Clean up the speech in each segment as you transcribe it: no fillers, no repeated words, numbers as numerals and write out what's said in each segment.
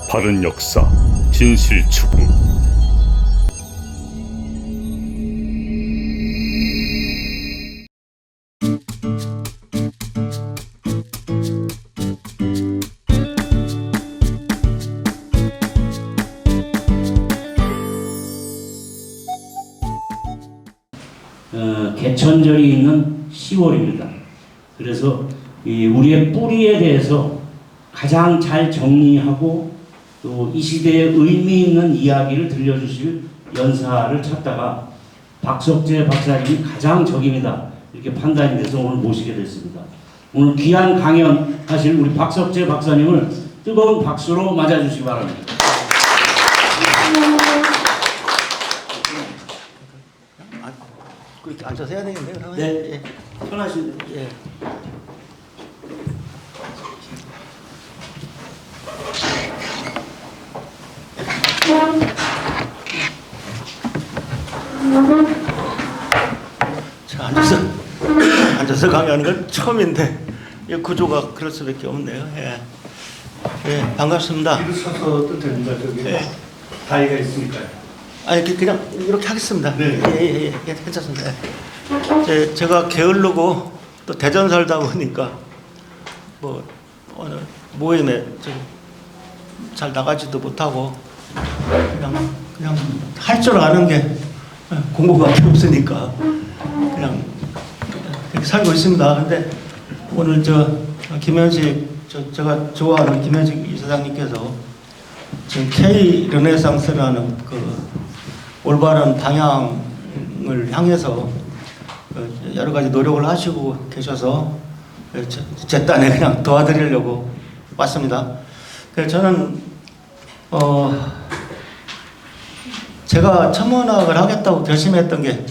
바른 역사, 진실 추구. 개천절이 있는 10월입니다. 그래서 우리의 뿌리에 대해서 가장 잘 정리하고 또 이 시대에 의미 있는 이야기를 들려주실 연사를 찾다가 박석재 박사님이 가장 적임이다 이렇게 판단이 돼서 오늘 모시게 됐습니다. 오늘 귀한 강연 하실 우리 박석재 박사님을 뜨거운 박수로 맞아주시기 바랍니다. 그렇게 앉아서 해야 되겠네요. 네, 예. 편하신 대로. 예. 자, 앉아서 강의하는 건 처음인데 이 구조가 그럴 수밖에 없네요. 예. 예, 반갑습니다. 서도 됩니다. 저기 예. 다이가 있으니까요. 아니 그냥 이렇게 하겠습니다. 네. 예, 괜찮습니다. 제가 게을르고 또 대전 살다 보니까 뭐 어느 모임에 잘 나가지도 못하고 그냥 할 줄 아는 게 공부밖에 없으니까 그냥 이렇게 살고 있습니다. 근데 오늘 김현식 제가 좋아하는 김현식 이사장님께서 지금 K 르네상스라는 그 올바른 방향을 향해서 여러 가지 노력을 하시고 계셔서 제 딴에 그냥 도와드리려고 왔습니다. 그래서 저는 제가 천문학을 하겠다고 결심했던 게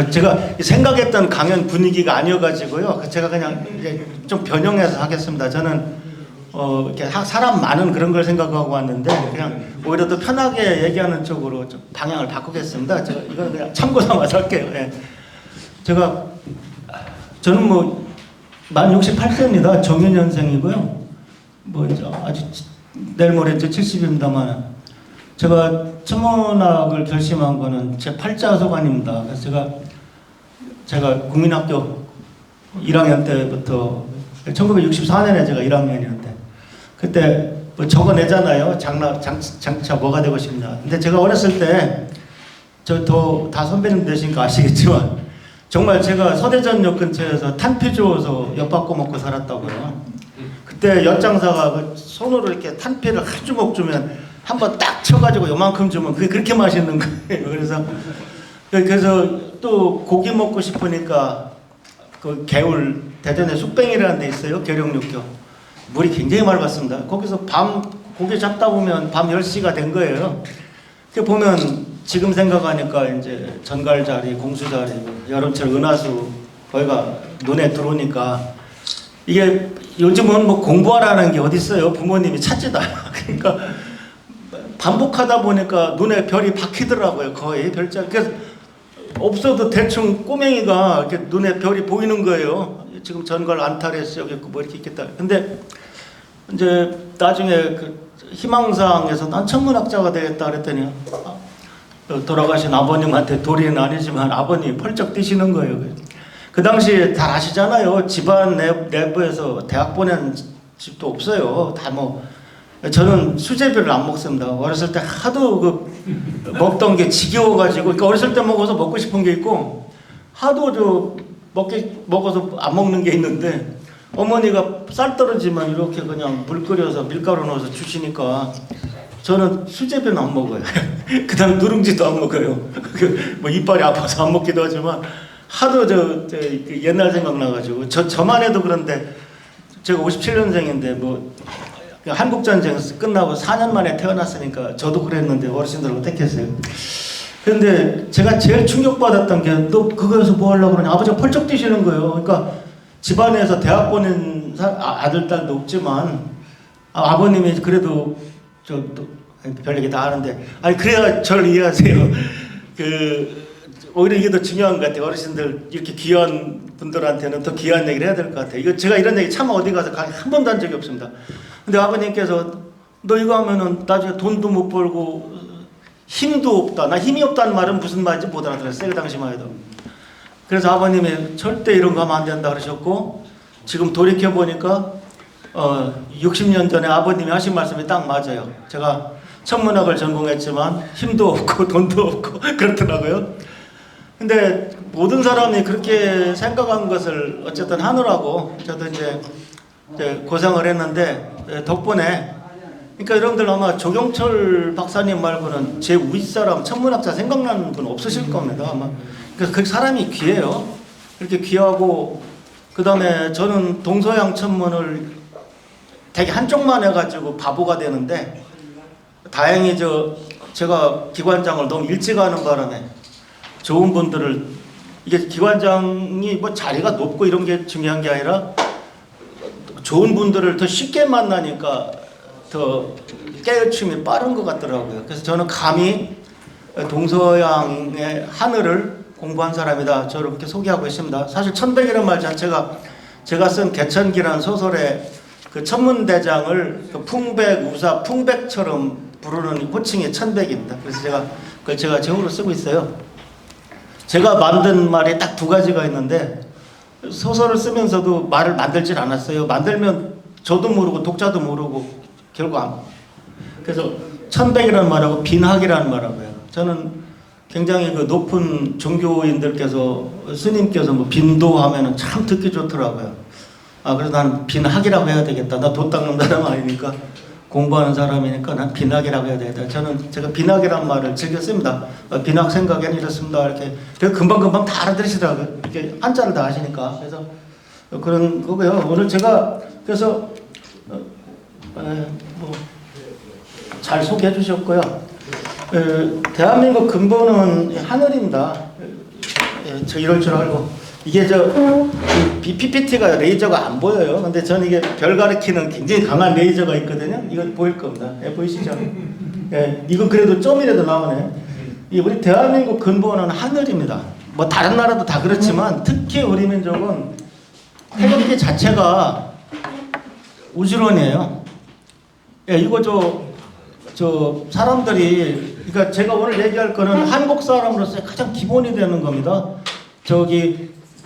제가 생각했던 강연 분위기가 아니어가지고요. 제가 그냥 이제 좀 변형해서 하겠습니다. 저는 이렇게 사람 많은 그런 걸 생각하고 왔는데 그냥 오히려 더 편하게 얘기하는 쪽으로 좀 방향을 바꾸겠습니다. 제가 이건 그냥 참고 삼아서 할게요. 예. 저는 만 68세입니다. 정윤년생이고요. 아직 내일 모레 70입니다만 제가 천문학을 결심한 거는 제 팔자소관입니다. 그래서 제가 국민학교 1학년 때부터 1964년에 제가 1학년이었는데 그때 적어내잖아요. 장차 뭐가 되고 싶냐. 근데 제가 어렸을 때 다 선배님 되시니까 아시겠지만 정말 제가 서대전역 근처에서 탄피 주워서 엿바꿔 먹고 살았다고요. 그때 엿장사가 손으로 이렇게 탄피를 한 주먹 주면 한번 딱 쳐가지고 요만큼 주면 그게 그렇게 맛있는 거예요. 그래서 또 고기 먹고 싶으니까 그 개울 대전에 쑥뱅이라는 데 있어요. 계룡육교. 물이 굉장히 맑았습니다. 거기서 고기 잡다 보면 밤 10시가 된 거예요. 그 보면 지금 생각하니까 이제 전갈자리, 공수자리, 여름철 은하수 거기가 눈에 들어오니까 이게 요즘은 공부하라는 게 어디 있어요? 부모님이 찾지도 않아. 그러니까 반복하다 보니까 눈에 별이 박히더라고요. 거의 별자. 그래서 없어도 대충 꼬맹이가 이렇게 눈에 별이 보이는 거예요. 지금 전갈 안타레스 여기 있고 이렇게 있겠다. 근데 이제 나중에 희망사항에서 난 천문학자가 되겠다 그랬더니 돌아가신 아버님한테 도리는 아니지만 아버님이 펄쩍 뛰시는 거예요. 그 당시에 다 아시잖아요. 집안 내부에서 대학 보낸 집도 없어요. 다 저는 수제비를 안 먹습니다. 어렸을 때 하도 먹던 게 지겨워가지고, 그러니까 어렸을 때 먹어서 먹고 싶은 게 있고, 하도 먹어서 안 먹는 게 있는데, 어머니가 쌀 떨어지면 이렇게 그냥 물 끓여서 밀가루 넣어서 주시니까, 저는 수제비는 안 먹어요. 그 다음에 누룽지도 안 먹어요. 이빨이 아파서 안 먹기도 하지만, 하도 옛날 생각나가지고, 저만 해도 그런데, 제가 57년생인데, 한국전쟁 끝나고 4년 만에 태어났으니까 저도 그랬는데 어르신들 어떻겠어요? 그런데 제가 제일 충격받았던 게 너 그거에서 뭐 하려고 그러냐. 아버지가 펄쩍 뛰시는 거예요. 그러니까 집안에서 대학 보낸 아들, 딸도 없지만 아버님이 그래도 별 얘기 다 하는데 아니 그래야 저를 이해하세요. 오히려 이게 더 중요한 것 같아요. 어르신들 이렇게 귀한 분들한테는 더 귀한 얘기를 해야 될 것 같아요. 제가 이런 얘기 참 어디 가서 한 번도 한 적이 없습니다. 근데 아버님께서 너 이거 하면은 나중에 돈도 못 벌고 힘도 없다. 나 힘이 없다는 말은 무슨 말인지 못 알아들었어요. 그 당시만 해도. 그래서 아버님이 절대 이런 거 하면 안 된다 그러셨고, 지금 돌이켜보니까 60년 전에 아버님이 하신 말씀이 딱 맞아요. 제가 천문학을 전공했지만 힘도 없고 돈도 없고 그렇더라고요. 근데 모든 사람이 그렇게 생각한 것을 어쨌든 하느라고 저도 이제 고생을 했는데, 덕분에, 그러니까 여러분들 아마 조경철 박사님 말고는 제 윗사람 천문학자 생각나는 분 없으실 겁니다. 아마. 그러니까 그 사람이 귀해요. 그렇게 귀하고, 그 다음에 저는 동서양 천문을 되게 한쪽만 해가지고 바보가 되는데, 다행히 제가 기관장을 너무 일찍 하는 바람에 좋은 분들을, 이게 기관장이 뭐 자리가 높고 이런 게 중요한 게 아니라 좋은 분들을 더 쉽게 만나니까 더 깨우침이 빠른 것 같더라고요. 그래서 저는 감히 동서양의 하늘을 공부한 사람이다, 저를 그렇게 소개하고 있습니다. 사실 천백이라는 말 자체가 제가 쓴 개천기라는 소설의 그 천문대장을 그 풍백, 우사, 풍백처럼 부르는 호칭이 천백입니다. 그래서 그걸 제가 제호로 쓰고 있어요. 제가 만든 말이 딱 두 가지가 있는데, 소설을 쓰면서도 말을 만들질 않았어요. 만들면 저도 모르고 독자도 모르고 결국 안. 그래서 천백이라는 말하고 빈학이라는 말하고요. 저는 굉장히 그 높은 종교인들께서, 스님께서 뭐 빈도하면은 참 듣기 좋더라고요. 그래서 난 빈학이라고 해야 되겠다. 나 돈 닦는 사람 아니니까, 공부하는 사람이니까 난 빈학이라고 해야 되겠다. 제가 빈학이라는 말을 즐겨 씁니다. 빈학 생각에는 이렇습니다. 이렇게 금방금방 다 알아들으시더라고요. 이렇게 한자를 다 아시니까. 그래서 그런 거고요. 오늘 제가 그래서 잘 소개해 주셨고요. 대한민국 근본은 하늘입니다. 저 이럴 줄 알고. 이게 PPT가 레이저가 안 보여요. 근데 저는 이게 별 가리키는 굉장히 강한 레이저가 있거든요. 이건 보일 겁니다. 보이시죠? 이거 그래도 좀이라도 나오네. 우리 대한민국 근본은 하늘입니다. 뭐 다른 나라도 다 그렇지만 특히 우리 민족은 태극기 자체가 우주론이에요. 이거 사람들이, 그러니까 제가 오늘 얘기할 거는 한국 사람으로서 가장 기본이 되는 겁니다.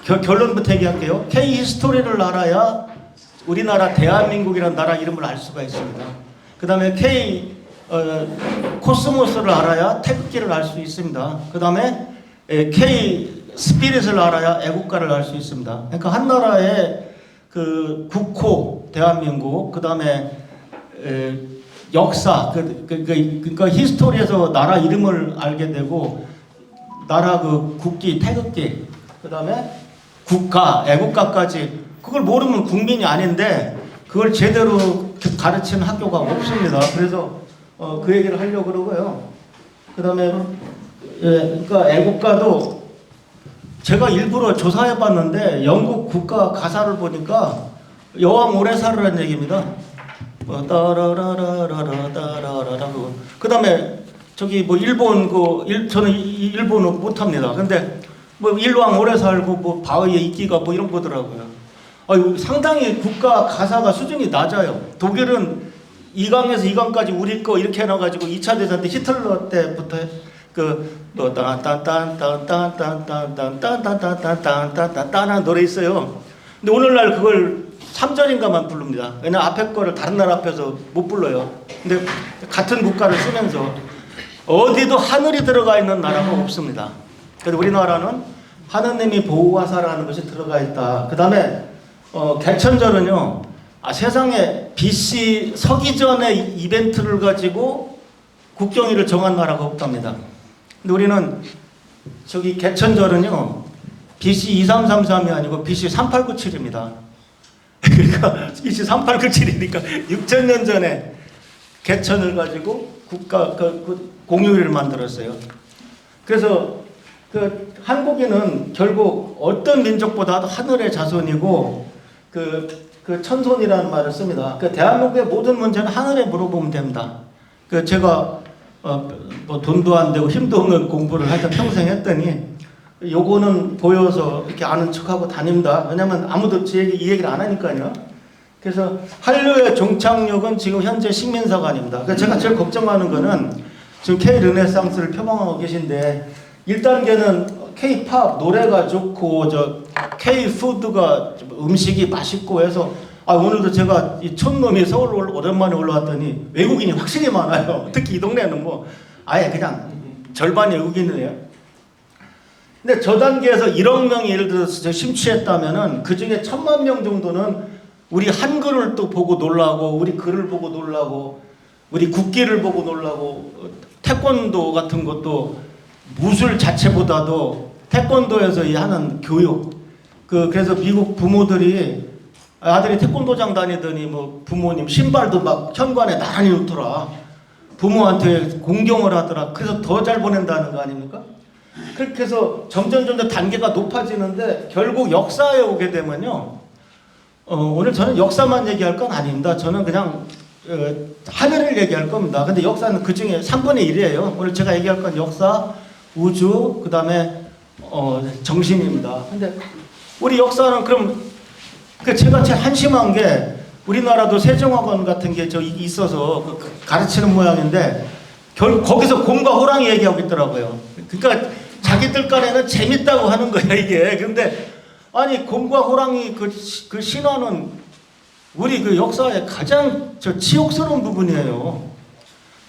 결론부터 얘기할게요. K 히스토리를 알아야 우리나라 대한민국이라는 나라 이름을 알 수가 있습니다. 그 다음에 K 코스모스를 알아야 태극기를 알 수 있습니다. 그 다음에 K 스피릿을 알아야 애국가를 알 수 있습니다. 그러니까 한 나라의 그 국호 대한민국, 그 다음에 역사, 그러니까 히스토리에서 나라 이름을 알게 되고, 나라 그 국기, 태극기, 그 다음에 국가, 애국가까지, 그걸 모르면 국민이 아닌데 그걸 제대로 가르치는 학교가 없습니다. 그래서 그 얘기를 하려고 그러고요. 그 다음에 그러니까 애국가도 제가 일부러 조사해 봤는데 영국 국가 가사를 보니까 여왕 오래 살으라는 얘기입니다. 따라라라라라라라. 그 다음에 일본 저는 일본어 못합니다. 근데 일왕 오래 살고 바위의 이끼가 이런 거더라고요. 상당히 국가 가사가 수준이 낮아요. 독일은 2강에서 2강까지 우리 거 이렇게 해놔가지고 2차 대전 때 히틀러 때부터 딴딴딴딴딴딴딴딴딴딴딴딴딴딴딴딴 노래 있어요. 근데 오늘날 그걸 3절인가만 부릅니다. 왜냐면 앞에 거를 다른 나라 앞에서 못 불러요. 근데 같은 국가를 쓰면서 어디도 하늘이 들어가 있는 나라가 없습니다. 그래서 우리나라는 하느님이 보호하사라는 것이 들어가 있다. 그 다음에 개천절은요, 세상에 BC 서기 전의 이벤트를 가지고 국경일을 정한 나라가 없답니다. 근데 우리는 개천절은요, BC 2333이 아니고 BC 3897입니다. 그러니까 BC 3897이니까 6000년 전에 개천을 가지고 국가 공휴일을 만들었어요. 그래서 한국인은 결국 어떤 민족보다도 하늘의 자손이고 천손이라는 말을 씁니다. 대한민국의 모든 문제는 하늘에 물어보면 됩니다. 제가 돈도 안 되고 힘도 없는 공부를 하여튼 평생 했더니 요거는 보여서 이렇게 아는 척하고 다닙니다. 왜냐면 아무도 이 얘기를 안 하니까요. 그래서 한류의 종착역은 지금 현재 식민사관입니다. 그래서 제가 제일 걱정하는 거는 지금 K-르네상스를 표방하고 계신데 1단계는 K-팝 노래가 좋고 저 K-푸드가 음식이 맛있고 해서 오늘도 제가 이 촌놈이 서울 오랜만에 올라왔더니 외국인이 확실히 많아요. 특히 이 동네는 뭐 아예 그냥 절반이 외국인이에요. 근데 저 단계에서 1억 명이 예를 들어서 심취했다면은 그 중에 1,000만 명 정도는 우리 한글을 또 보고 놀라고 우리 글을 보고 놀라고 우리 국기를 보고 놀라고 태권도 같은 것도 무술 자체보다도 태권도에서 이 하는 교육 그래서 미국 부모들이 아들이 태권도장 다니더니 뭐 부모님 신발도 막 현관에 나란히 놓더라. 부모한테 공경을 하더라. 그래서 더 잘 보낸다는 거 아닙니까? 그렇게 해서 점점 단계가 높아지는데 결국 역사에 오게 되면요. 오늘 저는 역사만 얘기할 건 아닙니다. 저는 그냥 하늘을 얘기할 겁니다. 근데 역사는 그 중에 3분의 1이에요. 오늘 제가 얘기할 건 역사, 우주, 그 다음에 정신입니다. 근데 우리 역사는 그럼 제가 제일 한심한 게 우리나라도 세종학원 같은 게 있어서 가르치는 모양인데 결국 거기서 곰과 호랑이 얘기하고 있더라고요. 그러니까 자기들 간에는 재밌다고 하는 거야 이게. 근데 아니 곰과 호랑이 그 신화는 우리 그 역사의 가장 치욕스러운 부분이에요.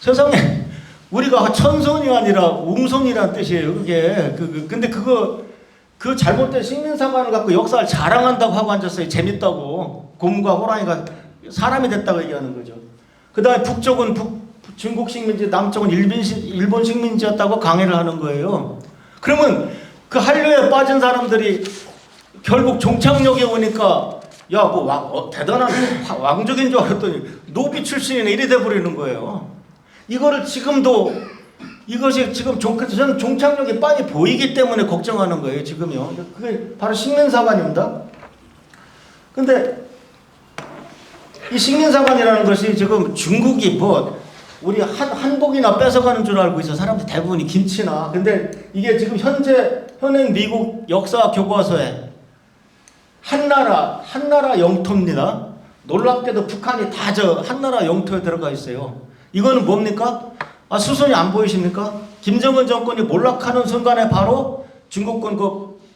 세상에 우리가 천손이 아니라 웅손이란 뜻이에요. 그게 근데 그 잘못된 식민사관을 갖고 역사를 자랑한다고 하고 앉았어요. 재밌다고. 곰과 호랑이가 사람이 됐다고 얘기하는 거죠. 그 다음에 북쪽은 중국 식민지, 남쪽은 일본 식민지였다고 강의를 하는 거예요. 그러면 그 한류에 빠진 사람들이 결국 종착역에 오니까 야 뭐 대단한 왕족인 줄 알았더니 노비 출신이네 이래 돼버리는 거예요. 이거를 지금도 이것이 지금 저는 종착역이 빤히 보이기 때문에 걱정하는 거예요 지금요. 그게 바로 식민사관입니다. 근데 이 식민사관이라는 것이 지금 중국이 뭐 우리 한복이나 뺏어가는 줄 알고 있어. 사람들 대부분이 김치나. 근데 이게 지금 현행 미국 역사 교과서에 한나라 영토입니다. 놀랍게도 북한이 다 한나라 영토에 들어가 있어요. 이거는 뭡니까? 수선이 안 보이십니까? 김정은 정권이 몰락하는 순간에 바로 중국군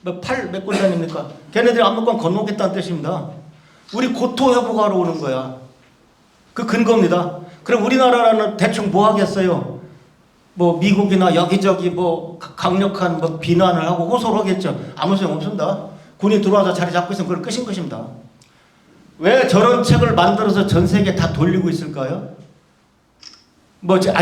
몇 군단입니까? 걔네들이 압록강 건너겠다는 뜻입니다. 우리 고토 회복하러 오는 거야. 그 근거입니다. 그럼 우리나라는 대충 뭐 하겠어요? 뭐 미국이나 여기저기 뭐 강력한 뭐 비난을 하고 호소를 하겠죠. 아무 소용 없습니다. 군이 들어와서 자리 잡고 있으면 그걸 끝인 것입니다. 왜 저런 책을 만들어서 전 세계에 다 돌리고 있을까요?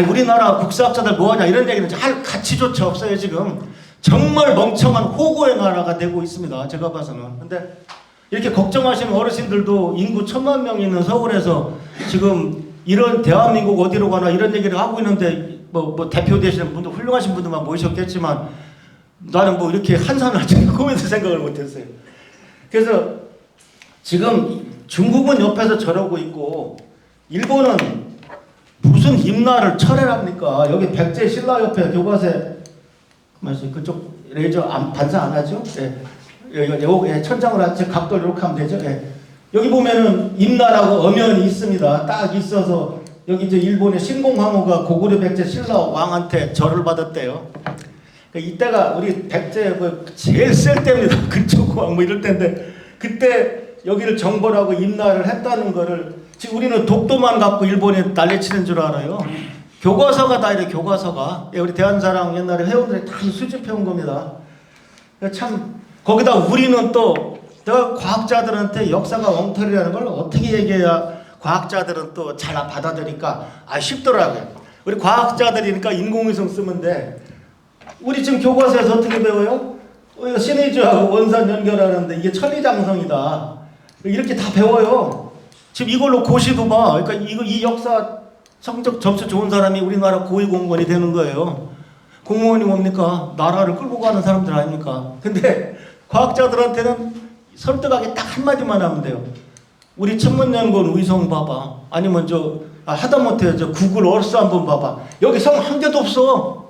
우리나라 국사학자들 뭐하냐 이런 얘기는 할 가치조차 없어요 지금. 정말 멍청한 호구의 나라가 되고 있습니다 제가 봐서는. 근데 이렇게 걱정하시는 어르신들도 인구 1,000만 명 있는 서울에서 지금 이런 대한민국 어디로 가나 이런 얘기를 하고 있는데 뭐 대표 되시는 분들 훌륭하신 분들만 모이셨겠지만 나는 뭐 이렇게 한산할 줄 꿈에도 생각을 못했어요. 그래서 지금 중국은 옆에서 저러고 있고 일본은 무슨 임나를 철회합니까? 여기 백제 신라 옆에 교과서에 그쪽 레이저 반사 안 하죠? 예. 천장으로 한 채 각도를 이렇게 하면 되죠? 예. 여기 보면은 임나라고 엄연히 있습니다. 딱 있어서 여기 이제 일본의 신공황후가 고구려 백제 신라 왕한테 절을 받았대요. 이때가 우리 백제 제일 쓸 때입니다. 근초고 왕 뭐 이럴 때인데 그때 여기를 정벌하고 임나를 했다는 거를 지금 우리는 독도만 갖고 일본에 난리치는 줄 알아요. 교과서가 다 이래 교과서가. 우리 대한사랑 옛날에 회원들이 다 수집해온 겁니다. 참 거기다 우리는 또 내가 과학자들한테 역사가 엉터리라는 걸 어떻게 얘기해야 과학자들은 또 잘 받아들일까? 쉽더라고요. 우리 과학자들이니까 인공위성 쓰면 돼. 우리 지금 교과서에서 어떻게 배워요? 시내주하고 원산 연결하는데 이게 천리장성이다. 이렇게 다 배워요. 지금 이걸로 고시도 봐. 그러니까 이 역사 성적 점수 좋은 사람이 우리나라 고위공무원이 되는 거예요. 공무원이 뭡니까? 나라를 끌고 가는 사람들 아닙니까? 근데 과학자들한테는 설득하게 딱 한마디만 하면 돼요. 우리 천문연구원 위성 봐봐. 아니면 하다못해 구글 얼스 한번 봐봐. 여기 성 한 개도 없어.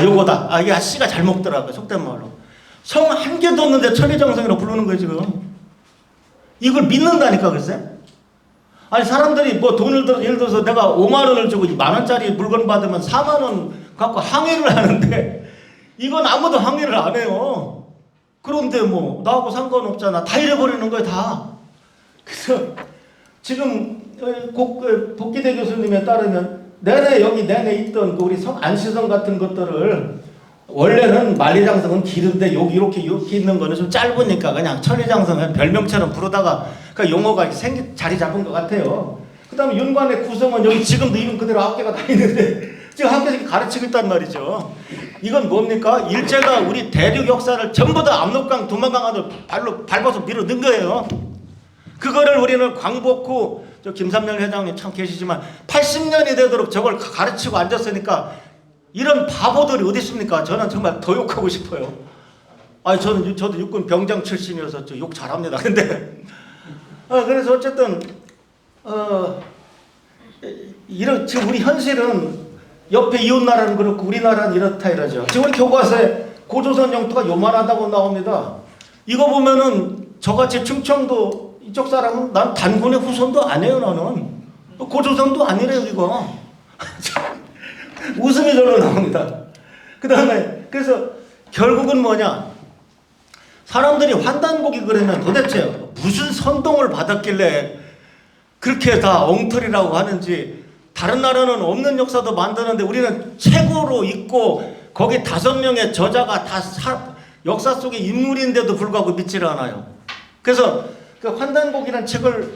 요거다. 이게 씨가 잘 먹더라고요. 속된 말로. 성 한 개도 없는데 천리장성이라고 부르는 거예요 지금. 이걸 믿는다니까 글쎄. 아니 사람들이 뭐 돈을 들어 예를 들어서 내가 5만 원을 주고 1만 원짜리 물건 받으면 4만 원 갖고 항의를 하는데 이건 아무도 항의를 안 해요. 그런데 뭐 나하고 상관없잖아. 다 잃어버리는 거야 다. 그래서 지금 복기대 교수님에 따르면 내내 있던 그 우리 안시성 같은 것들을 원래는 만리장성은 길은데 여기 이렇게 있는 거는 좀 짧으니까 그냥 천리장성 별명처럼 부르다가 그 용어가 자리 잡은 것 같아요. 그 다음에 윤관의 구성은 여기 지금도 이름 그대로 학교가 다 있는데 지금 학교에서 가르치고 있단 말이죠. 이건 뭡니까? 일제가 우리 대륙 역사를 전부 다 압록강 두만강 안으로 발로 밟아서 밀어 넣은 거예요. 그거를 우리는 광복후 저 김삼열 회장님 참 계시지만 80년이 되도록 저걸 가르치고 앉았으니까 이런 바보들이 어디 있습니까? 저는 정말 더 욕하고 싶어요. 아니 저도 육군 병장 출신이어서 욕 잘합니다. 근데 그래서 어쨌든 이런 지금 우리 현실은 옆에 이웃 나라는 그렇고 우리나라는 이렇다 이러죠. 지금 우리 교과서에 고조선 영토가 요만하다고 나옵니다. 이거 보면은 저같이 충청도 이쪽 사람은 난 단군의 후손도 아니에요. 나는 고조선도 아니래요 이거. 웃음이 절로 나옵니다. 그 다음에 그래서 결국은 뭐냐, 사람들이 환단고기 그러면 도대체 무슨 선동을 받았길래 그렇게 다 엉터리라고 하는지. 다른 나라는 없는 역사도 만드는데 우리는 책으로 읽고 거기 5명의 저자가 다 역사 속의 인물인데도 불구하고 믿지를 않아요. 그래서 그 환단곡이라는 책을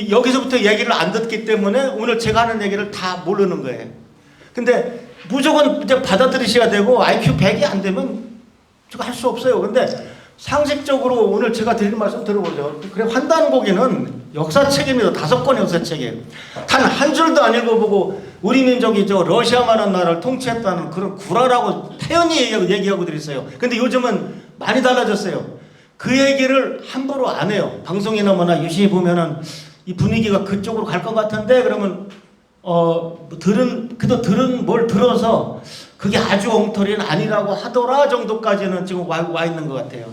여기서부터 얘기를 안 듣기 때문에 오늘 제가 하는 얘기를 다 모르는 거예요. 근데 무조건 이제 받아들이셔야 되고 IQ 100이 안 되면 제가 할 수 없어요. 근데 상식적으로 오늘 제가 드리는 말씀 들어보죠. 그래 환단고기는 역사책입니다. 5권의 역사책이에요. 단 한 줄도 안 읽어보고 우리 민족이 저 러시아만한 나라를 통치했다는 그런 구라라고 태연히 얘기하고 있어요. 근데 요즘은 많이 달라졌어요. 그 얘기를 함부로 안 해요. 방송이나 뭐나 유심히 보면은 이 분위기가 그쪽으로 갈 것 같은데 그러면 들은 뭘 들어서 그게 아주 엉터리는 아니라고 하더라 정도까지는 지금 와 있는 것 같아요.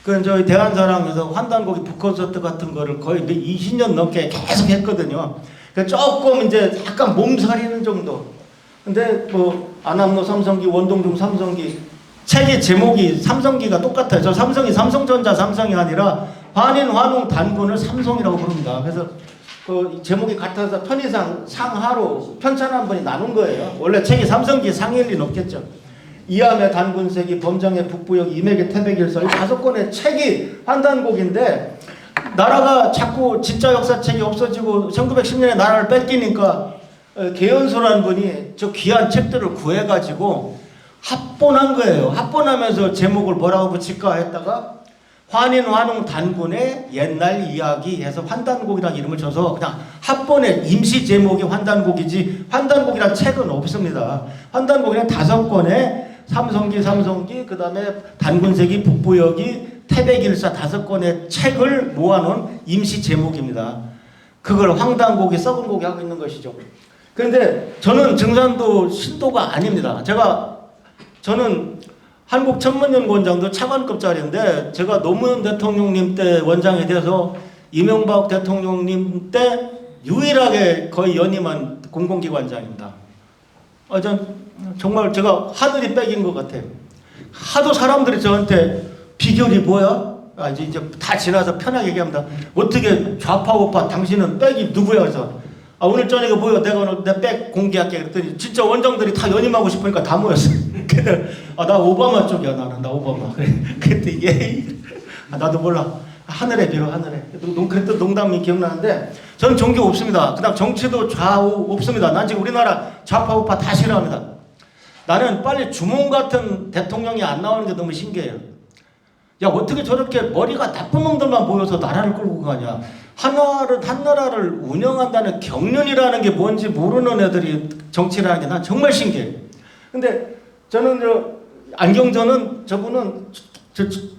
그 저희 대한사랑에서 환단고기 북콘서트 같은 거를 거의 20년 넘게 계속 했거든요. 조금 이제 약간 몸살이는 정도. 근데 뭐 안암로 삼성기, 원동중 삼성기 책의 제목이 삼성기가 똑같아요. 저 삼성이 삼성전자 삼성이 아니라 환인 환웅 단군을 삼성이라고 부릅니다. 그래서 그 제목이 같아서 편의상 상하로 편찬 한 번이 나눈 거예요. 원래 책이 삼성기 상일 리 없겠죠. 이암의 단군세기, 범정의 북부역, 임액의 태백일서 이 5권의 책이 환단곡인데 나라가 자꾸 진짜 역사책이 없어지고 1910년에 나라를 뺏기니까 계연소라는 분이 저 귀한 책들을 구해가지고 합본한 거예요. 합본하면서 제목을 뭐라고 붙일까 했다가 환인 환웅 단군의 옛날 이야기 해서 환단곡이라는 이름을 줘서 그냥 합본의 임시 제목이 환단곡이지 환단곡이라는 책은 없습니다. 환단곡이란 5권의 삼성기 그 다음에 단군세기 북부역이 태백일사 5권의 책을 모아놓은 임시 제목입니다. 그걸 황단곡이 썩은 곡이 하고 있는 것이죠. 그런데 저는 증산도 신도가 아닙니다. 저는 한국천문연구원장도 차관급짜리인데 제가 노무현 대통령님 때 원장이 돼서 이명박 대통령님 때 유일하게 거의 연임한 공공기관장입니다. 정말 제가 하늘이 빽인 것 같아요. 하도 사람들이 저한테 비결이 뭐야? 이제 다 지나서 편하게 얘기합니다. 어떻게 좌파 우파 당신은 빽이 누구야? 그래서 오늘 저녁에 모여 내가 오늘 내 빽 공개할게 그랬더니 진짜 원장들이 다 연임하고 싶으니까 다 모였어요. 근데 나 오바마 쪽이야 나는 나 오바마. 그때 이게 나도 몰라. 하늘에 빌어 하늘에. 그랬던 농담이 기억나는데 저는 종교 없습니다. 그다음 정치도 좌우 없습니다. 난 지금 우리나라 좌파 우파 다 싫어합니다. 나는 빨리 주몽 같은 대통령이 안 나오는 게 너무 신기해요. 야 어떻게 저렇게 머리가 나쁜 놈들만 모여서 나라를 끌고 가냐. 한 나라를 운영한다는 경륜이라는 게 뭔지 모르는 애들이 정치라는 게 난 정말 신기해요. 근데 저는 안경전은 저분은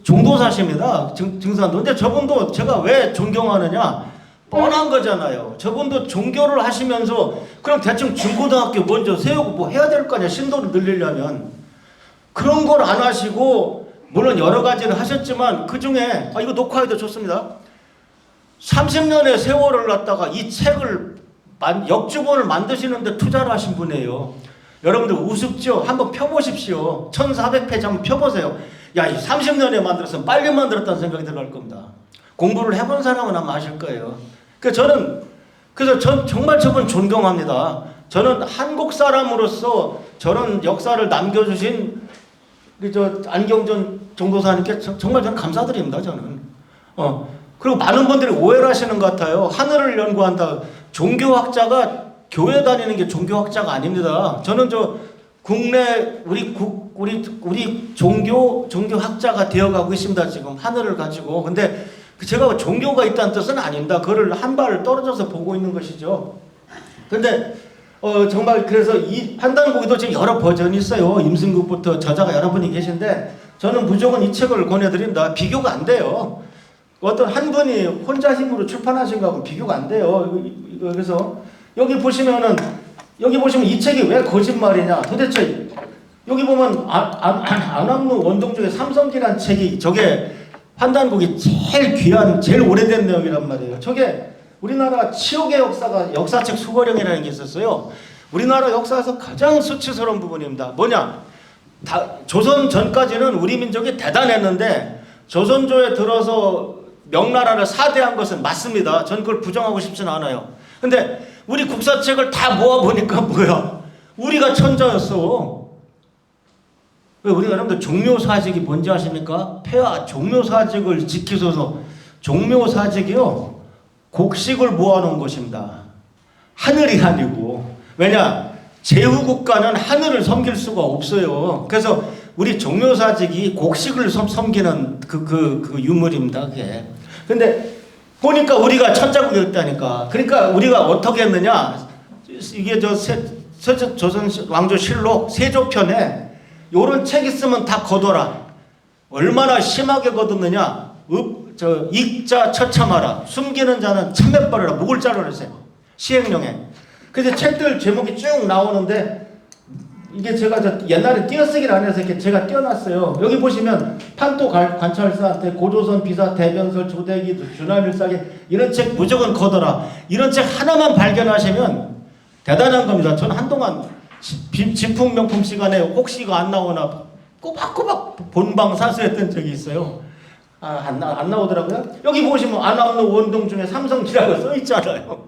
종도사십니다. 증산도. 근데 저분도 제가 왜 존경하느냐 뻔한 거잖아요. 저분도 종교를 하시면서 그럼 대충 중고등학교 먼저 세우고 뭐 해야 될 거 아니야. 신도를 늘리려면. 그런 걸 안 하시고 물론 여러 가지를 하셨지만 그중에 이거 녹화해도 좋습니다. 30년의 세월을 갖다가 이 책을 역주본을 만드시는데 투자를 하신 분이에요. 여러분들 우습죠? 한번 펴보십시오. 1400페이지 한번 펴보세요. 야, 이 30년에 만들었으면 빨리 만들었다는 생각이 들어갈 겁니다. 공부를 해본 사람은 아마 아실 거예요. 그래서 전 정말 저분 존경합니다. 저는 한국 사람으로서 저런 역사를 남겨주신 안경전 종도사님께 정말 저는 감사드립니다. 저는. 그리고 많은 분들이 오해를 하시는 것 같아요. 하늘을 연구한다. 종교학자가 교회 다니는 게 종교학자가 아닙니다. 저는 국내 우리 종교학자가 되어가고 있습니다. 지금 하늘을 가지고. 근데 제가 종교가 있다는 뜻은 아닙니다. 그거를 한 발 떨어져서 보고 있는 것이죠. 근데 정말 그래서 이 판단고기도 지금 여러 버전이 있어요. 임승국부터 저자가 여러분이 계신데 저는 무조건 이 책을 권해드립니다. 비교가 안 돼요. 어떤 한 분이 혼자 힘으로 출판하신 거하고 비교가 안 돼요. 그래서 여기 보시면 이 책이 왜 거짓말이냐. 도대체 여기 보면 안암루 원동족의 삼성기란 책이 저게 판단국이 제일 귀한 제일 오래된 내용이란 말이에요. 저게 우리나라 치욕의 역사책 수거령이라는 게 있었어요. 우리나라 역사에서 가장 수치스러운 부분입니다. 뭐냐? 조선 전까지는 우리 민족이 대단했는데 조선조에 들어서 명나라를 사대한 것은 맞습니다. 전 그걸 부정하고 싶지는 않아요. 근데 우리 국사책을 다 모아보니까 뭐야? 우리가 천자였어. 왜 우리가 여러분들 종묘사직이 뭔지 아십니까? 폐하 종묘사직을 지키소서. 종묘사직이요. 곡식을 모아놓은 것입니다. 하늘이 아니고. 왜냐? 제후국가는 하늘을 섬길 수가 없어요. 그래서 우리 종묘사직이 곡식을 섬기는 그 유물입니다. 그게. 근데 보니까 우리가 천자국이었다니까. 그러니까 우리가 어떻게 했느냐? 이게 조선 왕조실록 세조편에 요런 책 있으면 다 거둬라. 얼마나 심하게 거뒀느냐? 익자 처참하라. 숨기는 자는 참매벌이라. 목을 자르랬어요. 시행령에. 그래서 책들 제목이 쭉 나오는데 이게 제가 옛날에 띄어쓰기를 안 해서 이렇게 제가 띄어놨어요. 여기 보시면 판도 관찰사, 고조선 비사, 대변설, 조대기, 준하밀사기 이런 책 무조건 거둬라. 이런 책 하나만 발견하시면 대단한 겁니다. 저는 한동안 진풍명품 시간에 혹시 이거 안 나오나 꼬박꼬박 본방 사수했던 적이 있어요. 안 나오더라고요. 여기 보시면 안암루 원동 중에 삼성기라고 써 있잖아요.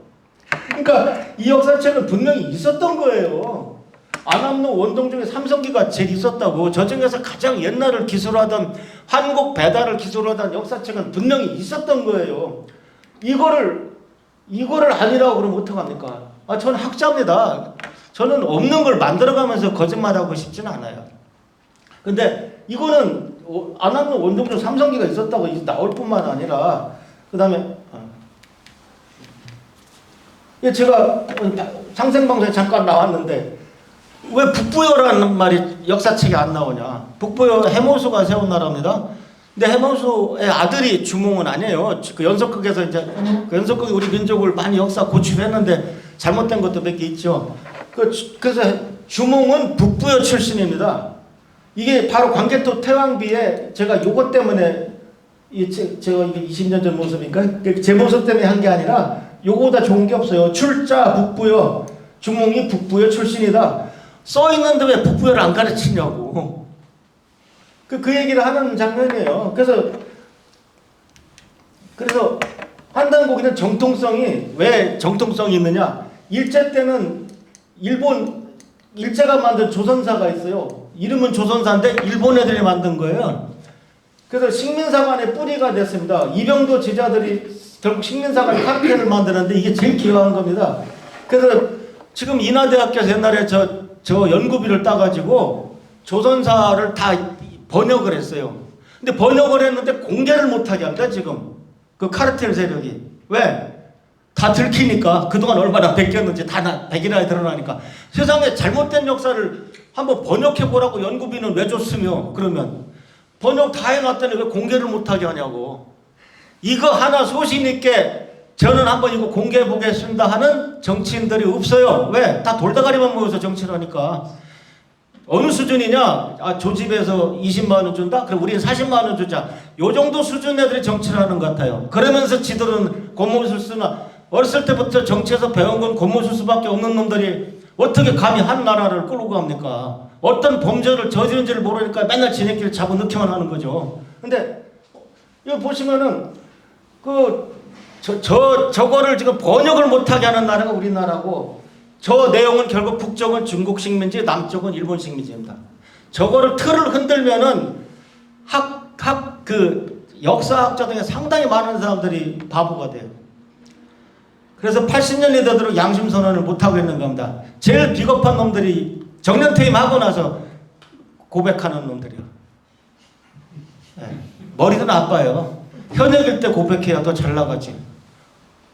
그러니까 이 역사책은 분명히 있었던 거예요. 안암루 원동 중에 삼성기가 제일 있었다고. 저 중에서 가장 옛날을 기술하던 한국 배달을 기술하던 역사책은 분명히 있었던 거예요. 이거를 아니라고 그러면 어떡합니까? 저는 학자입니다. 저는 없는 걸 만들어가면서 거짓말하고 싶지는 않아요. 근데 이거는 안암루 원동 중 삼성기가 있었다고 나올 뿐만 아니라 그 다음에 제가 상생방송에 잠깐 나왔는데 왜 북부여라는 말이 역사책에 안 나오냐. 북부여 해모수가 세운 나라입니다. 근데 해모수의 아들이 주몽은 아니에요. 그 연속극에서 그 연속극이 우리 민족을 많이 역사 고취했는데 잘못된 것도 몇 개 있죠. 그래서 주몽은 북부여 출신입니다. 이게 바로 광개토 태왕비에 제가 요것 때문에 제가 이게 20년 전 모습인가? 제 모습 때문에 한 게 아니라 요거보다 좋은 게 없어요. 출자 북부여. 주몽이 북부여 출신이다. 써 있는데 왜 북부여를 안 가르치냐고. 그 얘기를 하는 장면이에요. 그래서 판단고기는 정통성이 왜 정통성이 있느냐? 일제 때는 일제가 만든 조선사가 있어요. 이름은 조선사인데 일본 애들이 만든 거예요. 그래서 식민사관의 뿌리가 됐습니다. 이병도 제자들이 결국 식민사관 카르텔을 만드는데 이게 제일 기여한 겁니다. 그래서 지금 인하대학교에서 옛날에 저 연구비를 따가지고 조선사를 다 번역을 했어요. 근데 번역을 했는데 공개를 못하게 합니다. 지금 그 카르텔 세력이. 왜? 다 들키니까 그동안 얼마나 베꼈는지 다 백일하에 드러나니까 세상에 잘못된 역사를 한번 번역해보라고 연구비는 왜 줬으며 그러면 번역 다 해놨더니 왜 공개를 못하게 하냐고. 이거 하나 소신 있게 저는 한번 이거 공개해보겠습니다 하는 정치인들이 없어요. 왜? 다 돌다가리만 모여서 정치를 하니까. 어느 수준이냐? 아, 조집에서 20만 원 준다? 그럼 우리는 40만 원 주자. 요 정도 수준 애들이 정치를 하는 것 같아요. 그러면서 지들은 고무술수나 어렸을 때부터 정치에서 배운 건 고무술수밖에 없는 놈들이 어떻게 감히 한 나라를 끌고 갑니까? 어떤 범죄를 저지른지를 모르니까 맨날 지네끼리 잡아넣기만 하는 거죠. 근데 여기 보시면은 저거를 지금 번역을 못하게 하는 나라가 우리나라고, 저 내용은 결국 북쪽은 중국 식민지, 남쪽은 일본 식민지입니다. 저거를 틀을 흔들면은 역사학자 중에 상당히 많은 사람들이 바보가 돼요. 그래서 80년대 되도록 양심선언을 못하고 있는 겁니다. 제일 비겁한 놈들이 정년퇴임하고 나서 고백하는 놈들이요. 네. 머리도 나빠요. 현역일 때 고백해야 더 잘 나가지.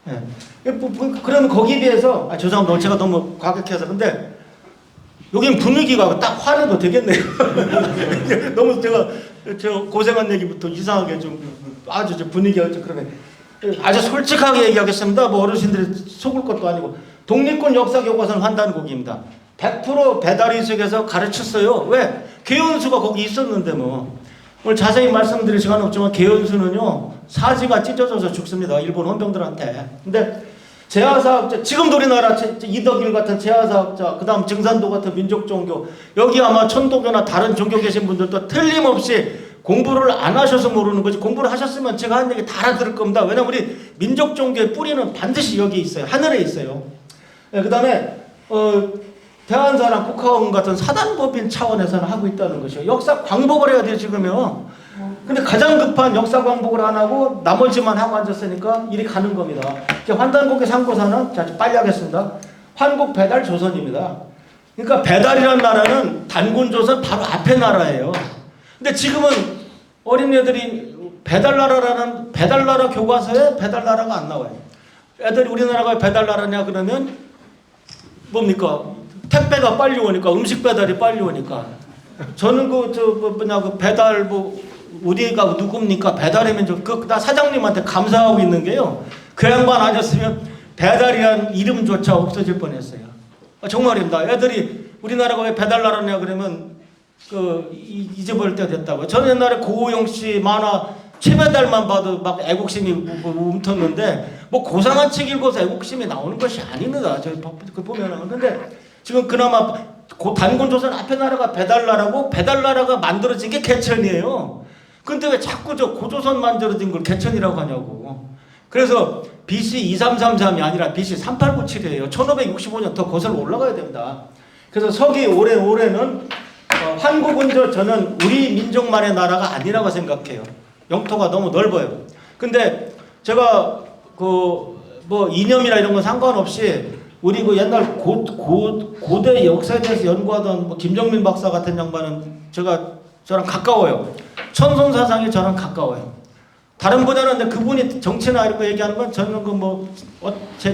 네. 그러면 거기에 비해서, 죄송합니다. 제가 너무 과격해서. 근데 여긴 분위기가 딱 화내도 되겠네요. 너무 제가 고생한 얘기부터 이상하게 좀 아주 분위기가 좀 그러네. 아주 솔직하게 얘기하겠습니다. 뭐 어르신들이 속을 것도 아니고. 독립군 역사교과서는 환단곡입니다. 100% 배달의식에서 가르쳤어요. 왜? 개연수가 거기 있었는데 뭐. 오늘 자세히 말씀드릴 시간은 없지만 개연수는요, 사지가 찢어져서 죽습니다. 일본 헌병들한테. 근데 제하사학자, 지금도 우리나라 이덕일 같은 제하사학자, 그 다음 증산도 같은 민족종교, 여기 아마 천도교나 다른 종교 계신 분들도 틀림없이 공부를 안 하셔서 모르는 거지, 공부를 하셨으면 제가 하는 얘기 다 알아들을 겁니다. 왜냐면 우리 민족종교의 뿌리는 반드시 여기 있어요. 하늘에 있어요. 네, 그 다음에 대한사랑 국화원 같은 사단법인 차원에서는 하고 있다는 것이요. 역사 광복을 해야 돼요, 지금요. 근데 가장 급한 역사 광복을 안 하고 나머지만 하고 앉았으니까 일이 가는 겁니다. 환단곡의 상고사는, 자, 빨리 하겠습니다. 환국 배달 조선입니다. 그러니까 배달이라는 나라는 단군 조선 바로 앞에 나라예요. 근데 지금은 어린애들이 배달나라라는 배달나라 교과서에 배달나라가 안 나와요. 애들이 우리나라가 배달나라냐 그러면 뭡니까? 택배가 빨리 오니까, 음식 배달이 빨리 오니까. 저는 그 배달 우리가 누굽니까? 배달이면 나 사장님한테 감사하고 있는 게요. 그 양반 아니었으면 배달이란 이름조차 없어질 뻔했어요. 정말입니다. 애들이 우리나라가 왜 배달나라냐 그러면 잊어버릴 때가 됐다고. 저는 옛날에 고우영 씨 만화 최배달만 봐도 막 애국심이 움텄는데, 뭐 고상한 책 읽어서 애국심이 나오는 것이 아닙니다. 저 보면은. 근데 지금 그나마 단군조선 앞에 나라가 배달나라고, 배달나라가 만들어진 게 개천이에요. 근데 왜 자꾸 저 고조선 만들어진 걸 개천이라고 하냐고. 그래서 BC 2333이 아니라 BC 3897이에요. 1565년 더 거슬러 올라가야 됩니다. 그래서 서기 올해는 한국은 저는 우리 민족만의 나라가 아니라고 생각해요. 영토가 너무 넓어요. 근데 제가 뭐 이념이나 이런 건 상관없이 우리 그 옛날 고대 역사에 대해서 연구하던 뭐 김정민 박사 같은 양반은 저랑 가까워요. 천선 사상이 저랑 가까워요. 다른 분야는 근데 그분이 정치나 이런 거 얘기하는 건 저는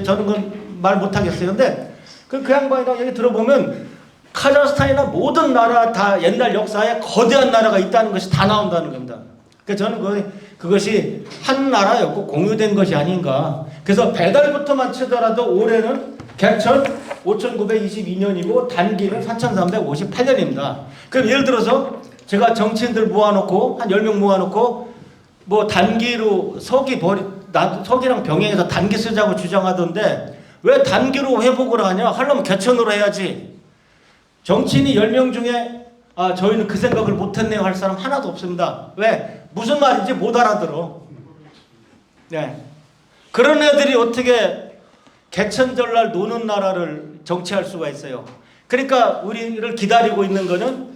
저는 건 말 못하겠어요. 근데 그 양반이랑 얘기 들어보면 카자흐스탄이나 모든 나라 다 옛날 역사에 거대한 나라가 있다는 것이 다 나온다는 겁니다. 그래서 저는 그것이 한 나라였고 공유된 것이 아닌가. 그래서 배달부터만 치더라도 올해는 개천 5922년이고 단기는 4358년입니다. 그럼 예를 들어서 제가 정치인들 모아놓고 한 10명 모아놓고 뭐 단기로 서기랑 병행해서 단기 쓰자고 주장하던데, 왜 단기로 회복을 하냐? 하려면 개천으로 해야지. 정치인이 10명 중에 저희는 그 생각을 못했네요 할 사람 하나도 없습니다. 왜? 무슨 말인지 못 알아들어. 네. 그런 애들이 어떻게 개천절날 노는 나라를 정치할 수가 있어요. 그러니까 우리를 기다리고 있는 거는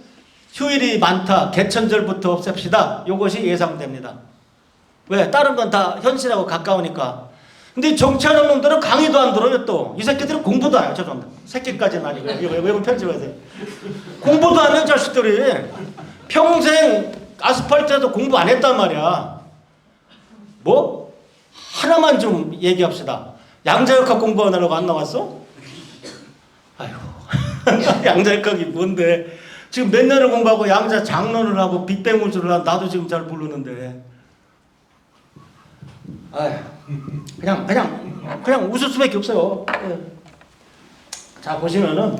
휴일이 많다. 개천절부터 없앱시다. 이것이 예상됩니다. 왜? 다른 건 다 현실하고 가까우니까. 근데 정치하는 놈들은 강의도 안 들어요 또. 이 새끼들은 공부도 안 해요. 죄송합니다. 새끼까지는 아니고요. 이거 외국 편집하세요. 공부도 안 해요 자식들이. 평생 아스팔트에서 공부 안 했단 말이야. 뭐? 하나만 좀 얘기합시다. 양자역학 공부 안 하려고 안 나왔어? 아이고. 양자역학이 뭔데. 지금 몇 년을 공부하고 양자 장론을 하고 빅뱅우주를 하고 나도 지금 잘 모르는데. 아휴. 그냥 웃을 수밖에 없어요. 자, 보시면은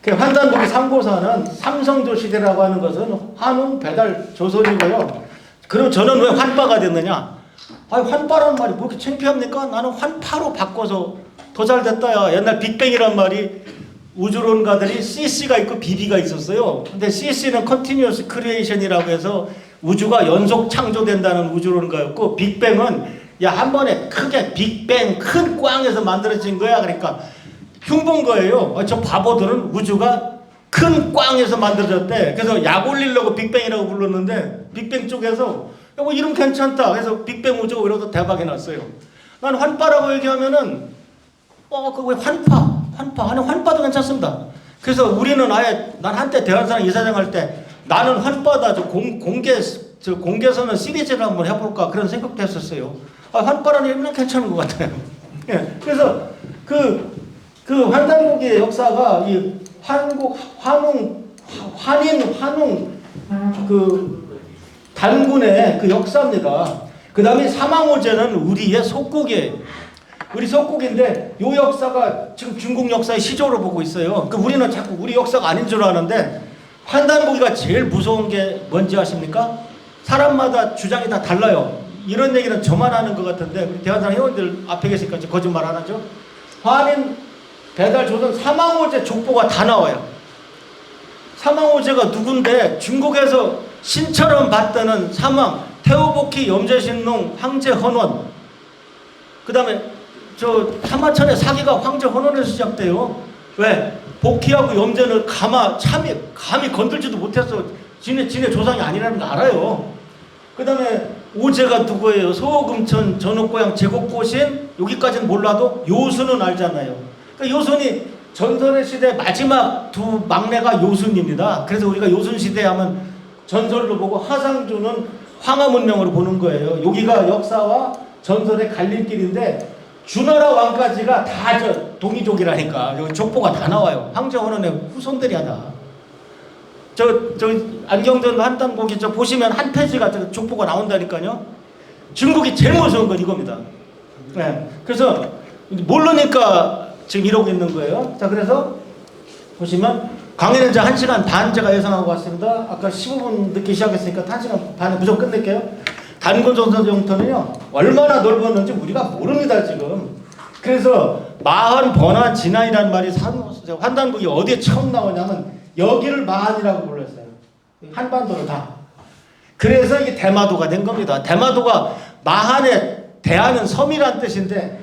그 환단고기 3고사는 삼성조 시대라고 하는 것은 한웅 배달 조선이고요. 그럼 저는 왜 환빠가 됐느냐? 아니 환빠라는 말이 뭐 이렇게 창피합니까? 나는 환파로 바꿔서 더 잘 됐다야. 옛날 빅뱅이란 말이 우주론가들이 CC가 있고 BB가 있었어요. 근데 CC는 Continuous Creation이라고 해서 우주가 연속 창조된다는 우주론가였고, 빅뱅은 야 한 번에 크게 빅뱅 큰 꽝에서 만들어진 거야. 그러니까 흉본 거예요. 저 바보들은 우주가 큰 꽝에서 만들어졌대. 그래서 약 올리려고 빅뱅이라고 불렀는데 빅뱅 쪽에서 야, 뭐 이름 괜찮다. 그래서 빅뱅 우주가 이러다 대박이 났어요. 난 환빠라고 얘기하면은 그 왜 환파 아니 환빠도 괜찮습니다. 그래서 우리는 아예 난 한때 대한사랑 이사장 할 때 나는 환빠다. 공개서는 시리즈를 한번 해볼까 그런 생각도 했었어요. 환빠라는 이름은 괜찮은 것 같아요. 예. 그래서 그 환단고기의 역사가 이 환웅 그 단군의 그 역사입니다. 그 다음에 사망호제는 우리의 속국이에요. 우리 속국인데 이 역사가 지금 중국 역사의 시조로 보고 있어요. 그 우리는 자꾸 우리 역사가 아닌 줄 아는데 환단고기가 제일 무서운 게 뭔지 아십니까? 사람마다 주장이 다 달라요. 이런 얘기는 저만 하는 것 같은데 우리 대한사랑 회원들 앞에 계시니까 거짓말 안 하죠? 한인 배달 조선 사망호제 족보가 다 나와요. 사망호제가 누군데 중국에서 신처럼 받드는 사망 태호복희 염제신농 황제 헌원, 그 다음에 저 사마천의 사기가 황제 헌원에서 시작돼요. 왜? 복희하고 염제는 감히 건들지도 못했어. 지네 조상이 아니라는 거 알아요. 그 다음에 오제가 누구예요? 소금천 전옥고향 제국고신, 여기까지는 몰라도 요순은 알잖아요. 그러니까 요순이 전설의 시대 마지막 두 막내가 요순입니다. 그래서 우리가 요순 시대 하면 전설로 보고 하상주는 황하문명으로 보는 거예요. 여기가 역사와 전설의 갈림길인데 주나라 왕까지가 다 동이족이라니까. 여기 족보가 다 나와요. 황제 헌원의 후손들이야 다. 저 안경전 환단고기 보시면 한 페이지가 족보가 나온다니까요. 중국이 제일 무서운 건 이겁니다. 네. 그래서 모르니까 지금 이러고 있는 거예요. 자, 그래서 보시면 강의는 이제 1시간 반 제가 예상하고 왔습니다. 아까 15분 늦게 시작했으니까 1시간 반에 무조건 끝낼게요. 단군 전선 영토는요 얼마나 넓었는지 우리가 모릅니다 지금. 그래서 마한, 번한, 진안이라는 말이 환단국이 어디에 처음 나오냐면 여기를 마한이라고 불렀어요. 한반도를 다. 그래서 이게 대마도가 된 겁니다. 대마도가 마한에 대하는 섬이란 뜻인데,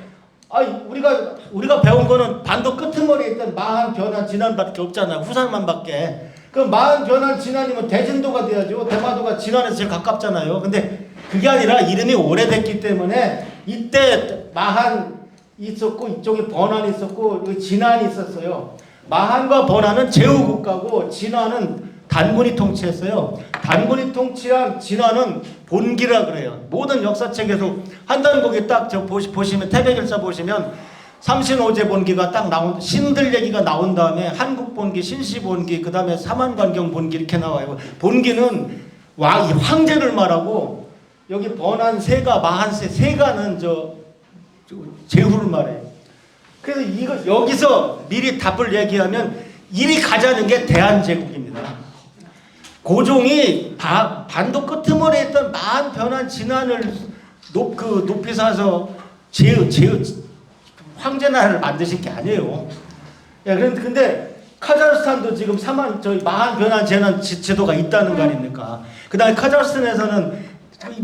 우리가 배운 거는 반도 끄트머리에 있던 마한, 변한, 진안밖에 없잖아요. 후산만밖에. 그럼 마한, 변한, 진안이면 대진도가 돼야죠. 대마도가 진안에서 제일 가깝잖아요. 근데 그게 아니라 이름이 오래됐기 때문에 이때 마한 있었고 이쪽에 번안이 있었고 여기 진안이 있었어요. 마한과 번안은 제후국가고 진안은 단군이 통치했어요. 단군이 통치한 진안은 본기라 그래요. 모든 역사책에서 한단국이 딱 보시면 태백일사 보시면 삼신오제 본기가 딱 나온, 신들 얘기가 나온 다음에 한국 본기, 신시 본기, 그 다음에 사만관경 본기 이렇게 나와요. 본기는 황제를 말하고 여기 번안 세가, 마한세, 세가는 제후를 말해요. 그래서 여기서 미리 답을 얘기하면 이리 가자는 게 대한제국입니다. 고종이 반도 끄트머리에 있던 마한, 변한, 진안을 높이 사서 황제 나라를 만드신 게 아니에요. 근데 카자흐스탄도 지금 마한, 변한, 진안 제도가 있다는 거 아닙니까? 그 다음에 카자흐스탄에서는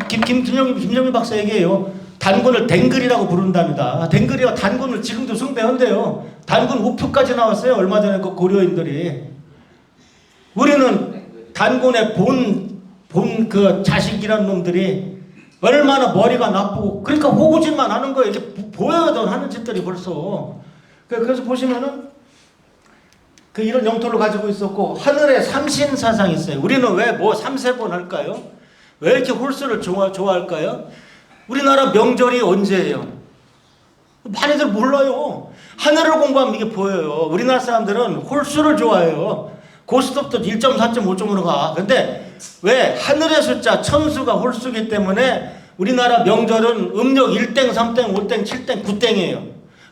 김정민 박사 얘기해요. 단군을 댕글이라고 부른답니다. 댕글이와 단군을 지금도 숭배한대요. 단군 우표까지 나왔어요. 얼마 전에 그 고려인들이. 우리는 단군의 그 자식이라는 놈들이 얼마나 머리가 나쁘고, 그러니까 호구짓만 하는 거예요. 이렇게 보여도 하는 짓들이 벌써. 그래서 보시면은 이런 영토를 가지고 있었고, 하늘에 삼신사상이 있어요. 우리는 왜 삼세번 할까요? 왜 이렇게 홀수를 좋아할까요? 우리나라 명절이 언제예요? 많이들 몰라요. 하늘을 공부하면 이게 보여요. 우리나라 사람들은 홀수를 좋아해요. 고스톱도 1점, 4점, 5점으로 가. 근데 왜? 하늘의 숫자, 천수가 홀수기 때문에 우리나라 명절은 음력 1땡, 3땡, 5땡, 7땡, 9땡이에요.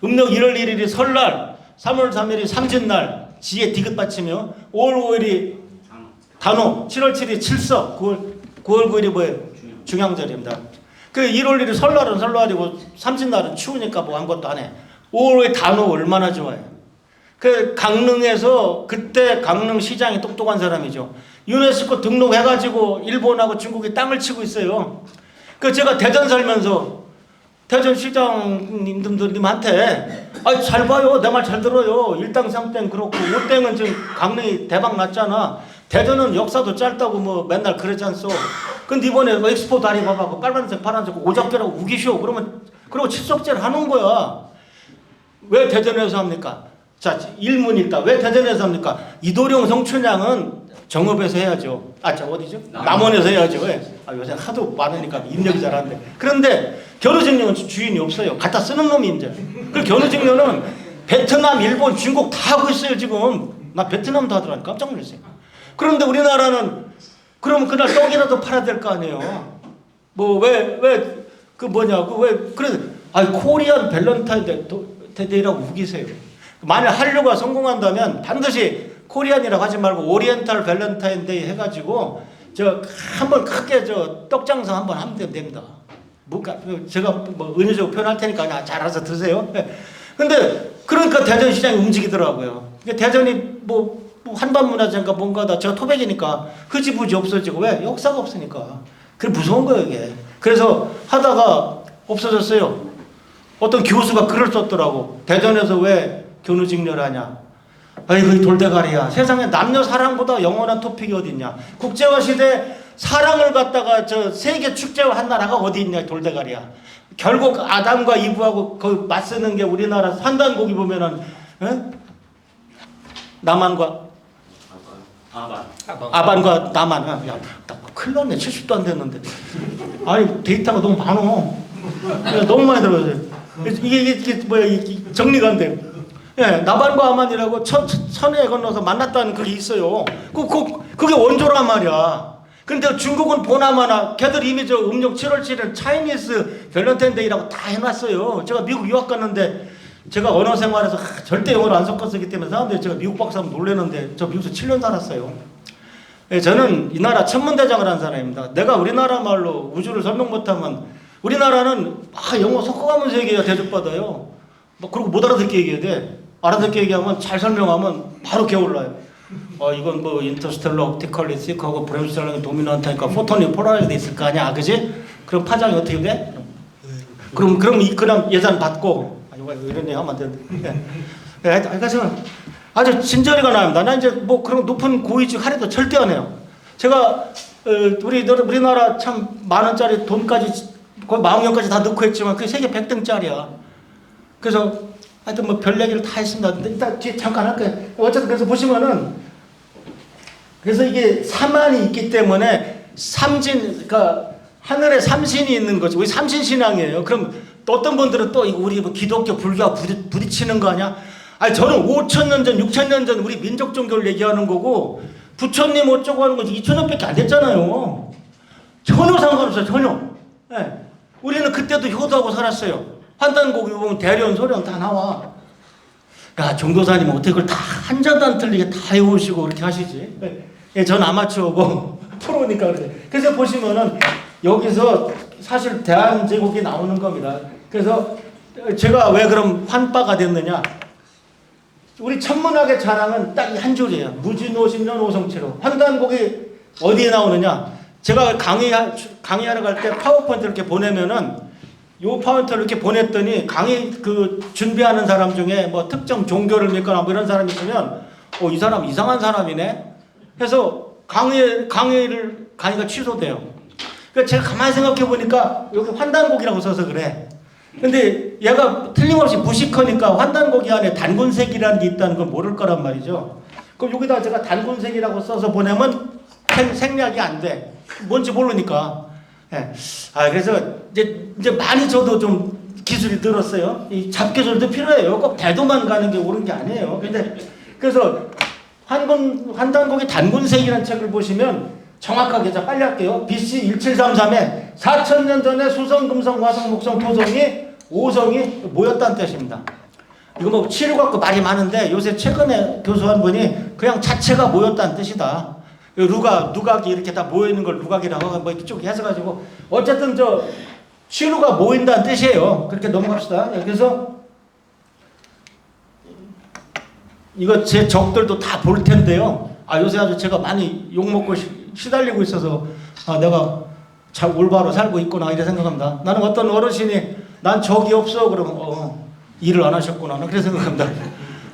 음력 1월 1일이 설날, 3월 3일이 삼진날, 지혜 디귿 받치며 5월 5일이 단오, 7월 7일이 칠석, 9월 9일이 뭐예요? 중양절입니다. 그 1월 1일 설날은 설날이고 삼신날은 추우니까 뭐 아무것도 안 해. 5월 5일 단오 얼마나 좋아요. 그 강릉에서 그때 강릉 시장이 똑똑한 사람이죠. 유네스코 등록해가지고 일본하고 중국이 땅을 치고 있어요. 그 제가 대전 살면서 대전 시장님들한테 잘 봐요. 내 말 잘 들어요. 일당삼땡 그렇고 오땡은 지금 강릉이 대박 났잖아. 대전은 역사도 짧다고 뭐 맨날 그러지 않소. 근데 이번에 엑스포 다리 봐봐. 빨간색 파란색 오작교라고 우기쇼. 그러고 칠석제를 하는 거야. 왜 대전에서 합니까? 자, 일문 있다. 왜 대전에서 합니까? 이도령 성춘향은 정읍에서 해야죠. 어디죠? 남원에서 해야죠. 왜? 요새 하도 많으니까 입력이 잘 안 돼. 그런데 견우직녀는 주인이 없어요. 갖다 쓰는 놈이 이제. 그 견우직녀는 베트남, 일본, 중국 다 하고 있어요 지금. 나 베트남도 하더라니 깜짝 놀랐어요. 그런데 우리나라는 그러면 그날 떡이라도 팔아야 될 거 아니에요. 코리안 밸런타인데이라고 우기세요. 만약 한류가 성공한다면 반드시 코리안이라고 하지 말고 오리엔탈 밸런타인데이 해가지고 한번 크게 떡장사 한번 하면 됩니다. 제가 은유적으로 표현할 테니까 그냥 잘 알아서 들으세요. 근데 그러니까 대전시장이 움직이더라고요. 대전이 한반문화재인가 뭔가다. 제가 토백이니까 흐지부지 없어지고 왜? 역사가 없으니까. 그게 무서운 거예요 이게. 그래서 하다가 없어졌어요. 어떤 교수가 글을 썼더라고. 대전에서 왜 견우직녀를 하냐. 아이고 돌대가리야. 세상에 남녀 사랑보다 영원한 토픽이 어딨냐. 국제화 시대 사랑을 갖다가 세계 축제화 한 나라가 어디 있냐 돌대가리야. 결국 아담과 이브하고 그 맞서는 게 우리나라 산단곡이 보면은 남한과 아반과 남한. 야, 나 큰일 났네. 70도 안 됐는데. 아니 데이터가 너무 많어. 너무 많이 들어요. 이게 정리가 안 돼요. 나반과 아만이라고 천에 건너서 만났다는 글이 있어요. 그게 원조란 말이야. 근데 중국은 보나마나 걔들 이미 음력 7월 7일 차이니스 밸런타인데이라고 다 해놨어요. 제가 미국 유학 갔는데 제가 언어 생활에서 절대 영어를 안 섞었기 때문에 사람들이 제가 미국 박사하면 놀라는데 저 미국에서 7년 살았어요. 저는 이 나라 천문대장을 한 사람입니다. 내가 우리나라 말로 우주를 설명 못하면 우리나라는 영어 섞어가면서 얘기해야 대접받아요. 그리고 못 알아듣게 얘기해야 돼. 알아듣게 얘기하면 잘 설명하면 바로 게을러요. 이건 인터스텔러 옵티컬리 시크하고 브레임스텔러는 도미넌트니까 포톤이 폴라라이즈 있을 거 아니야, 그지? 그럼 파장이 어떻게 돼? 그럼 예산 받고 이런 얘기 하면 안 되는데. 그래서 아주 진저리가 나옵니다. 나 이제 그런 높은 고위직 할애도 절대 안 해요. 제가 우리나라 참 만원짜리 돈까지 거의 40년까지 다 넣고 했지만 그게 세계 100등짜리야. 그래서 하여튼 별 얘기를 다 했습니다. 근데 일단 뒤에 잠깐 할게요. 어쨌든 그래서 보시면은 그래서 이게 사만이 있기 때문에 그러니까 하늘에 삼신이 있는 거죠. 우리 삼신 신앙이에요. 그럼 또 어떤 분들은 또 우리 기독교 불교와 부딪히는 거 아니야? 저는 5,000년 전, 6,000년 전 우리 민족 종교를 얘기하는 거고 부처님 어쩌고 하는 거지 2,000년밖에 안 됐잖아요. 전혀 상관없어요. 전혀. 우리는 그때도 효도하고 살았어요. 환단곡이 보면 대련, 소련 다 나와. 야, 종도사님은 어떻게 그걸 다 한 자도 안 틀리게 다 해오시고 그렇게 하시지? 전 아마추어고 프로니까 그래. 그래서 보시면은 여기서 사실 대한제국이 나오는 겁니다. 그래서 제가 왜 그럼 환빠가 됐느냐? 우리 천문학의 자랑은 딱 한 줄이에요. 무진오십년 오성치로. 환단곡이 어디에 나오느냐? 제가 강의하러 갈 때 파워포인트 이렇게 보내면은 요 파워포인트를 이렇게 보냈더니 강의 준비하는 사람 중에 특정 종교를 믿거나 이런 사람이 있으면 이 사람 이상한 사람이네. 해서 강의가 취소돼요. 그러니까 제가 가만히 생각해 보니까 여기 환단곡이라고 써서 그래. 근데 얘가 틀림없이 무식하니까 환단곡이 안에 단군색이라는 게 있다는 걸 모를 거란 말이죠. 그럼 여기다 제가 단군색이라고 써서 보내면 생략이 안 돼. 뭔지 모르니까. 그래서 이제 많이 저도 좀 기술이 늘었어요. 이 잡기술도 필요해요. 꼭 대도만 가는 게 옳은 게 아니에요. 그래서 환단곡의 단군색이라는 책을 보시면 정확하게 빨리 할게요. BC 1733에 4,000년 전에 수성, 금성, 화성, 목성, 토성이 오성이 모였다는 뜻입니다. 이거 뭐 치료 갖고 말이 많은데 요새 최근에 교수 한 분이 그냥 자체가 모였다는 뜻이다. 누각이 이렇게 다 모여 있는 걸 누각이라고 하고 뭐 이렇게 쭉 해서가지고 어쨌든 저 치료가 모인다는 뜻이에요. 그렇게 넘어갑시다. 그래서 이거 제 적들도 다 볼 텐데요. 요새 아주 제가 많이 욕먹고 시달리고 있어서 내가 잘 올바로 살고 있구나 이렇게 생각합니다. 나는 어떤 어르신이 난 적이 없어 그러면 일을 안 하셨구나 그렇게 생각합니다.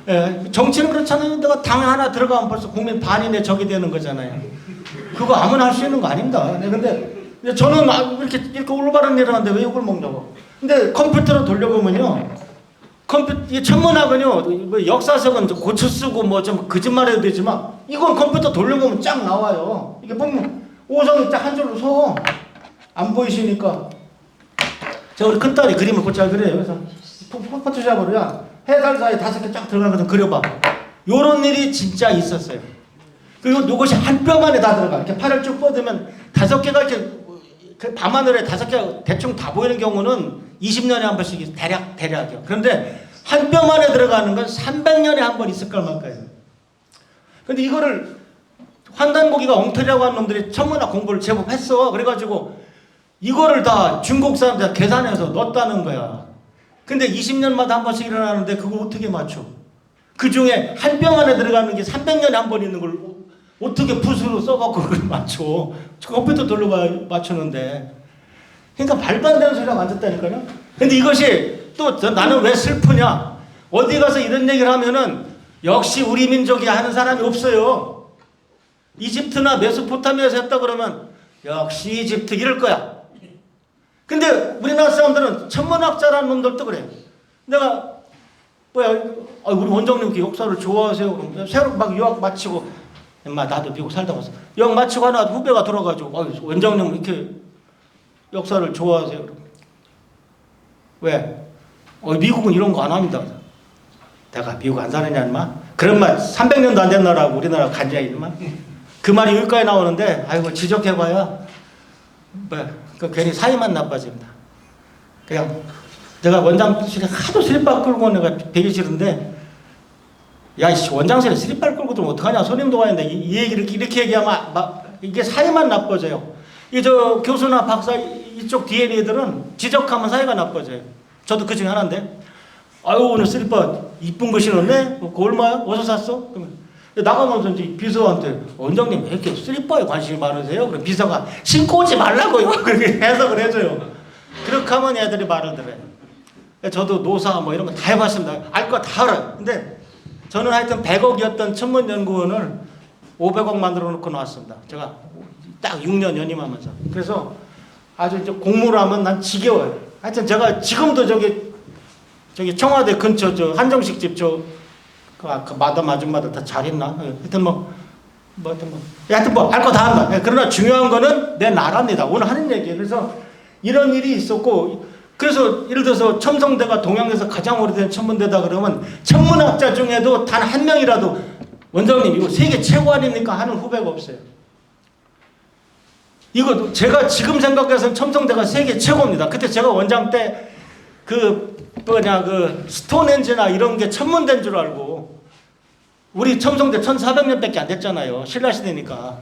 예, 정치는 그렇잖아요. 내가 당 하나 들어가면 벌써 국민 반이 내 적이 되는 거잖아요. 그거 아무나 할 수 있는 거 아닙니다. 네, 근데 저는 이렇게 올바른 일을 하는데 왜 욕을 먹냐고. 근데 컴퓨터로 돌려보면요. 이 천문학은요, 뭐 역사석은 좀 고쳐 쓰고 뭐 좀 거짓말해도 되지만 이건 컴퓨터 돌려보면 쫙 나와요. 이게 보면 오성이 쫙 한 줄로 서. 안 보이시니까. 제가 우리 큰딸이 그림을 곧잘 그려요. 그래서 포토샵으로 야 해달 사이 5개 쫙 들어가는 거 좀 그려봐. 요런 일이 진짜 있었어요. 그리고 이것이 한 뼘 안에 다 들어가. 이렇게 팔을 쭉 뻗으면 5개가 이렇게 밤하늘에 5개가 대충 다 보이는 경우는 20년에 한 번씩 대략이요. 그런데 한 뼘 안에 들어가는 건 300년에 한 번 있을까 말까요. 근데 이거를 환단고기가 엉터리라고 하는 놈들이 천문학 공부를 제법 했어. 그래가지고 이거를 다 중국 사람들 계산해서 넣었다는 거야. 근데 20년마다 한 번씩 일어나는데 그거 어떻게 맞춰? 그 중에 한 뼘 안에 들어가는 게 300년에 한 번 있는 걸 어떻게 붓으로 써갖고 그걸 맞춰? 컴퓨터 돌려봐 맞추는데. 그러니까 말도 안 되는 소리가 맞았다니까요. 근데 이것이 또 나는 왜 슬프냐? 어디 가서 이런 얘기를 하면은 역시 우리 민족이 하는 사람이 없어요. 이집트나 메소포타미아에서 했다 그러면 역시 이집트 이럴 거야. 근데 우리나라 사람들은 천문학자라는 놈들도 그래. 내가 우리 원장님 그 역사를 좋아하세요. 그럼 새로 막 유학 마치고 엄마 나도 미국 살다 왔어. 유학 마치고 하나 후배가 들어가지고 원장님 이렇게 역사를 좋아하세요. 그럼. 왜? 미국은 이런 거 안 합니다. 내가 미국 안 사느냐 인마? 그런 말 300년도 안 된 나라고 우리나라 간지야 인마? 그 말이 여기까지 나오는데 아이고 지적해봐야 그 괜히 사이만 나빠집니다. 그냥 내가 원장실에 하도 스리빨 끌고 내가 되게 싫은데 야 원장실에 스리빨 끌고 들면 어떡하냐 손님도 와야 되는데 이 얘기를 이렇게 얘기하면 이게 사이만 나빠져요. 저 교수나 박사 이쪽 뒤에 애들은 지적하면 사이가 나빠져요. 저도 그 중에 하나인데 오늘 스리빨 이쁜 거 신었네? 그거 얼마야? 어디서 샀어? 그러면 나가면서 이제 비서한테 원장님 왜 이렇게 슬리퍼에 관심이 많으세요? 그럼 비서가 신고 오지 말라고요. 그렇게 해석을 해줘요. 그렇게 하면 애들이 말을 들어요. 저도 노사 뭐 이런 거 다 해봤습니다. 알 거 다 알아요. 근데 저는 하여튼 100억이었던 천문연구원을 500억 만들어 놓고 나왔습니다. 제가 딱 6년 연임하면서. 그래서 아주 이제 공무를 하면 난 지겨워요. 하여튼 제가 지금도 저기 청와대 근처 저 한정식 집 그 마담 아줌마들 다 잘 있나? 하여튼 하여튼 알 거 다 한다. 그러나 중요한 거는 내 나라입니다. 오늘 하는 얘기예요. 그래서 이런 일이 있었고, 그래서 예를 들어서 첨성대가 동양에서 가장 오래된 천문대다 그러면 천문학자 중에도 단 한 명이라도 원장님 이거 세계 최고 아닙니까? 하는 후배가 없어요. 이거 제가 지금 생각해서는 첨성대가 세계 최고입니다. 그때 제가 원장 때 그 스톤헨지나 이런 게 천문대인 줄 알고 우리 첨성대 1400년밖에 안 됐잖아요. 신라시대니까.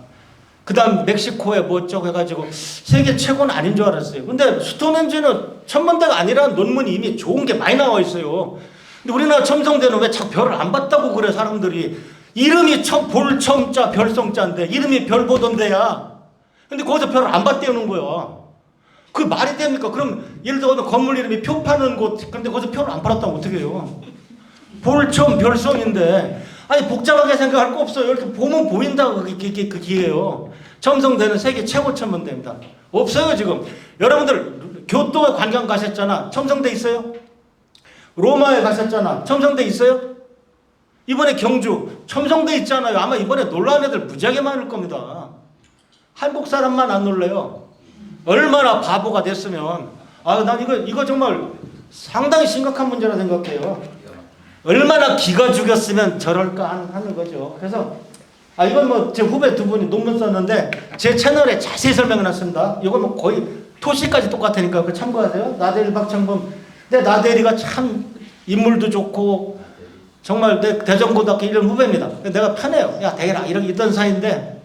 그 다음 멕시코에 뭐 어쩌고 해가지고 세계 최고는 아닌 줄 알았어요. 근데 스톤헨지는 천문대가 아니라는 논문이 이미 좋은 게 많이 나와 있어요. 근데 우리나라 첨성대는 왜 자꾸 별을 안 봤다고 그래 사람들이. 이름이 볼첨자 별성자인데 이름이 별 보던 데야. 근데 거기서 별을 안 봤다는 거야. 그 말이 됩니까? 그럼 예를 들어 건물 이름이 표 파는 곳 그런데 거기서 표를 안 팔았다면 어떻게 해요? 볼첨 별성인데 아니 복잡하게 생각할 거 없어요. 이렇게 보면 보인다고 그게 기회예요. 첨성대는 세계 최고 천문대입니다. 없어요 지금. 여러분들 교토에 관광 가셨잖아. 첨성대 있어요? 로마에 가셨잖아. 첨성대 있어요? 이번에 경주 첨성대 있잖아요. 아마 이번에 놀라는 애들 무지하게 많을 겁니다. 한국 사람만 안 놀래요. 얼마나 바보가 됐으면 난 이거 정말 상당히 심각한 문제라 생각해요. 얼마나 기가 죽였으면 저럴까 하는 거죠. 그래서 이건 제 후배 두 분이 논문 썼는데 제 채널에 자세히 설명해놨습니다. 이건 거의 토시까지 똑같으니까 그거 참고하세요. 나대리 박창범. 근데 나대리가 참 인물도 좋고 정말 내 대전고등학교 1년 후배입니다. 내가 편해요. 야 대라 이런 사이인데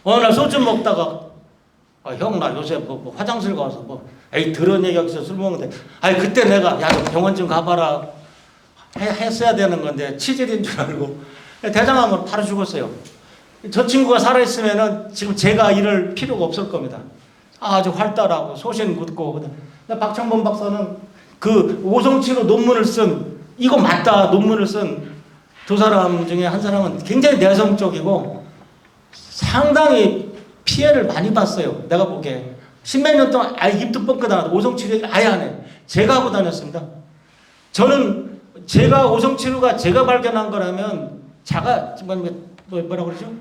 어느 날 소주 먹다가 형 나 요새 뭐 화장실 가서 뭐 에이 들은 얘기 여기서 술 먹는데 아니 그때 내가 야 병원 좀 가봐라 했어야 되는 건데 치질인 줄 알고 대장암으로 바로 죽었어요. 저 친구가 살아있으면은 지금 제가 이럴 필요가 없을 겁니다. 아주 활달하고 소신 굳고. 박창범 박사는 그 오성치로 논문을 쓴 이거 맞다 논문을 쓴 두 사람 중에 한 사람은 굉장히 내성적이고 상당히 피해를 많이 봤어요. 내가 보기에 십몇 년 동안 아예 입도 뻥끗 안 하고 오성치료 아예 안 해. 제가 하고 다녔습니다. 저는 제가 오성치료가 제가 발견한 거라면 뭐라 그러죠?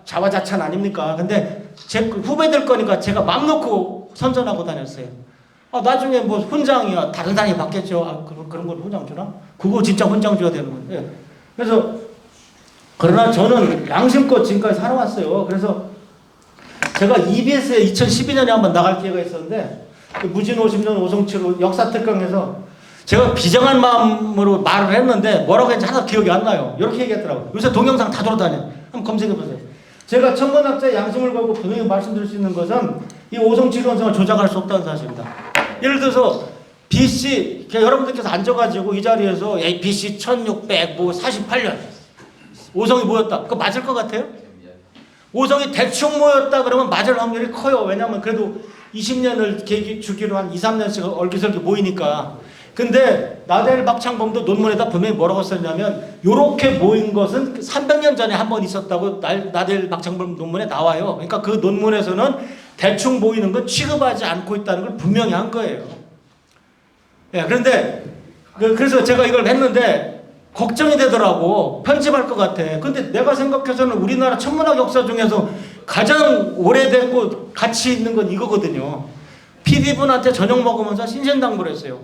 자화자찬 아닙니까? 근데 제 후배들 거니까 제가 맘 놓고 선전하고 다녔어요. 나중에 뭐 훈장이야 다른 단위 받겠죠. 그런 걸 훈장 주나? 그거 진짜 훈장 줘야 되는 거예요. 그래서 그러나 저는 양심껏 지금까지 살아왔어요. 그래서 제가 EBS에 2012년에 한번 나갈 기회가 있었는데 무진 50년 오성치료 역사 특강에서 제가 비정한 마음으로 말을 했는데 뭐라고 했는지 하나도 기억이 안 나요. 이렇게 얘기했더라고요. 요새 동영상 다 돌아다녀요. 한번 검색해보세요. 제가 천문학자의 양심을 걸고 분명히 말씀드릴 수 있는 것은 이 오성치료 원성을 조작할 수 없다는 사실입니다. 예를 들어서 BC 여러분들께서 앉아가지고 이 자리에서 BC 1648년 오성이 모였다. 그거 맞을 것 같아요? 오성이 대충 모였다 그러면 맞을 확률이 커요. 왜냐하면 그래도 20년을 주기로 한 2, 3년씩 얼기설기 모이니까. 근데 나델 박창범도 논문에다 분명히 뭐라고 썼냐면 요렇게 모인 것은 300년 전에 한 번 있었다고 나델 박창범 논문에 나와요. 그러니까 그 논문에서는 대충 모이는 건 취급하지 않고 있다는 걸 분명히 한 거예요. 예, 그런데 그래서 제가 이걸 했는데 걱정이 되더라고. 편집할 것 같아. 근데 내가 생각해서는 우리나라 천문학 역사 중에서 가장 오래됐고 가치 있는 건 이거거든요. PD분한테 저녁 먹으면서 신신당부를 했어요.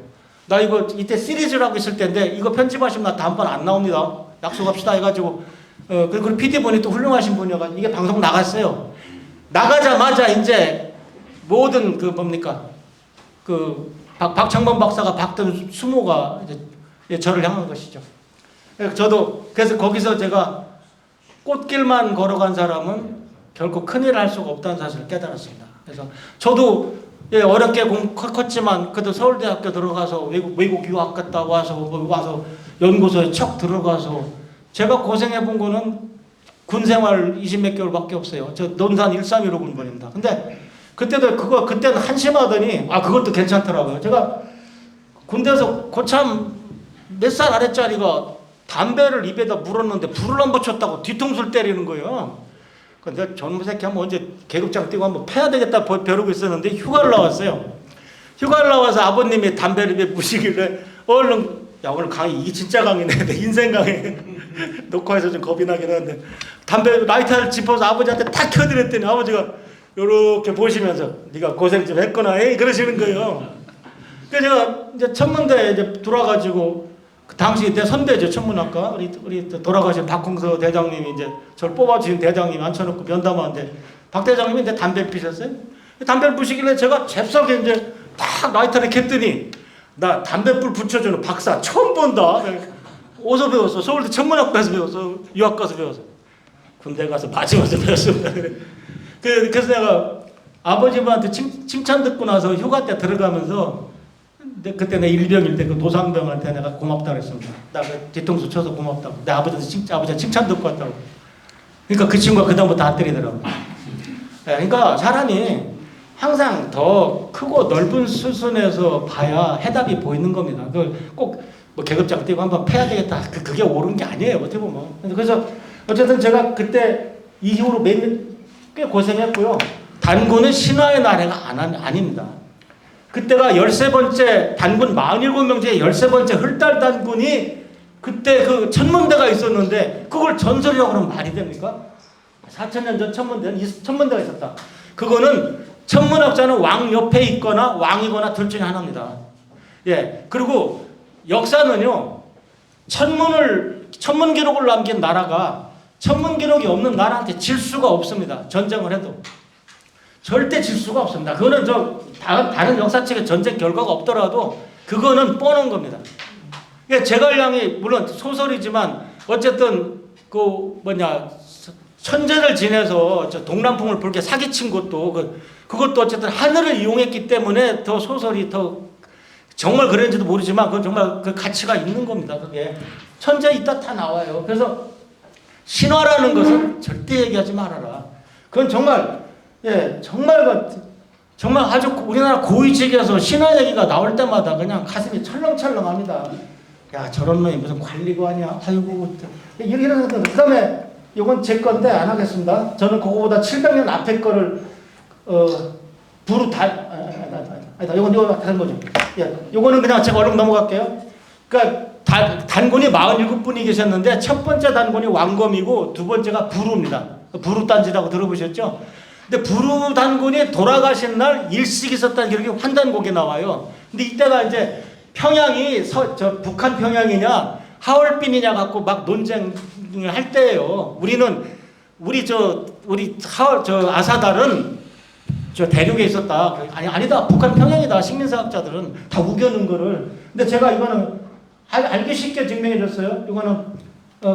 나 이거 이때 시리즈를 하고 있을 텐데 이거 편집하시면 나 다음번 안 나옵니다. 약속합시다 해가지고 그리고 PD분이 또 훌륭하신 분이어가지고 이게 방송 나갔어요. 나가자마자 이제 모든 박창범 박사가 박던 수모가 이제 저를 향한 것이죠. 저도 그래서 거기서 제가 꽃길만 걸어간 사람은 결코 큰일을 할 수가 없다는 사실을 깨달았습니다. 그래서 저도 어렵게 컸지만 그래도 서울대학교 들어가서 외국 유학 갔다 와서 연구소에 척 들어가서 제가 고생해 본 거는 군생활 20몇 개월밖에 없어요. 저 논산 131호 군번입니다. 근데 그때는 한심하더니 그것도 괜찮더라고요. 제가 군대에서 고참 몇 살 아래짜리가 담배를 입에다 물었는데 불을 안 붙였다고 뒤통수를 때리는 거예요. 근데 젊은 새끼 한번 언제 계급장 뛰고 한번 패야 되겠다 벼르고 있었는데 휴가를 나왔어요. 휴가를 나와서 아버님이 담배를 입에 부시길래 얼른 오늘 강의 이게 진짜 강의네. 내 인생 강의 녹화해서 좀 겁이 나긴 하는데 담배 라이터를 짚어서 아버지한테 탁 켜드렸더니 아버지가 요렇게 보시면서 네가 고생 좀 했구나 그러시는 거예요. 그래서 제가 이제 천문대에 이제 들어와가지고 그 당시 내 선배죠. 천문학과 우리 돌아가신 박홍서 대장님이 이제 저를 뽑아주신 대장님이 앉혀놓고 면담하는데 박 대장님이 이제 담배 피셨어요. 담배를 피시길래 제가 잽싸게 이제 탁 라이터를 켰더니 나 담배불 붙여주는 박사 처음 본다. 어디서 배웠어? 서울대 천문학과에서 배웠어. 유학 가서 배웠어. 군대 가서 맞으면서 배웠습니다. 그래서 내가 아버지한테 칭찬 듣고 나서 휴가 때 들어가면서 그때 내 일병일 때 그 도상병한테 내가 고맙다 그랬습니다. 나 그 뒤통수 쳐서 고맙다고. 내 아버지한테 칭찬 듣고 왔다고. 그러니까 그 친구가 그다음부터 안 때리더라고. 그러니까 사람이 항상 더 크고 넓은 수순에서 봐야 해답이 보이는 겁니다. 꼭 뭐 계급장 뛰고 한번 패야 되겠다. 그게 옳은 게 아니에요. 어떻게 보면. 그래서 어쨌든 제가 그때 이후로 꽤 고생했고요. 단군은 신화의 나래가 아닙니다. 그때가 13번째 단군 47명 중에 13번째 헐달 단군이 그때 그 천문대가 있었는데 그걸 전설이라고 하면 말이 됩니까? 4,000년 전 천문대가 있었다. 그거는 천문학자는 왕 옆에 있거나 왕이거나 둘 중에 하나입니다. 예. 그리고 역사는요. 천문 기록을 남긴 나라가 천문 기록이 없는 나라한테 질 수가 없습니다. 전쟁을 해도. 절대 질 수가 없습니다. 그거는 다른 역사책에 전쟁 결과가 없더라도 그거는 뻔한 겁니다. 그러니까 제갈량이 물론 소설이지만 어쨌든 그 뭐냐 천재를 지내서 저 동남풍을 불게 사기친 것도 그것도 어쨌든 하늘을 이용했기 때문에 더 소설이 더 정말 그랬는지도 모르지만 그건 정말 그 가치가 있는 겁니다. 그게 천재 있다 다 나와요. 그래서 신화라는 것은 절대 얘기하지 말아라. 그건 정말 정말 아주 우리나라 고위직에서 신화 얘기가 나올 때마다 그냥 가슴이 철렁철렁합니다. 야 저런 놈이 무슨 관리관이야. 아이고 이런 그 다음에 이건 제 건데 안 하겠습니다. 저는 그거보다 700년 앞에 거를 부르 아니다. 이건 다른 거죠. 예, 이거는 그냥 제가 얼른 넘어갈게요. 그러니까 단군이 47분이 계셨는데 첫 번째 단군이 왕검이고 두 번째가 부루입니다. 부루단지라고 들어보셨죠? 근데 부루 단군이 돌아가신 날 일식이 있었다는 기록이 환단곡에 나와요. 근데 이때가 이제 평양이 북한 평양이냐 하얼빈이냐 갖고 막 논쟁을 할 때예요. 우리 아사달은 저 대륙에 있었다. 아니다. 북한 평양이다. 식민사학자들은 다 우겨는 거를. 근데 제가 이거는 알기 쉽게 증명해 줬어요. 이거는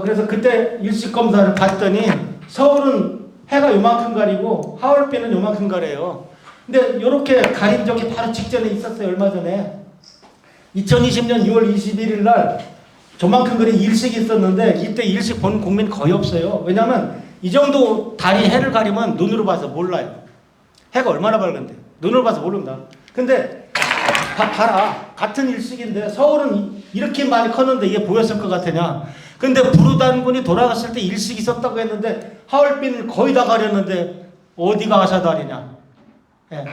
그래서 그때 일식 검사를 봤더니 서울은 해가 요만큼 가리고 하얼빈은 요만큼 가려요. 근데 이렇게 가린 적이 바로 직전에 있었어요. 얼마 전에 2020년 6월 21일 날 저만큼 그린 일식이 있었는데 이때 일식 본 국민 거의 없어요. 왜냐하면 이 정도 달이 해를 가리면 눈으로 봐서 몰라요. 해가 얼마나 밝은데 눈으로 봐서 모릅니다. 근데 봐라. 같은 일식인데 서울은 이렇게 많이 컸는데 이게 보였을 것 같으냐. 근데 부루단군이 돌아갔을 때 일식이 있었다고 했는데 하얼빈을 거의 다 가렸는데 어디가 아사달이냐. 예.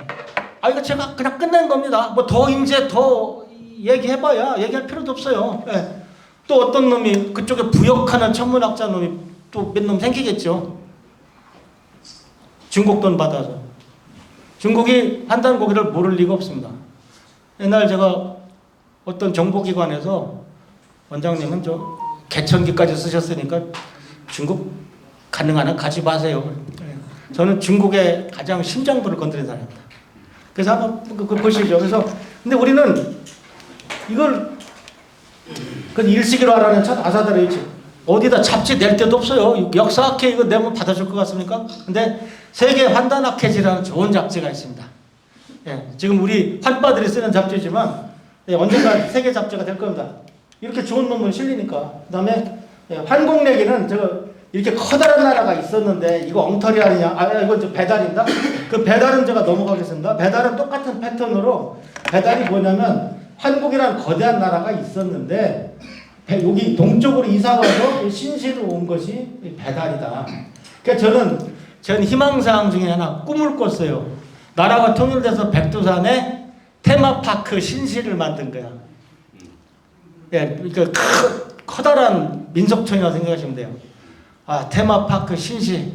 이거 제가 그냥 끝낸 겁니다. 뭐 더 이제 더 얘기해봐야 얘기할 필요도 없어요. 예. 또 어떤 놈이 그쪽에 부역하는 천문학자 놈이 또 몇 놈 생기겠죠. 중국 돈 받아서. 중국이 환단고기를 모를 리가 없습니다. 옛날 제가 어떤 정보기관에서 원장님은 저 개천기까지 쓰셨으니까 중국 가능한 한 가지 마세요. 저는 중국의 가장 심장부를 건드린 사람입니다. 그래서 한번 그거 보시죠. 그래서 근데 우리는 이걸 그 일시기로 하라는 첫 아사달의 일치 어디다 잡지 낼 데도 없어요. 역사학회 이거 내면 받아줄 것 같습니까? 근데 세계 환단학회지라는 좋은 잡지가 있습니다. 예, 지금 우리 환빠들이 쓰는 잡지지만 언젠가 세계 잡지가 될 겁니다. 이렇게 좋은 논문 실리니까. 그 다음에 환공내기는 제가 이렇게 커다란 나라가 있었는데 이거 엉터리 아니냐. 이건 저 배달인다. 그 배달은 제가 넘어가겠습니다. 배달은 똑같은 패턴으로 배달이 뭐냐면 한국이라는 거대한 나라가 있었는데 여기 동쪽으로 이사가서 신시로 온 것이 배달이다. 그러니까 저는 희망사항 중에 하나 꿈을 꿨어요. 나라가 통일돼서 백두산에 테마파크 신시를 만든 거야. 예, 그러니까 커다란 민속촌이라고 생각하시면 돼요. 테마파크 신시.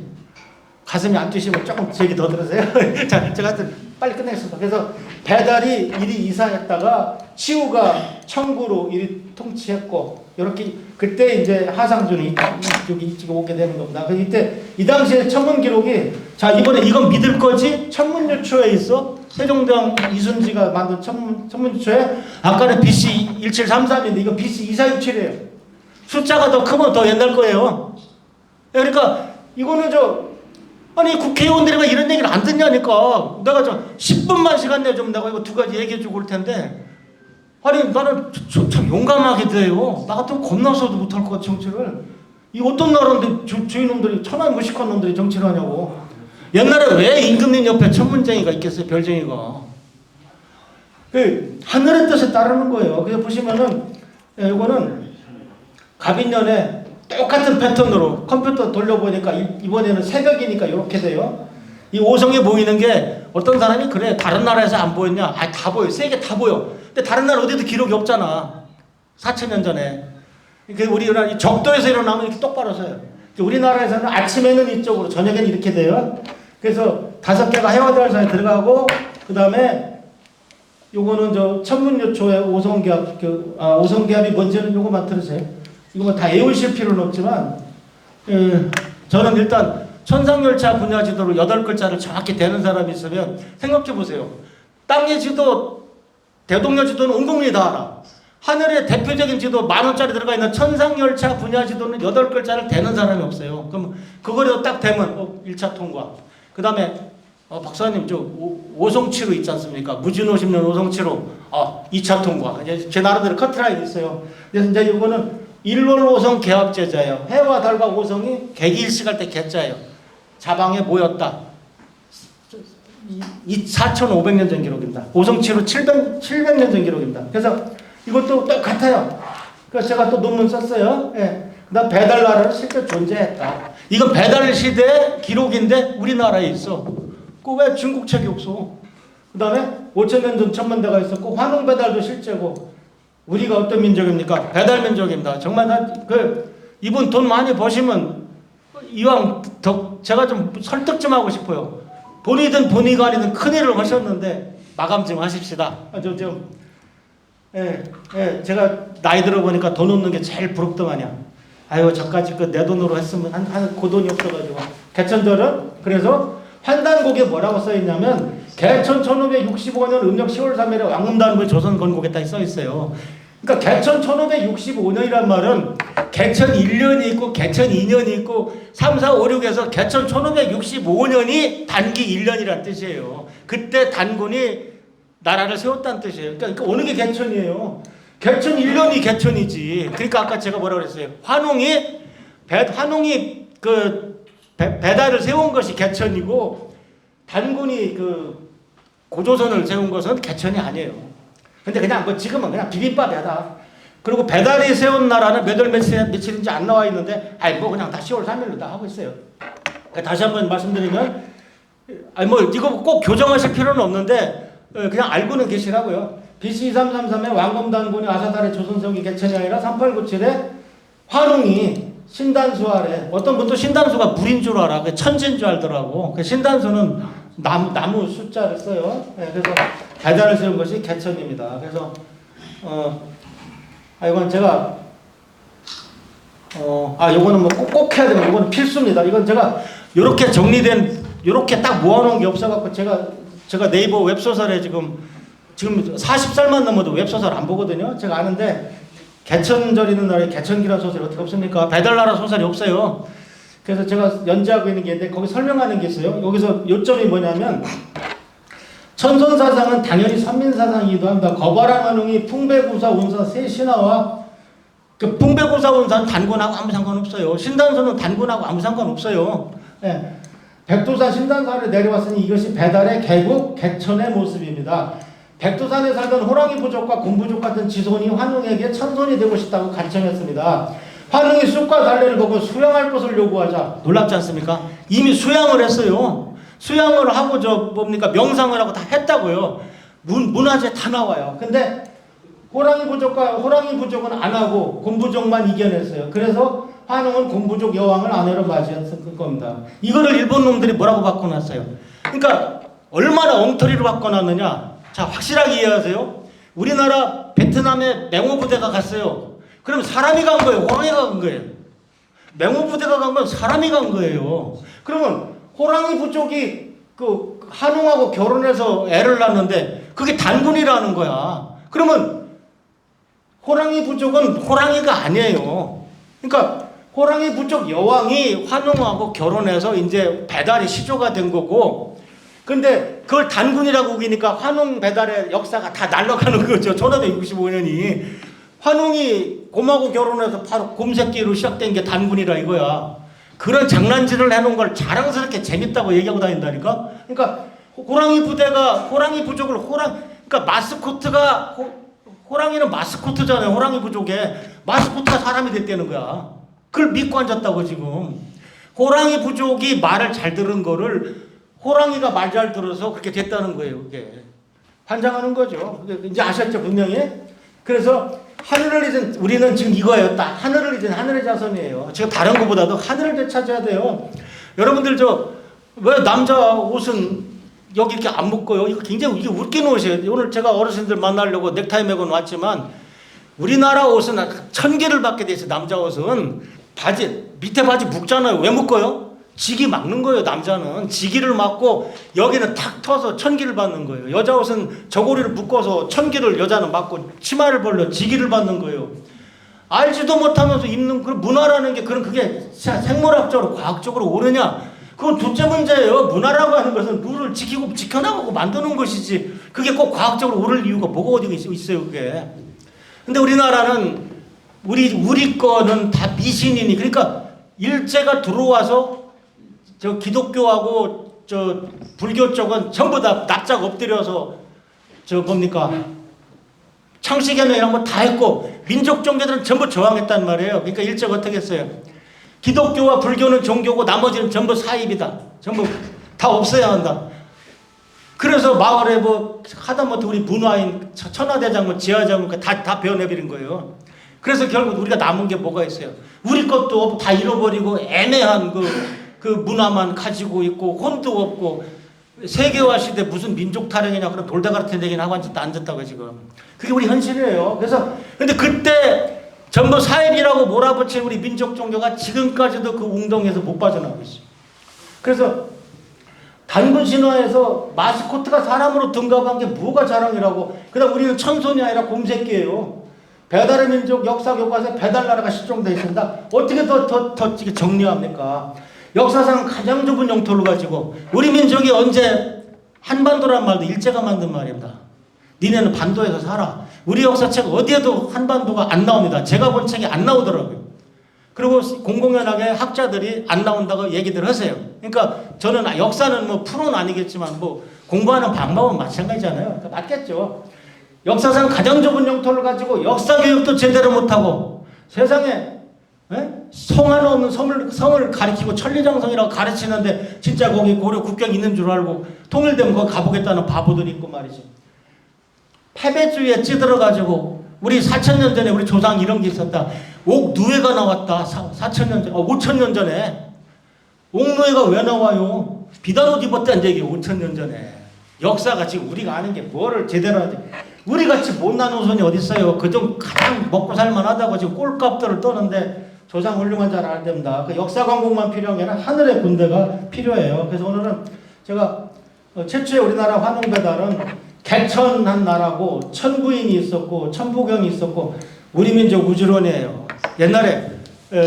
가슴이 안 뛰시면 조금 제 얘기 더 들으세요. 자, 제가 하여튼 빨리 끝내겠습니다. 그래서 배달이 이리 이사했다가 치우가 청구로 이리 통치했고, 이렇게 그때 이제 하상준이 이쪽에 오게 되는 겁니다. 그래서 이때 이 당시에 천문 기록이 자 이번에 이건 믿을 거지 천문유초에 있어. 세종대왕 이순지가 만든 천문유초에 아까는 BC 1733인데 이거 BC 2467이에요. 숫자가 더 크면 더 옛날 거예요. 그러니까 이거는 아니 국회의원들이 왜 이런 얘기를 안 듣냐니까. 내가 10분만 시간 내주면 내가 이거 두 가지 얘기해주고 올 텐데 아니 나는 참 용감하게 돼요. 나 같으면 겁나서도 못할 것 같아 정치를. 이 어떤 나라인데 주인놈들이 천하무식한 놈들이 정치를 하냐고. 옛날에 왜 임금님 옆에 천문쟁이가 있겠어요. 별쟁이가. 하늘의 뜻에 따르는 거예요. 그래서 보시면은 이거는 갑인년에 똑같은 패턴으로 컴퓨터 돌려보니까 이번에는 새벽이니까 이렇게 돼요. 이 오성이 보이는 게 어떤 사람이 그래 다른 나라에서 안 보였냐? 다 보여. 세계 다 보여. 근데 다른 나라 어디도 기록이 없잖아. 4,000년 전에. 우리나라 적도에서 일어나면 이렇게 똑바로 서요. 우리나라에서는 아침에는 이쪽으로 저녁에는 이렇게 돼요. 그래서 5개가 해와달사에 들어가고 그 다음에 요거는 천문요초의 오성기압 오성기압이 뭔지는 요거만 들으세요. 이거 뭐 다 외우실 필요는 없지만 저는 일단 천상열차 분야 지도로 8글자를 정확히 대는 사람이 있으면 생각해 보세요. 땅의 지도, 대동여 지도는 온 국민이 다 알아. 하늘의 대표적인 지도 10,000원짜리 들어가 있는 천상열차 분야 지도는 8글자를 대는 사람이 없어요. 그럼 그거라도 딱 되면 1차 통과. 그 다음에 박사님 저 오송치로 있지 않습니까? 무진호 10년 오송치로 2차 통과. 이제 제 나름대로 커트라인이 있어요. 그래서 이제 이거는 일월 오송 개합제자예요. 해와 달과 오송이 개기일식할 때 개자예요. 자방에 모였다. 4,500년 전 기록입니다. 오송치로 700년 전 기록입니다. 그래서 이것도 똑같아요. 그래서 제가 또 논문 썼어요. 예. 그다음 배달나라는 실제 존재했다. 이건 배달 시대 기록인데 우리나라에 있어. 그 왜 중국 책이 없어? 그다음에 5,000년 전 천만대가 있었고 환웅 배달도 실제고. 우리가 어떤 민족입니까? 배달 민족입니다. 정말 이분 돈 많이 버시면 이왕 제가 좀 설득 좀 하고 싶어요. 본이든 본의가 아니든 큰 일을 하셨는데 마감 좀 하십시다. 제가 나이 들어보니까 돈 없는 게 제일 부럽더만요. 아유 저까지 내 돈으로 했으면 그 돈이 없어가지고. 개천절은 그래서 환단곡에 뭐라고 써있냐면 개천 1565년 음력 10월 3일에 왕금단부의 조선건국에 딱 써있어요. 그러니까 개천 1565년이란 말은 개천 1년이 있고 개천 2년이 있고 3, 4, 5, 6에서 개천 1565년이 단기 1년이란 뜻이에요. 그때 단군이 나라를 세웠다는 뜻이에요. 그러니까 어느 게 개천이에요? 개천 1년이 개천이지. 그러니까 아까 제가 뭐라고 그랬어요? 환웅이 배달을 세운 것이 개천이고 단군이 고조선을 세운 것은 개천이 아니에요. 근데 그냥 지금은 그냥 비빔밥이다. 그리고 배달이 세운 나라는 몇 월 며칠인지 안 나와 있는데 그냥 다 10월 3일로 다 하고 있어요. 그러니까 다시 한번 말씀드리면 이거 꼭 교정하실 필요는 없는데 그냥 알고는 계시라고요. BC 2333에 왕검단군이 아사달의 조선성이 개천이 아니라 3897에 환웅이 신단수 아래 어떤 분도 신단수가 물인 줄 알아. 천지인 줄 알더라고. 신단수는 나무 숫자를 써요. 그래서 배달을 세운 것이 개천입니다. 그래서 이건 제가 요거는 꼭 해야 됩니다. 이거는 필수입니다. 이건 제가 요렇게 정리된 요렇게 딱 모아놓은 게 없어갖고 제가 네이버 웹소설에 지금 40살만 넘어도 웹소설 안 보거든요. 제가 아는데 개천절 있는 날에 개천기라는 소설이 어떻게 없습니까? 배달나라 소설이 없어요. 그래서 제가 연재하고 있는 게 있는데 거기 설명하는 게 있어요. 여기서 요점이 뭐냐면 천손사상은 당연히 선민사상이기도 합니다. 거바랑 환웅이 풍배구사 운사 세 신하와 풍배구사 운사는 단군하고 아무 상관없어요. 신단서는 단군하고 아무 상관없어요. 예. 백두산 신단사를 내려왔으니 이것이 배달의 개국 개천의 모습입니다. 백두산에 살던 호랑이 부족과 곰부족 같은 지손이 환웅에게 천손이 되고 싶다고 간청했습니다. 환웅이 쑥과 달래를 보고 수양할 것을 요구하자 놀랍지 않습니까? 이미 수양을 했어요. 수양을 하고 명상을 하고 다 했다고요. 문화재 다 나와요. 근데 호랑이 부족은 안 하고 곰부족만 이겨냈어요. 그래서 환웅은 곰부족 여왕을 아내로 맞이했을 겁니다. 이거를 일본 놈들이 뭐라고 바꿔놨어요? 그러니까 얼마나 엉터리로 바꿔놨느냐? 자, 확실하게 이해하세요. 우리나라 베트남에 맹호부대가 갔어요. 그럼 사람이 간 거예요? 호랑이가 간 거예요? 맹호부대가 간 건 사람이 간 거예요. 그러면 호랑이 부족이 한웅하고 결혼해서 애를 낳는데 그게 단군이라는 거야. 그러면 호랑이 부족은 호랑이가 아니에요. 그러니까 호랑이 부족 여왕이 환웅하고 결혼해서 이제 배달이 시조가 된 거고, 근데 그걸 단군이라고 우기니까 환웅 배달의 역사가 다 날아가는 거죠. 1565년이 환웅이 곰하고 결혼해서 바로 곰새끼로 시작된 게 단군이라 이거야. 그런 장난질을 해놓은 걸 자랑스럽게 재밌다고 얘기하고 다닌다니까. 그러니까 호랑이 부족을 그러니까 마스코트가 호랑이는 마스코트잖아요. 호랑이 부족에 마스코트가 사람이 됐다는 거야. 그걸 믿고 앉았다고 지금. 호랑이 부족이 말을 잘 들은 거를 호랑이가 말 잘 들어서 그렇게 됐다는 거예요. 그게 환장하는 거죠. 이제 아셨죠 분명히. 그래서 하늘을 잊은 우리는 지금 이거예요. 딱 하늘을 잊은 하늘의 자손이에요. 지금 다른 것보다도 하늘을 되찾아야 돼요. 여러분들 왜 남자 옷은 여기 이렇게 안 묶어요? 이거 굉장히 이게 웃긴 옷이에요. 오늘 제가 어르신들 만나려고 넥타이 메고 왔지만 우리나라 옷은 1000개를 받게 돼 있어요. 남자 옷은 밑에 바지 묶잖아요. 왜 묶어요? 직이 막는 거예요. 남자는 직위를 막고 여기는 탁 터서 천기를 받는 거예요. 여자 옷은 저고리를 묶어서 천기를 여자는 막고 치마를 벌려 직위를 받는 거예요. 알지도 못하면서 입는 그 문화라는 게 그게 생물학적으로 과학적으로 옳으냐? 그건 둘째 문제예요. 문화라고 하는 것은 룰을 지키고 지켜나가고 만드는 것이지 그게 꼭 과학적으로 옳을 이유가 뭐가 어디 있어요 그게. 근데 우리나라는 우리 거는 다 미신이니 그러니까 일제가 들어와서 저 기독교하고 저 불교 쪽은 전부 다 납작 엎드려서 저 뭡니까 창시개념 이런 거 다 했고 민족 종교들은 전부 저항했단 말이에요. 그러니까 일제가 어떻게 했어요? 기독교와 불교는 종교고 나머지는 전부 사입이다. 전부 다 없애야 한다. 그래서 마을에 뭐 하다못해 우리 문화인 천하대장군 지하장군 다 베어내버린 거예요. 그래서 결국 우리가 남은 게 뭐가 있어요? 우리 것도 다 잃어버리고 애매한 그 문화만 가지고 있고 혼도 없고 세계화 시대 무슨 민족 타령이냐 그런 돌다 같은 얘기는 하고 앉았다고 지금. 그게 우리 현실이에요. 그래서 근데 그때 전부 사입이라고 몰아붙인 우리 민족 종교가 지금까지도 그 웅덩이에서 못 빠져나오고 있어요. 그래서 단군 신화에서 마스코트가 사람으로 등갑한 게 뭐가 자랑이라고. 그다음 우리는 천손이 아니라 곰새끼예요. 배달의 민족 역사 교과서에 배달나라가 실종되어 있습니다. 어떻게 더 정리합니까? 역사상 가장 좁은 영토를 가지고 우리 민족이 언제 한반도란 말도 일제가 만든 말입니다. 니네는 반도에서 살아. 우리 역사책 어디에도 한반도가 안 나옵니다. 제가 본 책이 안 나오더라고요. 그리고 공공연하게 학자들이 안 나온다고 얘기들 하세요. 그러니까 저는 역사는 뭐 프로는 아니겠지만 뭐 공부하는 방법은 마찬가지잖아요. 그러니까 맞겠죠. 역사상 가장 좁은 영토를 가지고 역사 교육도 제대로 못하고 세상에 성 하나 없는 성을 가리키고 천리장성이라고 가르치는데 진짜 거기 고려 국경 있는 줄 알고 통일되면 거기 가보겠다는 바보들이 있고 말이죠. 패배주의에 찌들어가지고 우리 4,000년 전에 우리 조상 이런 게 있었다. 옥누에가 나왔다. 5,000년 전에. 옥누에가 왜 나와요? 비단 옷 입었다는 얘기 5,000년 전에. 역사가 지금 우리가 아는 게 뭐를 제대로 하지. 우리같이 못난 후손이 어디 있어요. 그중 가장 먹고 살만하다고 지금 꼴값들을 떠는데 조상 훌륭한 잘 알아야 됩니다. 그 역사 광복만 필요한 게 아니라 하늘의 군대가 필요해요. 그래서 오늘은 제가 최초의 우리나라 환웅 배달은 개천한 나라고 천부인이 있었고 천부경이 있었고 우리 민족 우주론이에요. 옛날에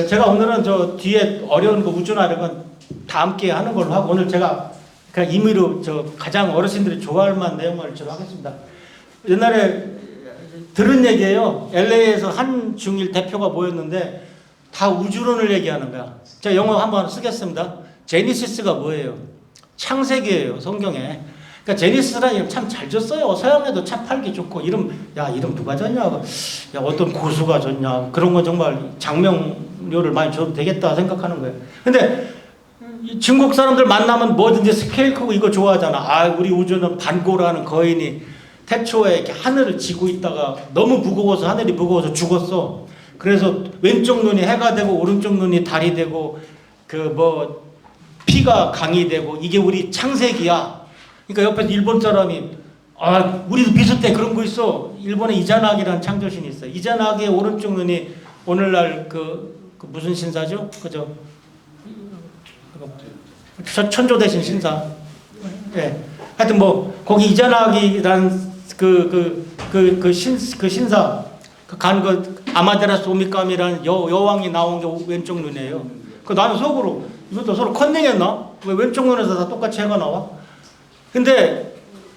제가 오늘은 저 뒤에 어려운 거 우주나력은 다 함께 하는 걸로 하고 오늘 제가 그냥 임의로 저 가장 어르신들이 좋아할 만한 내용을 좀 하겠습니다. 옛날에 들은 얘기예요. LA에서 한중일 대표가 모였는데 다 우주론을 얘기하는 거야. 제가 영어 한번 쓰겠습니다. 제니시스가 뭐예요? 창세기예요. 성경에. 그러니까 제니스라는 이름 참 잘 줬어요. 서양에도 참 팔기 좋고 이름 누가 줬냐? 야 어떤 고수가 줬냐? 그런 건 정말 장명료를 많이 줘도 되겠다 생각하는 거예요. 근데 중국 사람들 만나면 뭐든지 스케일 크고 이거 좋아하잖아. 아 우리 우주는 반고라는 거인이 태초에 이렇게 하늘을 지고 있다가 너무 무거워서 하늘이 무거워서 죽었어. 그래서 왼쪽 눈이 해가 되고 오른쪽 눈이 달이 되고 그 뭐 피가 강이 되고 이게 우리 창세기야. 그러니까 옆에서 일본 사람이 우리도 비슷해 그런 거 있어. 일본에 이자나기라는 창조신이 있어. 이자나기의 오른쪽 눈이 오늘날 그 무슨 신사죠? 그죠? 천조 대신 신사. 예. 하여튼 뭐 거기 이자나기라는 그 신사 간 아마테라스 오미카미라는 여왕이 나온 게 왼쪽 눈이에요. 나는 속으로 이것도 서로 컨닝했나? 왜 왼쪽 눈에서 다 똑같이 해가 나와? 근데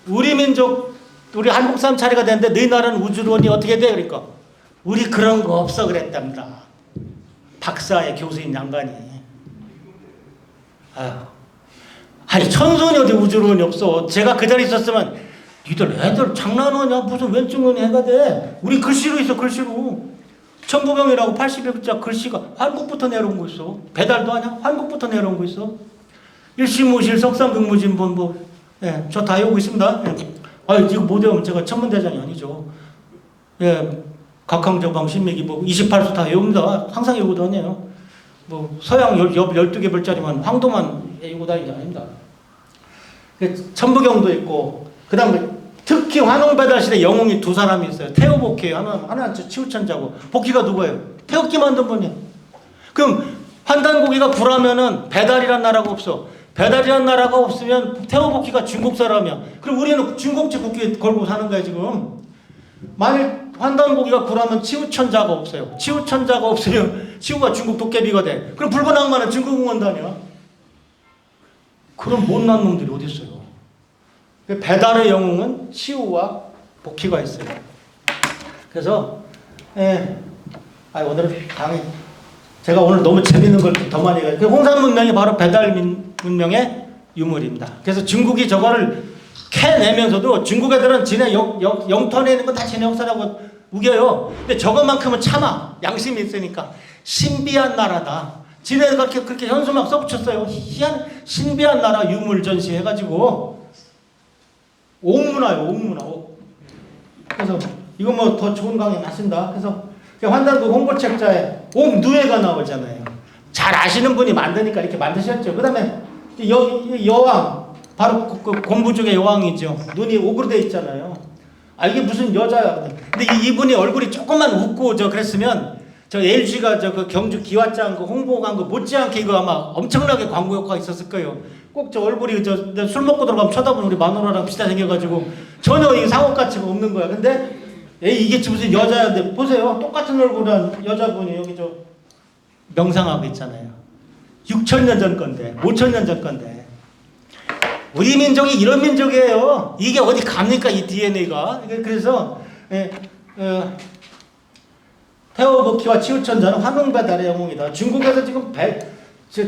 우리 민족 우리 한국 사람 차례가 됐는데 너희 나라는 우주론이 어떻게 돼? 그러니까 우리 그런 거 없어 그랬답니다. 박사의 교수인 양반이. 아니 천손이 어디 우주론이 없어. 제가 그 자리에 있었으면 니들 애들 장난하냐? 무슨 왼쪽 눈이 해가 돼? 우리 글씨로 있어 글씨로. 천부경이라고 81글자 글씨가 한국부터 내려온 거 있어. 배달도 하냐? 한국부터 내려온 거 있어. 일시무실 석상극무진본 예, 저 다 외우고 있습니다. 예. 지금 못 외우면 제가 천문대장이 아니죠. 예, 각항저방 신맥이 뭐 28수 다 외웁니다. 항상 외우고 다녀요. 뭐 서양 12개 별자리만 황도만 외우고 다니는 게 아닙니다. 천부경도 있고 그다음에 특히 환웅배달 시대 영웅이 두 사람이 있어요. 태호복희 하나 치우천자고 복희가 누구예요? 태극기 만든 분이에요. 그럼 환단고기가 굴하면은 배달이란 나라가 없어. 배달이란 나라가 없으면 태호복희가 중국 사람이야. 그럼 우리는 중국집 국기 걸고 사는 거야 지금. 만일 환단고기가 굴하면 치우천자가 없어요. 치우천자가 없으면 치우가 중국 도깨비가 돼. 그럼 붉은 악마는 중국 응원단이야. 그럼 못난 놈들이 어디 있어요? 배달의 영웅은 치우와 복희가 있어요. 그래서 오늘은 강의 제가 오늘 너무 재밌는 걸 더 많이 해가지고 홍산 문명이 바로 배달 문명의 유물입니다. 그래서 중국이 저거를 캐내면서도 중국 애들은 지네 영토에 있는 건 다 지네 역사라고 우겨요. 근데 저것만큼은 참아. 양심이 있으니까. 신비한 나라다. 지네가 그렇게 현수막 써붙였어요. 희한 신비한 나라 유물 전시해가지고 옥문화요. 옥문화. 그래서 이거 뭐 더 좋은 강의 나신다. 그래서 환단도 홍보책자에 옥누에가 나오잖아요. 잘 아시는 분이 만드니까 이렇게 만드셨죠. 그 다음에 여왕 바로 그 공부 중에 여왕이죠. 눈이 옥으로 돼 있잖아요. 이게 무슨 여자야. 근데 이분이 얼굴이 조금만 웃고 그랬으면 저 LG가 그 경주 기와장 그 홍보한 거 못지않게 이거 아마 엄청나게 광고 효과가 있었을 거예요. 꼭 저 얼굴이 술 먹고 들어가면 쳐다보는 우리 마누라랑 비슷하게 생겨가지고 전혀 이 상호 가치가 없는 거야. 근데 이게 무슨 여자인데 보세요. 똑같은 얼굴한 여자분이 여기 명상하고 있잖아요. 6,000년 전 건데 5,000년 전 건데 우리 민족이 이런 민족이에요. 이게 어디 갑니까 이 DNA가. 그래서 태호복희와 치우천자는 화명배달의 영웅이다. 중국에서 지금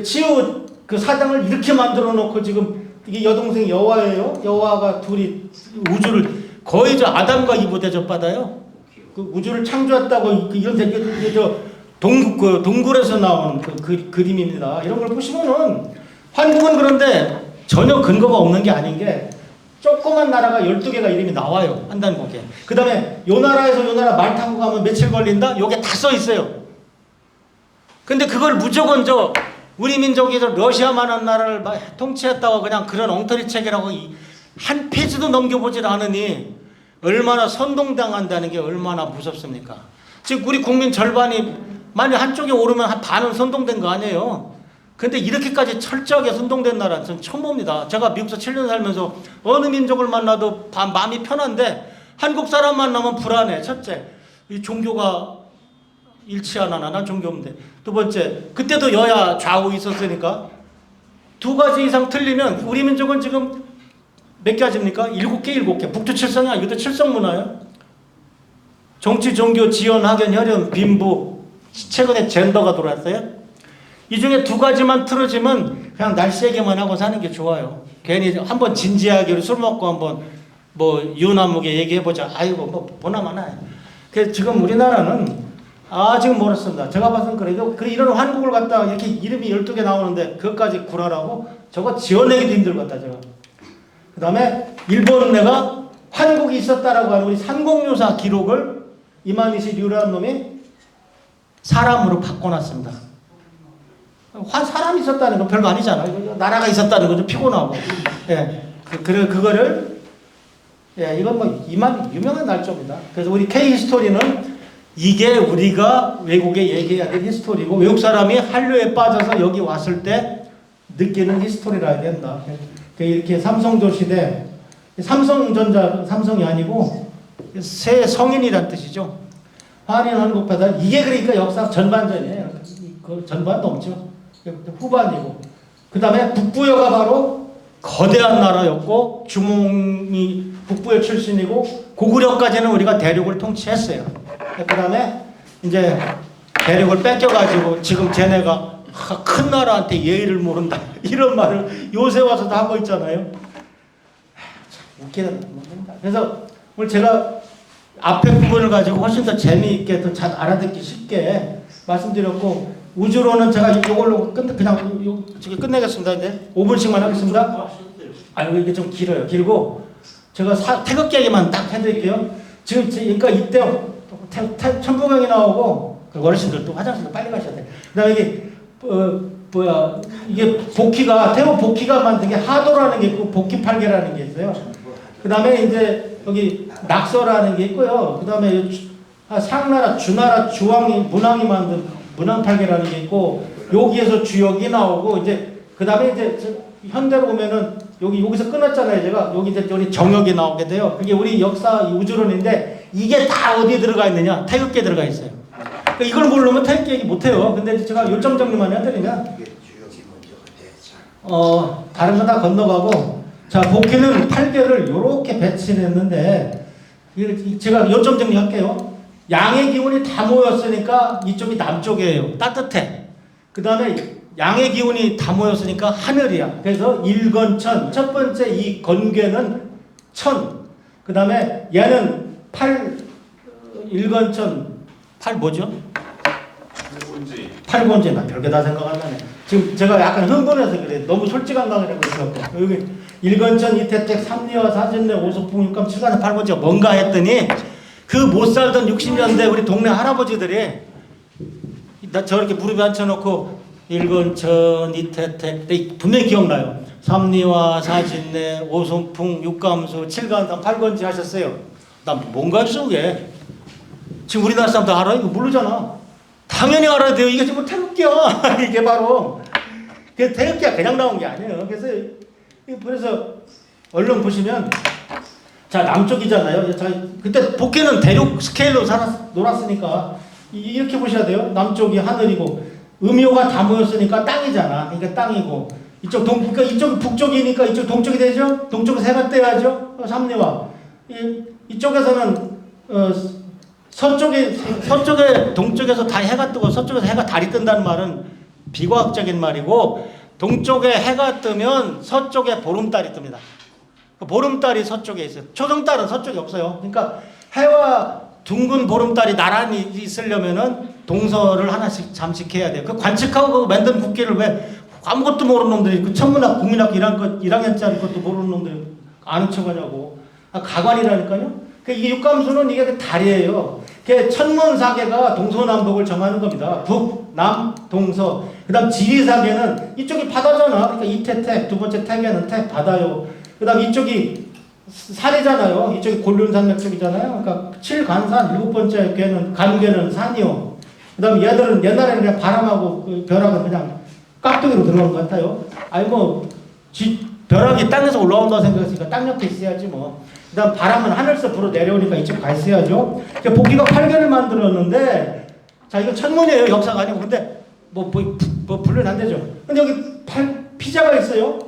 치우 그 사당을 이렇게 만들어 놓고 지금 이게 여동생 여와예요. 여와가 둘이 우주를 거의 아담과 이브 대접받아요. 그 우주를 창조했다고 이런 동굴에서 나온 그 그림입니다. 이런 걸 보시면은 한국은 그런데 전혀 근거가 없는 게 아닌 게 조그만 나라가 12개가 이름이 나와요. 한단국에. 그 다음에 요 나라에서 요 나라 말 타고 가면 며칠 걸린다? 요게 다 써 있어요. 근데 그걸 무조건 우리 민족이 러시아만한 나라를 통치했다고 그냥 그런 엉터리 책이라고 한 페이지도 넘겨보질 않으니 얼마나 선동당한다는 게 얼마나 무섭습니까? 즉 우리 국민 절반이 만약 한쪽에 오르면 한 반은 선동된 거 아니에요. 근데 이렇게까지 철저하게 선동된 나라는 전 처음 봅니다. 제가 미국에서 7년 살면서 어느 민족을 만나도 마음이 편한데 한국 사람 만나면 불안해. 첫째, 이 종교가 일치하나 난 종교 없는데. 두 번째, 그때도 여야 좌우 있었으니까 두 가지 이상 틀리면 우리 민족은 지금 몇 가지입니까? 7개. 북두 칠성이야. 이것도 칠성 문화예요. 정치, 종교, 지연, 학연, 혈연, 빈부. 최근에 젠더가 돌아왔어요. 이 중에 두 가지만 틀어지면 그냥 날쌔게만 하고 사는 게 좋아요. 괜히 한번 진지하게 우리 술 먹고 한번 유나무게 얘기해보자. 아이고 보나마나. 그래서 지금 우리나라는 지금 멀었습니다. 제가 봐서는 그래도 이런 한국을 갖다가 이렇게 이름이 12개 나오는데 그것까지 구라라고 저거 지어내기도 힘들겠다 제가. 그 다음에 일본 내가 한국이 있었다라고 하는 우리 삼국유사 기록을 이만희씨 류라는 놈이 사람으로 바꿔놨습니다. 사람이 있었다는 건 별거 아니잖아요. 나라가 있었다는 건 좀 피곤하고. 그거를 이건 이만 유명한 날짜입니다. 그래서 우리 K 히스토리는 이게 우리가 외국에 얘기해야 될 히스토리고 외국 사람이 한류에 빠져서 여기 왔을 때 느끼는 히스토리라 해야 된다. 이렇게 삼성조 시대 삼성전자 삼성이 아니고 새 성인이란 뜻이죠. 한인 한국 배달 이게 그러니까 역사 전반전이에요. 그 전반 넘죠. 후반이고 그 다음에 북부여가 바로 거대한 나라였고 주몽이 북부여 출신이고 고구려까지는 우리가 대륙을 통치했어요. 그 다음에 이제 대륙을 뺏겨가지고 지금 쟤네가 큰 나라한테 예의를 모른다 이런 말을 요새 와서도 하고 있잖아요. 참 웃기는 놈입니다. 그래서 오늘 제가 앞에 부분을 가지고 훨씬 더 재미있게 더 잘 알아듣기 쉽게 말씀드렸고 우주로는 제가 이걸로 그냥 끝내겠습니다. 이제 5분씩만 하겠습니다. 이게 좀 길어요. 길고 제가 태극기 얘기만 딱 해드릴게요. 지금 그러니까 이때 천부경이 나오고 어르신들 또 화장실도 빨리 가셔야 돼. 그다음에 이게 이게 복희가 태호 복희가 만든 게 하도라는 게 있고 복희팔계라는 게 있어요. 그다음에 이제 여기 낙서라는 게 있고요. 그다음에 상나라 주나라 주왕이 문왕이 만든 문왕팔계라는 게 있고 여기에서 주역이 나오고 이제 그 다음에 이제 현대로 보면은 여기서 끊었잖아요. 제가 여기 이제 우리 정역이 나오게 돼요. 그게 우리 역사 우주론인데 이게 다 어디에 들어가 있느냐? 태극기에 들어가 있어요. 그러니까 이걸 모르면 태극기 얘기 못해요. 근데 제가 요점 정리만 해드리면 다른 건 다 건너가고 자 복귀는 8개를 이렇게 배치했는데 제가 요점 정리할게요. 양의 기운이 다 모였으니까 이쪽이 남쪽이에요. 따뜻해. 그 다음에 양의 기운이 다 모였으니까 하늘이야. 그래서 일건천 첫 번째 이 건괴는 천. 그 다음에 얘는 일건천 뭐죠? 팔본지. 나 별게 다 생각 안 나네. 지금 제가 약간 흥분해서 그래. 너무 솔직한 강의를 했었고 여기 일건천 이태택 삼리와 사진내 오소풍 육감 칠간의 팔본지가 뭔가 했더니 그 못 살던 60년대 우리 동네 할아버지들이 나 저렇게 무릎에 앉혀놓고 일건천 이태택 분명히 기억나요. 삼리와 사진내 오송풍 육감수 칠간당 팔건지 하셨어요. 나 뭔가 했어 그게. 지금 우리나라 사람도 알아? 이거 모르잖아. 당연히 알아야 돼요. 이게 지금 태극기야. 이게 바로 그 태극기가 그냥 나온 게 아니에요. 그래서 얼른 보시면 자 남쪽이잖아요. 자 그때 복귀는 대륙 스케일로 놀았으니까 이렇게 보셔야 돼요. 남쪽이 하늘이고 음요가 다 모였으니까 땅이잖아. 그러니까 땅이고 그러니까 이쪽 북쪽이니까 이쪽 동쪽이 되죠. 동쪽에서 해가 떠야죠. 삼리와 이쪽에서는 서쪽에 동쪽에서 다 해가 뜨고 서쪽에서 해가 달이 뜬다는 말은 비과학적인 말이고 동쪽에 해가 뜨면 서쪽에 보름달이 뜹니다. 보름달이 서쪽에 있어요. 초승달은 서쪽에 없어요. 그러니까 해와 둥근 보름달이 나란히 있으려면은 동서를 하나씩 잠식해야 돼요. 그 관측하고 만든 국기를 왜 아무것도 모르는 놈들이 그 천문학, 국민학 1학년짜리 것도 모르는 놈들이 아는 척 하냐고. 가관이라니까요. 이게 육감수는 이게 달이에요. 천문사계가 동서남북을 정하는 겁니다. 북, 남, 동서. 그 다음 지리사계는 이쪽이 바다잖아. 그러니까 이태택, 두 번째 태계는 택, 바다요. 그 다음 이쪽이 산이잖아요. 이쪽이 곤륜산맥 쪽이잖아요. 그러니까 칠간산, 일곱 번째 간괴는 산이요. 그 다음 얘들은 옛날에는 그냥 바람하고 그 벼락은 그냥 깍두기로 들어간 것 같아요. 벼락이 땅에서 올라온다고 생각했으니까 땅 옆에 있어야지 뭐. 그 다음 바람은 하늘에서 불어 내려오니까 이쪽 가 있어야죠. 복귀가 8개를 만들었는데 자 이거 천문이에요. 역사가 아니고. 근데 뭐 분류는 안 되죠. 근데 여기 피자가 있어요.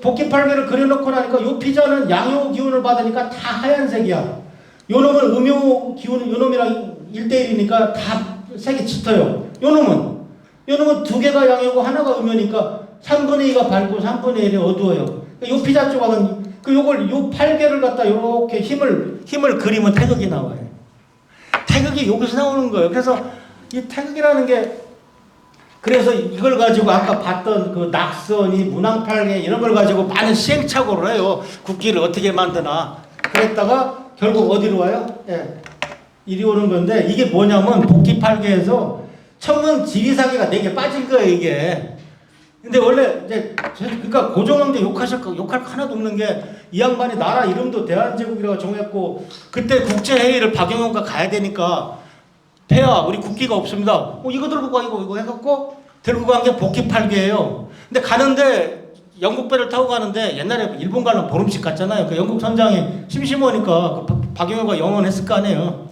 복귀 8개를 그려놓고 나니까 요 피자는 양요 기운을 받으니까 다 하얀색이야. 요 놈은 음요 기운, 요 놈이랑 1대1이니까 다 색이 짙어요. 요 놈은 두 개가 양요고 하나가 음요니까 3분의 2가 밝고 3분의 1이 어두워요. 요 피자 조각은 요걸 요 8개를 갖다 요렇게 힘을 그리면 태극이 나와요. 태극이 여기서 나오는 거예요. 그래서 이 태극이라는 게 그래서 이걸 가지고 아까 봤던 그 낙선이 문항팔계 이런 걸 가지고 많은 시행착오를 해요. 국기를 어떻게 만드나. 그랬다가 결국 어디로 와요? 예. 이리 오는 건데 이게 뭐냐면 복귀팔계에서 천문 지리사계가 4개 빠진 거예요, 이게. 근데 원래 이제 그러니까 고종황제 욕할 거 하나도 없는 게 이 양반이 나라 이름도 대한제국이라고 정했고 그때 국제회의를 박영훈과 가야 되니까 폐하 우리 국기가 없습니다. 이거 들고 가 이거 해갖고 들고 간 게 복귀팔계예요. 근데 가는데 영국배를 타고 가는데 옛날에 일본 가려면 보름씩 갔잖아요. 그 영국 선장이 심심하니까 그 박영훈과 영원했을 거 아니에요.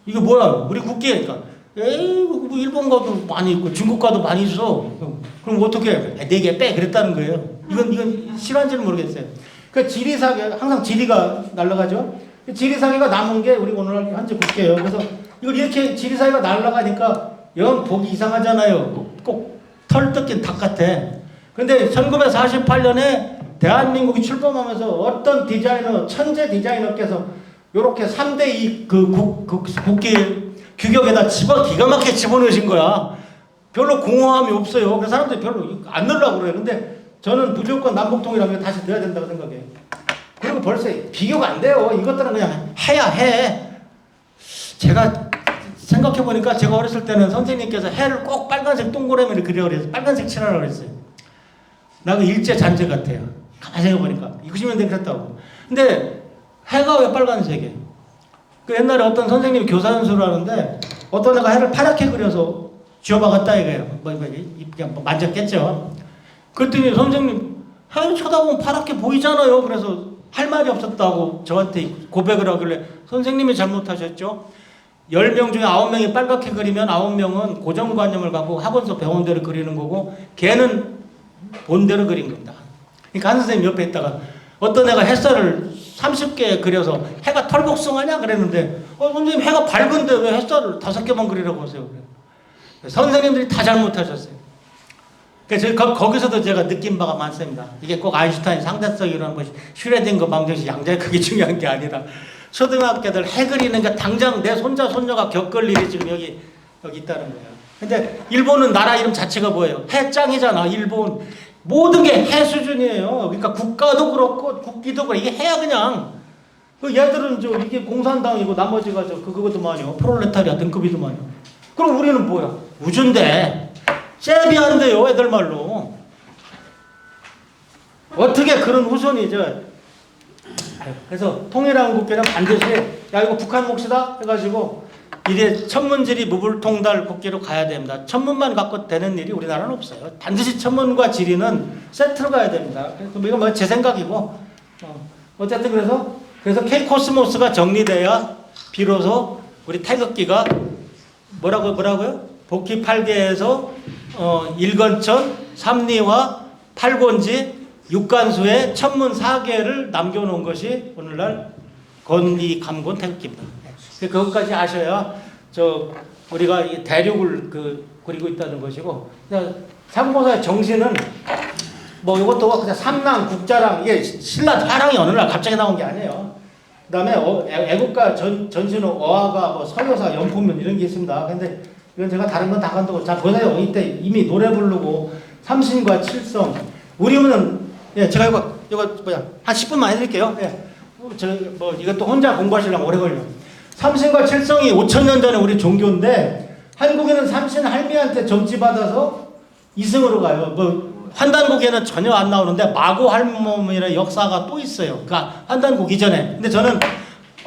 이거 뭐야 우리 국기니까. 에이 뭐 일본 가도 많이 있고 중국 가도 많이 있어. 그럼 어떻게 해? 4개 빼 그랬다는 거예요. 이건 실화인지는 모르겠어요. 그 지리사계 항상 지리가 날아가죠. 지리사계가 남은 게 우리 오늘 현재 국기예요. 그래서 이걸 이렇게 지리사계가 날아가니까 영 보기 이상하잖아요. 꼭 털 뜯긴 닭 같아. 근데 1948년에 대한민국이 출범하면서 어떤 디자이너 천재 디자이너께서 이렇게 3대2 국기 규격에다 기가 막히게 집어넣으신 거야. 별로 공허함이 없어요. 그래서 사람들이 별로 안 넣으려고 그래요. 근데 저는 무조건 남북통일하면 다시 넣어야 된다고 생각해요. 그리고 벌써 비교가 안 돼요. 이것들은 그냥 해야 해. 제가 생각해보니까 제가 어렸을 때는 선생님께서 해를 꼭 빨간색 동그라미를 그리라고 그래서 빨간색 칠하라고 그랬어요. 나 그 일제 잔재 같아요. 가만히 생각해보니까 90년대 그랬다고. 근데 해가 왜 빨간색이에요? 그 옛날에 어떤 선생님이 교사 연수를 하는데 어떤 애가 해를 파랗게 그려서 쥐어박았다 이거예요. 그냥 만졌겠죠. 그랬더니 선생님 해 쳐다보면 파랗게 보이잖아요. 그래서 할 말이 없었다고 저한테 고백을 하길래 선생님이 잘못하셨죠. 10명 중에 9명이 빨갛게 그리면 9명은 고정관념을 갖고 학원서 배운대로 그리는 거고 걔는 본대로 그린 겁니다. 그러니까 한 선생님 옆에 있다가 어떤 애가 햇살을 30개 그려서 해가 털복숭아냐 그랬는데 선생님 해가 밝은데 왜 햇살을 5개만 그리라고 하세요. 선생님들이 다 잘못하셨어요. 그래서 거기서도 제가 느낀 바가 많습니다. 이게 꼭 아인슈타인 상대성이라는 것이 슈레딩거 방정식 양자의 크기 중요한 게 아니라 초등학교들 해 그리는 게 당장 내 손자 손녀가 겪을 일이 지금 여기 있다는 거예요. 근데 일본은 나라 이름 자체가 뭐예요? 해짱이잖아. 일본 모든 게 해 수준이에요. 그러니까 국가도 그렇고 국기도 그렇고 이게 해야 그냥. 그 얘들은 이게 공산당이고 나머지가 그거도만요. 프롤레타리아 등급이도만요. 그럼 우리는 뭐야? 우주인데 잽이 안 돼요. 애들 말로. 어떻게 그런 후손이 그래서 통일한국교는 반드시 야 이거 북한 몫이다 해가지고 이래 천문지리 무불통달 국기로 가야 됩니다. 천문만 갖고 되는 일이 우리나라는 없어요. 반드시 천문과 지리는 세트로 가야 됩니다. 그래서 이건 뭐 제 생각이고 어쨌든 그래서 K코스모스가 정리돼야 비로소 우리 태극기가 뭐라고요? 복희 8개에서 일건천, 삼리와 팔곤지, 육간수의 천문 4개를 남겨놓은 것이 오늘날 건이 감곤 태극기입니다. 그것까지 아셔야 우리가 이 대륙을 그리고 있다는 것이고 상보사의 정신은 뭐 이것도 그냥 삼랑 국자랑 이게 신라 화랑이 어느 날 갑자기 나온 게 아니에요. 그다음에 애국가 전신호 어화가 뭐 서효사 연포면 이런 게 있습니다. 근데 이건 제가 다른 건 다 간다고 자 보세요. 이때 이미 노래 부르고 삼신과 칠성 우리는 제가 이거 뭐야 한 10분만 해드릴게요. 뭐 이것도 혼자 공부하시려면 오래 걸려. 삼신과 칠성이 5,000년 전에 우리 종교인데 한국에는 삼신 할미한테 점지받아서 이승으로 가요. 뭐 환단국에는 전혀 안 나오는데 마고 할멈이라는 역사가 또 있어요. 그러니까 환단국 이전에. 근데 저는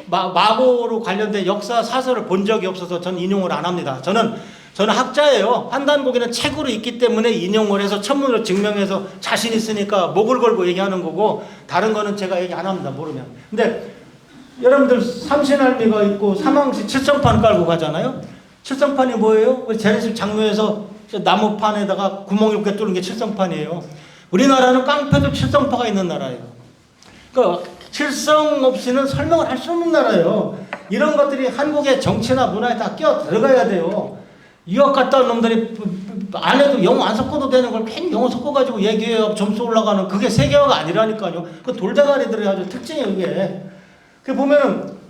마고로 관련된 역사 사설을 본 적이 없어서 저는 인용을 안 합니다. 저는 학자예요. 환단국에는 책으로 있기 때문에 인용을 해서 천문으로 증명해서 자신 있으니까 목을 걸고 얘기하는 거고 다른 거는 제가 얘기 안 합니다. 모르면. 근데 여러분들 삼신할미가 있고 사망시 칠성판 깔고 가잖아요. 칠성판이 뭐예요? 우리 재래식 장로에서 나무판에다가 구멍 이렇게 뚫는 게 칠성판이에요. 우리나라는 깡패도 칠성파가 있는 나라예요. 그러니까 칠성 없이는 설명을 할 수 없는 나라예요. 이런 것들이 한국의 정치나 문화에 다 끼어 들어가야 돼요. 유학 갔다 온 놈들이 안 해도 영어 안 섞어도 되는 걸 괜히 영어 섞어가지고 얘기해요. 점수 올라가는 그게 세계화가 아니라니까요. 그 돌대가리들의 아주 특징이에요. 이게. 그 보면은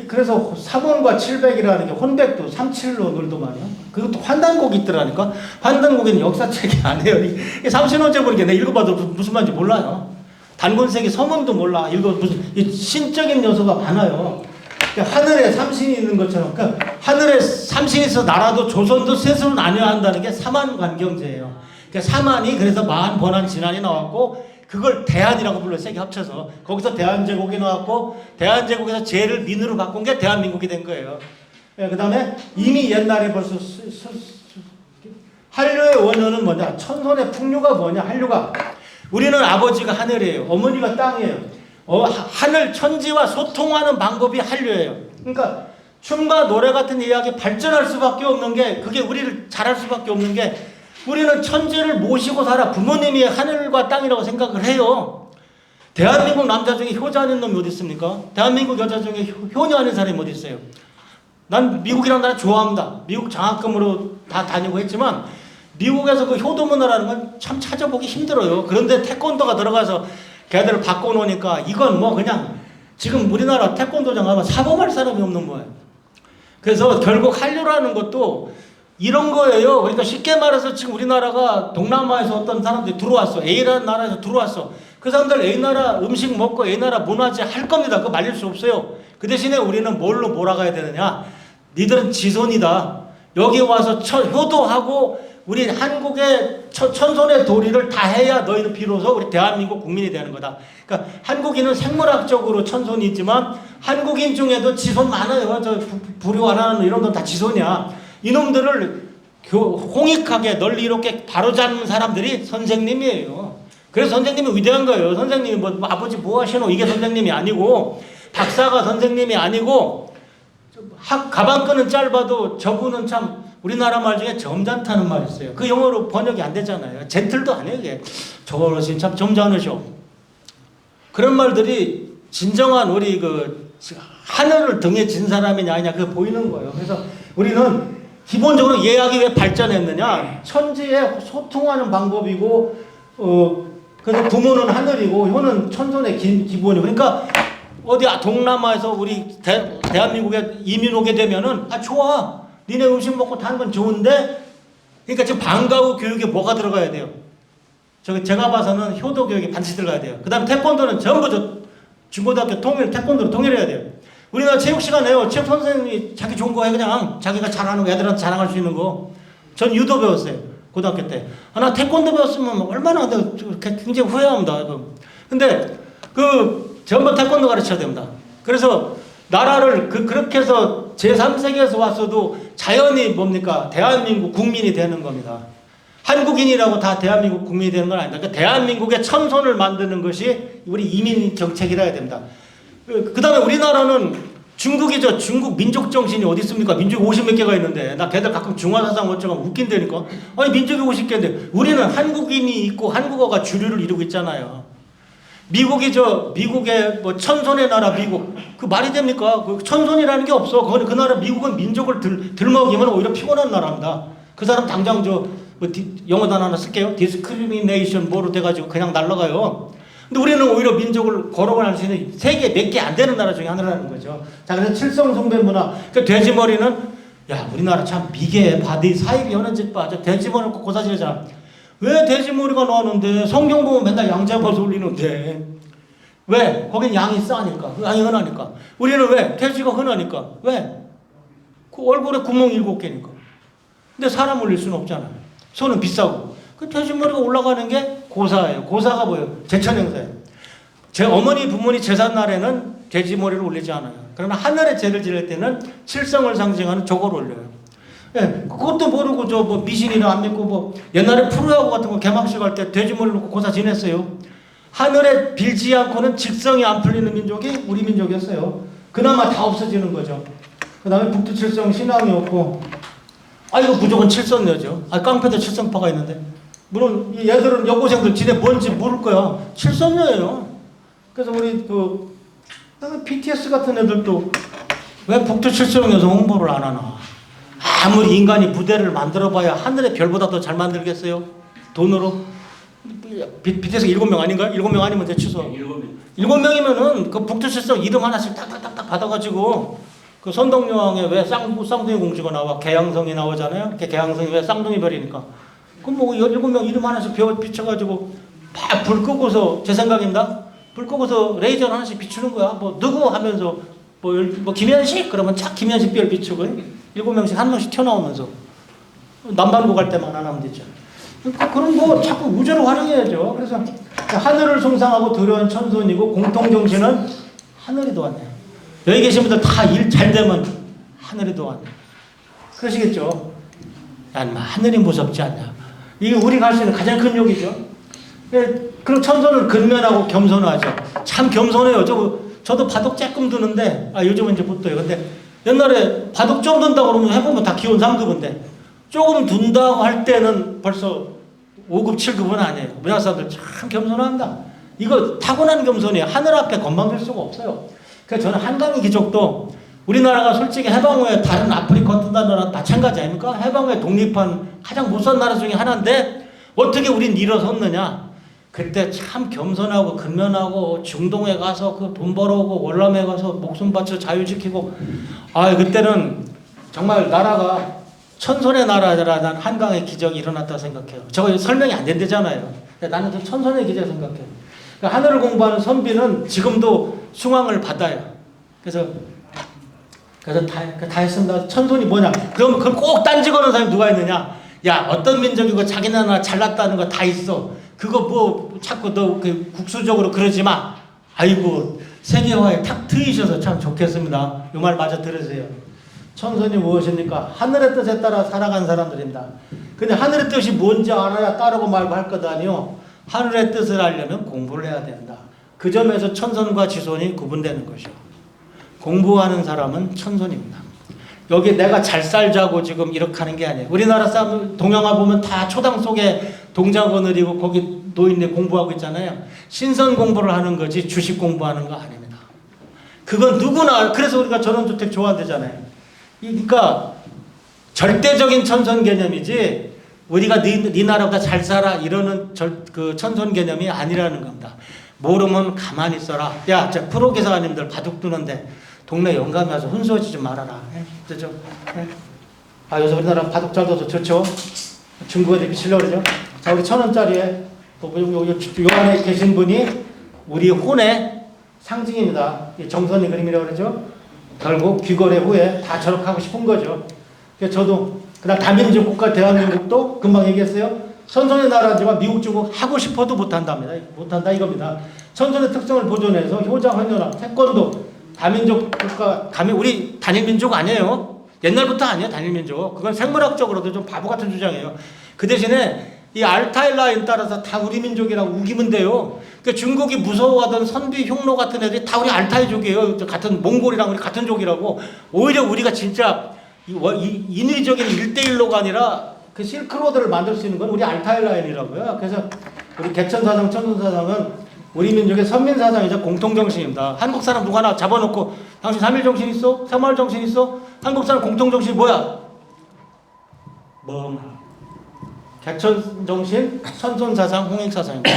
그래서 3원과 700이라는 게 혼백도 37로 놀더만요. 그것도 환단곡 있더라니까. 환단곡에는 역사책이 아니에요. 이게 삼신호제 보는 게 내가 읽어봐도 무슨 말인지 몰라요. 단군색이 서문도 몰라. 무슨 신적인 요소가 많아요. 하늘에 삼신이 있는 것처럼 그러니까 하늘에 삼신이 있어 나라도 조선도 셋으로 나뉘어야 한다는 게 사만관경제예요. 그러니까 사만이 그래서 만 번한 진안이 나왔고 그걸 대한이라고 불러요. 세계 합쳐서. 거기서 대한제국이 나왔고 대한제국에서 제를 민으로 바꾼 게 대한민국이 된 거예요. 그 다음에 이미 옛날에 벌써 한류의 원효는 뭐냐? 천손의 풍류가 뭐냐? 한류가. 우리는 아버지가 하늘이에요. 어머니가 땅이에요. 하늘 천지와 소통하는 방법이 한류예요. 그러니까 춤과 노래 같은 이야기 발전할 수밖에 없는 게 그게 우리를 잘할 수밖에 없는 게 우리는 천지를 모시고 살아. 부모님이 하늘과 땅이라고 생각을 해요. 대한민국 남자 중에 효자 아닌 놈이 어디 있습니까? 대한민국 여자 중에 효녀 아닌 사람이 어디 있어요? 난 미국이라는 나라 좋아합니다. 미국 장학금으로 다 다니고 했지만 미국에서 그 효도 문화라는 건 참 찾아보기 힘들어요. 그런데 태권도가 들어가서 걔들을 바꿔놓으니까 이건 뭐 그냥 지금 우리나라 태권도장 가면 사범할 사람이 없는 거예요. 그래서 결국 한류라는 것도 이런 거예요. 그러니까 쉽게 말해서 지금 우리나라가 동남아에서 어떤 사람들이 들어왔어. A라는 나라에서 들어왔어. 그 사람들 A나라 음식 먹고 A나라 문화재 할 겁니다. 그거 말릴 수 없어요. 그 대신에 우리는 뭘로 몰아가야 되느냐. 니들은 지손이다. 여기 와서 효도하고 우리 한국의 천손의 도리를 다 해야 너희는 비로소 우리 대한민국 국민이 되는 거다. 그러니까 한국인은 생물학적으로 천손이지만 한국인 중에도 지손 많아요. 저 불효 안 하는 이런 건 다 지손이야. 이놈들을 홍익하게 널리 이렇게 바로잡는 사람들이 선생님이에요. 그래서 선생님이 위대한 거예요. 선생님이 뭐 아버지 뭐 하시노 이게 선생님이 아니고, 박사가 선생님이 아니고, 가방 끈은 짧아도 저분은 참 우리나라 말 중에 점잖다는 말이 있어요. 그 영어로 번역이 안 되잖아요. 젠틀도 아니에요. 이게 저 어르신 참 점잖으셔. 그런 말들이 진정한 우리 그 하늘을 등에 진 사람이냐 아니냐 그게 보이는 거예요. 그래서 우리는 기본적으로 예학이 왜 발전했느냐, 천지에 소통하는 방법이고, 그래서 부모는 하늘이고 효는 천손의 기본이고, 그러니까 어디 동남아에서 우리 대한민국에 이민 오게 되면은 좋아, 니네 음식 먹고 타는 건 좋은데, 그러니까 지금 방과 후 교육에 뭐가 들어가야 돼요? 제가 봐서는 효도 교육이 반드시 들어가야 돼요. 그 다음에 태권도는 전부 중고등학교 태권도로 통일해야 돼요. 우리나라 체육 시간에요. 체육 선생님이 자기 좋은 거 해, 그냥 자기가 잘하는 거, 애들한테 자랑할 수 있는 거. 전 유도 배웠어요, 고등학교 때. 나 태권도 배웠으면 얼마나 굉장히 후회합니다. 근데 전부 태권도 가르쳐야 됩니다. 그래서 나라를 그렇게 해서 제3세계에서 왔어도 자연히 뭡니까? 대한민국 국민이 되는 겁니다. 한국인이라고 다 대한민국 국민이 되는 건 아니다. 그러니까 대한민국의 천손을 만드는 것이 우리 이민 정책이라 해야 됩니다. 그 다음에 우리나라는 중국이죠. 중국 민족 정신이 어디 있습니까? 민족이 50몇 개가 있는데, 나 걔들 가끔 중화사상 어쩌고 웃긴다니까. 아니 민족이 50개인데 우리는 한국인이 있고 한국어가 주류를 이루고 있잖아요. 미국의 뭐 천손의 나라 미국, 그 말이 됩니까? 그 천손이라는 게 없어. 그 나라 미국은 민족을 들먹이면 오히려 피곤한 나라입니다. 그 사람 당장 영어 단어 하나 쓸게요. 디스크리미네이션 뭐로 돼가지고 그냥 날라가요. 근데 우리는 오히려 민족을 걸어갈 수 있는 세계 몇 개 안 되는 나라 중에 하나라는 거죠. 자, 그래서 칠성숭배 문화. 그 돼지머리는, 야, 우리나라 참 미개, 바디, 사입이 하는 짓 봐. 저 돼지머리를 꼭 고사지르잖아. 왜 돼지머리가 나오는데? 성경 보면 맨날 양 잡아서 올리는데. 왜? 거긴 양이 싸니까. 양이 흔하니까. 우리는 왜? 돼지가 흔하니까. 왜? 그 얼굴에 구멍 7개니까. 근데 사람 올릴 수는 없잖아요. 소는 비싸고. 그 돼지머리가 올라가는 게 고사예요. 고사가 뭐예요? 제천행사예요. 제 어머니 부모님 제삿날에는 돼지머리를 올리지 않아요. 그러나 하늘에 제를 지낼 때는 칠성을 상징하는 저걸 올려요. 예, 그것도 모르고 뭐 미신이나 안 믿고 뭐 옛날에 프로야구 같은 거 개막식 할 때 돼지머리 놓고 고사 지냈어요. 하늘에 빌지 않고는 직성이 안 풀리는 민족이 우리 민족이었어요. 그나마 다 없어지는 거죠. 그 다음에 북두칠성 신앙이 없고, 이거 무조건 칠성녀죠. 깡패도 칠성파가 있는데. 물론 얘들은 여고생들 지네 뭔지 모를 거야. 칠성녀예요. 그래서 우리 BTS 같은 애들도 왜 북두칠성여서 홍보를 안 하나. 아무리 인간이 무대를 만들어봐야 하늘의 별보다 더 잘 만들겠어요? 돈으로? BTS가 7명 아닌가요? 7명 아니면 대취소. 7명이면은 그 북두칠성 이름 하나씩 딱딱딱딱 받아가지고, 그 선덕여왕에 왜 쌍둥이 공주가 나와? 개양성이 나오잖아요? 개양성이 왜 쌍둥이 별이니까. 그럼 뭐 17명 이름 하나씩 비춰가지고 막 불 끄고서, 제 생각입니다. 불 끄고서 레이저 하나씩 비추는 거야. 뭐 누구 하면서 뭐 김현식 그러면 착 김현식 별 비추고 7명씩 한 명씩 튀어나오면서 남반구 갈 때만 안 하면 되죠. 그러니까 그런 거 자꾸 우주를 활용해야죠. 그래서 하늘을 숭상하고 들어온 천손이고, 공통 정신은 하늘이 도왔네요. 여기 계신 분들 다 일 잘 되면 하늘이 도왔네요. 그러시겠죠. 하늘이 무섭지 않냐. 이게 우리가 할 수 있는 가장 큰 욕이죠. 그럼 천손을 근면하고 겸손하죠. 참 겸손해요. 저도 바둑 조금 두는데, 요즘은 이제 못 둬요. 근데 옛날에 바둑 좀 둔다고 그러면 해보면 다 기본 3급인데, 조금 둔다고 할 때는 벌써 5급, 7급은 아니에요. 우리나라 사람들 참 겸손합니다. 이거 타고난 겸손이에요. 하늘 앞에 건방질 수가 없어요. 그래서 저는 한강의 기적도, 우리나라가 솔직히 해방 후에 다른 아프리카 같은 나라랑 마찬가지 아닙니까? 해방 후에 독립한 가장 못 산 나라 중에 하나인데 어떻게 우린 일어섰느냐? 그때 참 겸손하고 근면하고 중동에 가서 그 돈 벌어오고 월남에 가서 목숨 바쳐 자유 지키고, 그때는 정말 나라가 천손의 나라라는 한강의 기적이 일어났다고 생각해요. 저거 설명이 안 된대잖아요. 나는 좀 천손의 기적 생각해요. 그러니까 하늘을 공부하는 선비는 지금도 숭앙을 받아요. 그래서 다 했습니다. 천손이 뭐냐? 그럼 꼭 딴지 거는 사람이 누가 있느냐? 야, 어떤 민족이고 자기 나라 잘났다는 거 다 있어. 그거 뭐 자꾸 너 국수적으로 그러지 마. 아이고, 세계화에 탁 트이셔서 참 좋겠습니다. 이 말 마저 들으세요. 천선이 무엇입니까? 하늘의 뜻에 따라 살아간 사람들입니다. 근데 하늘의 뜻이 뭔지 알아야 따르고 말고 할 것 아니요. 하늘의 뜻을 알려면 공부를 해야 된다. 그 점에서 천선과 지선이 구분되는 것이요. 공부하는 사람은 천선입니다. 여기 내가 잘 살자고 지금 이렇게 하는 게 아니에요. 우리나라 사람 동영화 보면 다 초당 속에 동자거느리고 거기 노인네 공부하고 있잖아요. 신선 공부를 하는 거지 주식 공부하는 거 아닙니다. 그건 누구나. 그래서 우리가 전원주택 좋아한대잖아요. 그러니까 절대적인 천선 개념이지 우리가 네 나라보다 잘 살아 이러는 그 천선 개념이 아니라는 겁니다. 모르면 가만히 있어라. 야, 저 프로 기사님들 바둑 두는데 동네 영감이 와서 훈수하지 좀 말아라. 그죠? 아, 요새 우리나라 바둑 잘 둬서 좋죠. 중국에 비치려고 그러죠. 자, 우리 1,000원짜리에 요 안에 계신 분이 우리 혼의 상징입니다. 정선이 그림이라고 그러죠. 결국 귀거래 후에 다 저렇게 하고 싶은 거죠. 그래서 저도 그다음 다민족 국가 대한민국도 금방 얘기했어요. 천선의 나라지만 미국 중국 하고 싶어도 못한답니다. 못한다 이겁니다. 천선의 특성을 보존해서 효자, 헌혈화, 태권도, 다민족 국가, 우리 단일민족 아니에요. 옛날부터 아니에요. 단일민족. 그건 생물학적으로도 좀 바보 같은 주장이에요. 그 대신에 이 알타일 라인 따라서 다 우리 민족이라고 우기면 돼요. 그러니까 중국이 무서워하던 선비, 흉노 같은 애들이 다 우리 알타이족이에요. 같은 몽골이랑 우리 같은 족이라고. 오히려 우리가 진짜 인위적인 1대1로가 아니라 그 실크로드를 만들 수 있는 건 우리 알타일 라인이라고요. 그래서 우리 개천사상, 천선사상은 우리 민족의 선민사상이자 공통정신입니다. 한국 사람 누가 하나 잡아놓고 당신 3.1정신 있어? 3.1정신 있어? 한국 사람 공통정신이 뭐야? 개천정신, 천선사상, 홍익사상입니다.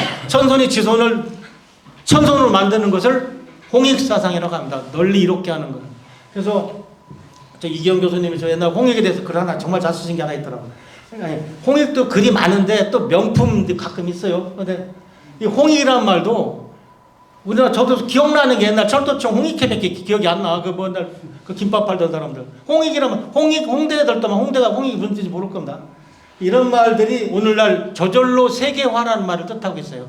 천선을 만드는 것을 홍익사상이라고 합니다. 널리 이롭게 하는 것. 그래서 저 이기영 교수님이 저 옛날 홍익에 대해서 글 하나 정말 잘 쓰신 게 하나 있더라고요. 홍익도 글이 많은데 또 명품도 가끔 있어요. 근데 이 홍익이란 말도 우리나라 저도 기억나는 게 옛날 철도청 홍익회밖에 기억이 안 나. 그 뭐날 그 김밥 팔던 사람들. 홍익이라면 홍대에 들떠면 홍대가 홍익이 무슨 뜻인지 모를 겁니다. 이런 말들이 오늘날 저절로 세계화라는 말을 뜻하고 있어요.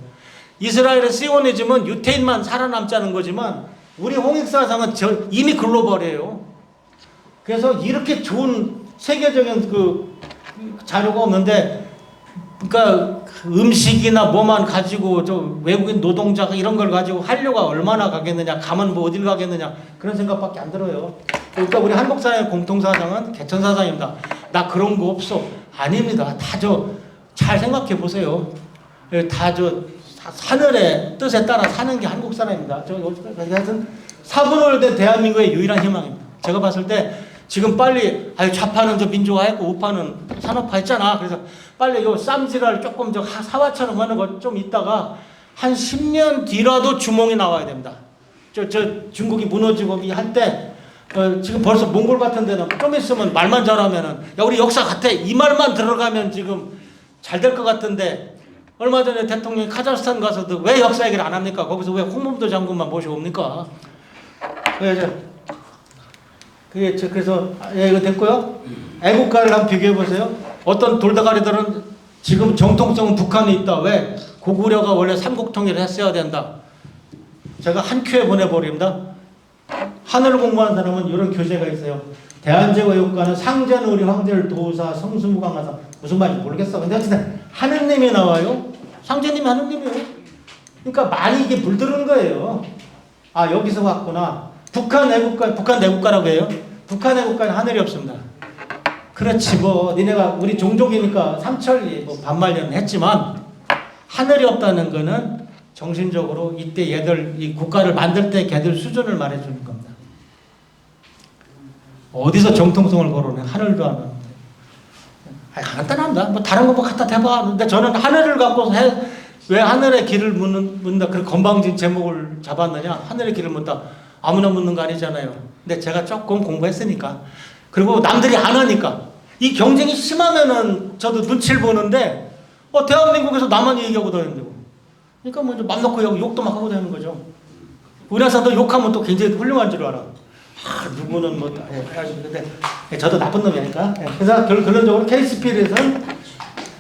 이스라엘의 시오니즘은 유태인만 살아남자는 거지만 우리 홍익사상은 이미 글로벌이에요. 그래서 이렇게 좋은 세계적인 그 자료가 없는데, 그러니까 음식이나 뭐만 가지고 저 외국인 노동자가 이런 걸 가지고 한류가 얼마나 가겠느냐, 가면 뭐 어딜 가겠느냐 그런 생각밖에 안 들어요. 그러니까 우리 한국 사람의 공통사상은 개천사상입니다. 나 그런 거 없어. 아닙니다. 다 잘 생각해 보세요. 다 하늘의 뜻에 따라 사는 게 한국 사람입니다. 하여튼 사분으로 된 대한민국의 유일한 희망입니다. 제가 봤을 때 지금 빨리 좌파는 저 민주화했고 우파는 산업화했잖아. 그래서 빨리 요 쌈지랄 조금 사화처럼 하는 거 좀 있다가 한 10년 뒤라도 주몽이 나와야 됩니다. 저 중국이 무너지고 할 때 지금 벌써 몽골 같은 데는 좀 있으면 말만 잘하면은 야 우리 역사 같아 이 말만 들어가면 지금 잘 될 것 같은데, 얼마 전에 대통령이 카자흐스탄 가서도 왜 역사 얘기를 안 합니까? 거기서 왜 홍범도 장군만 모셔옵니까? 그래서 이거 됐고요. 애국가를 한번 비교해 보세요. 어떤 돌다가리들은 지금 정통성은 북한에 있다. 왜? 고구려가 원래 삼국통일을 했어야 된다. 제가 한 큐에 보내버립니다. 하늘을 공부하는 사람은 이런 교재가 있어요. 대한제국 애국가는 상제는 우리 황제를 도우사 성수무강하사. 무슨 말인지 모르겠어. 근데 어쨌든 하느님이 나와요. 상제님이 하느님이에요. 그러니까 많이 이게 물들은 거예요. 아 여기서 왔구나. 북한 애국가라고 해요. 북한 애국가는 하늘이 없습니다. 그렇지 뭐 니네가 우리 종족이니까 삼천리 뭐 반말년은 했지만 하늘이 없다는 거는 정신적으로 이때 얘들 이 국가를 만들 때 걔들 수준을 말해주는 겁니다. 어디서 정통성을 거론해? 하늘도 안 하는데. 간단합니다. 뭐 다른 거 뭐 갖다 대봐. 근데 저는 하늘을 갖고서 왜 하늘의 길을 묻는다 그런 건방진 제목을 잡았느냐? 하늘의 길을 묻다. 아무나 묻는 거 아니잖아요. 근데 제가 조금 공부했으니까. 그리고 남들이 안 하니까. 이 경쟁이 심하면은 저도 눈치를 보는데, 대한민국에서 나만 얘기하고 다니는데고. 그러니까 뭐 맘 놓고 욕도 막 하고 다니는 거죠. 우리나라 사람도 욕하면 또 굉장히 훌륭한 줄 알아. 누구는 뭐, 근데 저도 나쁜 놈이니까. 그래서 결론적으로 케이스필에서는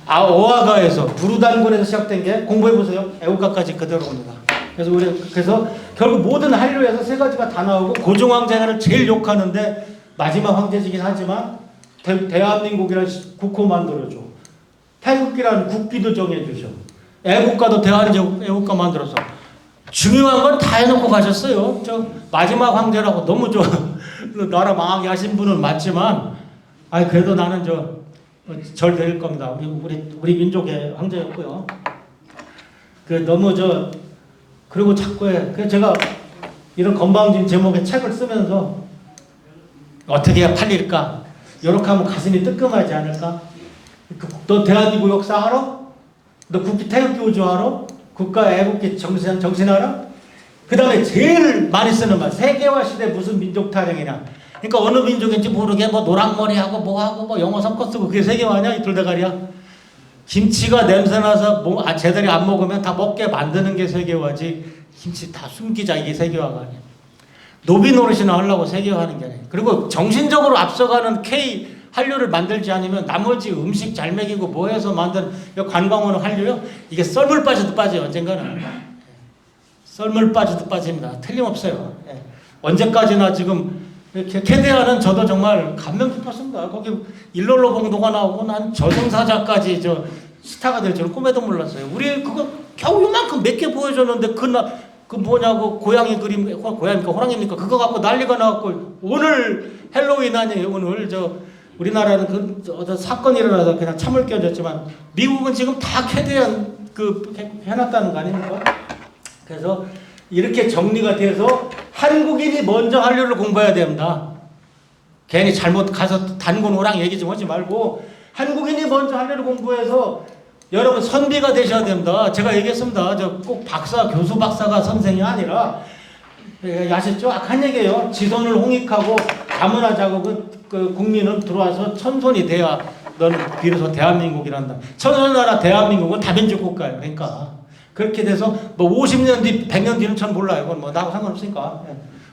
어화가에서, 부르단군에서 시작된 게 공부해보세요. 애국가까지 그대로 옵니다. 그래서 결국 모든 한류에서 세 가지가 다 나오고 고종황제를 제일 욕하는데 마지막 황제지긴 하지만 대한민국이라는 국호 만들어줘. 태극기라는 국기도 정해주셔. 애국가도 애국가 만들어서 중요한 건 다 해놓고 가셨어요. 저 마지막 황제라고 너무 나라 망하게 하신 분은 맞지만, 그래도 나는 절 드릴 겁니다. 우리 민족의 황제였고요. 너무 그리고 자꾸 그래서 제가 이런 건방진 제목의 책을 쓰면서 어떻게 해야 팔릴까? 이렇게 하면 가슴이 뜨끔하지 않을까? 너 대한민국 역사 알아? 너 국기 태극기 우주 알아? 국가 애국기 정신 알아? 그 다음에 제일 많이 쓰는 말, 세계화 시대 무슨 민족 타령이냐. 그러니까 어느 민족인지 모르게 뭐 노랑머리하고 뭐하고 뭐 영어 섞어 쓰고 그게 세계화냐? 이 돌대가리야. 김치가 냄새나서 제대로 안 먹으면 다 먹게 만드는 게 세계화지, 김치 다 숨기자 이게 세계화가 아니야. 노비 노릇이나 하려고 세계화하는 게 아니야. 그리고 정신적으로 앞서가는 한류를 만들지 않으면 나머지 음식 잘 먹이고 뭐 해서 만든 관광원 한류요? 이게 썰물 빠져도 빠져요. 언젠가는. 썰물 빠져도 빠집니다. 틀림없어요. 언제까지나 지금 이렇게 캐대하는 저도 정말 감명 깊었습니다. 거기 일롤로 봉도가 나오고 난 저승사자까지 스타가 될 줄은 꿈에도 몰랐어요. 우리 그거 겨우 요만큼 몇 개 보여줬는데 그 뭐냐고 고양이 그림, 고양이니까 호랑이니까 그거 갖고 난리가 나갖고 오늘 헬로윈 아니에요. 오늘 우리나라는 어떤 사건이 일어나서 그냥 참을 끼얹었지만 미국은 지금 다 캐대한 해놨다는 거 아닙니까? 그래서 이렇게 정리가 돼서 한국인이 먼저 한류를 공부해야 됩니다. 괜히 잘못 가서 단군 호랑 얘기 좀 하지 말고 한국인이 먼저 한류를 공부해서 여러분 선비가 되셔야 됩니다. 제가 얘기했습니다. 꼭 교수 박사가 선생이 아니라 아시죠? 악한 얘기예요. 지손을 홍익하고 자문하자고 국민은 들어와서 천손이 돼야 너는 비로소 대한민국이란다. 천손나라 대한민국은 다민족 국가예요. 그러니까 그렇게 돼서 뭐 50년 뒤, 100년 뒤는 전 몰라요. 그건 뭐 나하고 상관없으니까.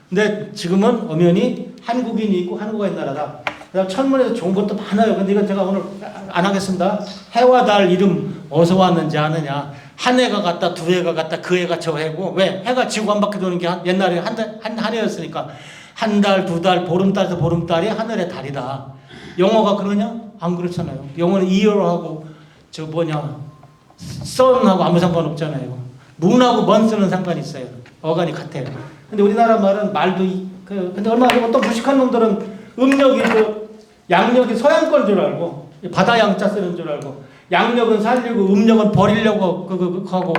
근데 지금은 엄연히 한국인이 있고 한국어의 나라다. 그다음 천문에서 좋은 것도 많아요. 근데 이건 제가 오늘 안 하겠습니다. 해와 달 이름 어디서 왔는지 아느냐. 한 해가 같다, 두 해가 같다, 그 해가 저 해고. 왜? 해가 지구 한 바퀴 도는 게 옛날에 한 해였으니까 한 달, 두 달, 보름달에서 보름달이 하늘의 달이다. 영어가 그러냐? 안 그렇잖아요. 영어는 year하고 sun하고 아무 상관없잖아요. moon하고 month는 상관이 있어요. 어간이 같아요. 근데 우리나라 말은 말도 근데 얼마 전에 어떤 무식한 놈들은 음력이 양력이 서양 건 줄 알고 바다 양자 쓰는 줄 알고 양력은 살리고 음력은 버리려고 하고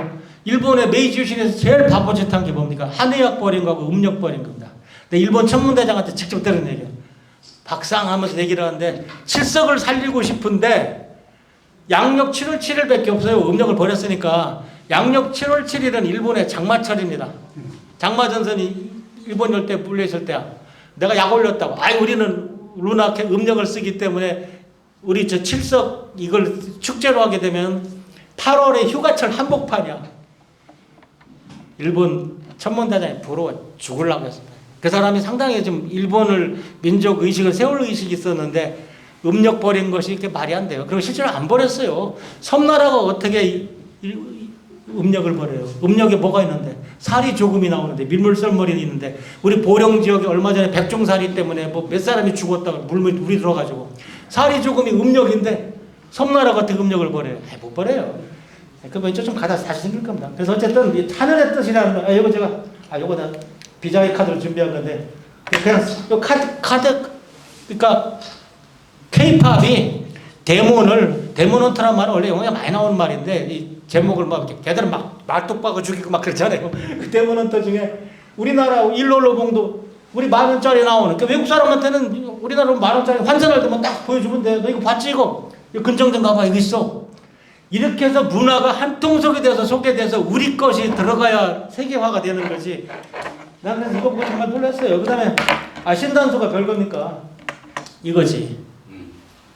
일본의 메이지 유신에서 제일 바보짓한 게 뭡니까? 한의학 버린 거하고 음력 버린 겁니다. 근데 일본 천문대장한테 직접 들은 얘기예요. 박상하면서 얘기를 하는데 칠석을 살리고 싶은데 양력 7월 7일밖에 없어요. 음력을 버렸으니까. 양력 7월 7일은 일본의 장마철입니다. 장마전선이 일본 열대 물려있을 때야. 내가 약 올렸다고. 우리는 루나케 음력을 쓰기 때문에 우리 칠석 이걸 축제로 하게 되면 8월에 휴가철 한복판이야. 일본 천문대장이 부러워 죽으려고 했습니다. 그 사람이 상당히 좀 일본을 민족 의식을 세울 의식이 있었는데 음력 버린 것이 이렇게 말이 안 돼요. 그리고 실제로 안 버렸어요. 섬나라가 어떻게 음력을 버려요? 음력에 뭐가 있는데? 살이 조금이 나오는데, 밀물썰물이 있는데, 우리 보령 지역에 얼마 전에 백종살이 때문에 뭐 몇 사람이 죽었다고 물이 들어가지고 살이 조금이 음력인데 섬나라가 어떻게 음력을 버려요? 못 버려요. 그러면 이제 좀 가다 다시 생길 겁니다. 그래서 어쨌든 이 하늘의 뜻이라는 이거 제가 요거 나 비자의 카드를 준비한 건데 그냥 요 카드 그러니까 K-팝이 데모넌트란 말은 원래 영어에 많이 나오는 말인데 이 제목을 막 걔들은 막 말뚝박아 죽이고 막 그러잖아요. 그 데모넌트 중에 우리나라 일롤로봉도 우리 10,000원짜리 나오는 그 외국 사람한테는 우리나라 10,000원짜리 환전할 때만 딱 보여주면 돼. 너 이거 봤지 이거? 이거 근정전 가봐 이거 있어. 이렇게 해서 문화가 한 통속이 돼서 소개돼서 우리 것이 들어가야 세계화가 되는 거지. 나는 이거 보고 정말 놀랐어요. 그 다음에 신단소가 별겁니까? 이거지.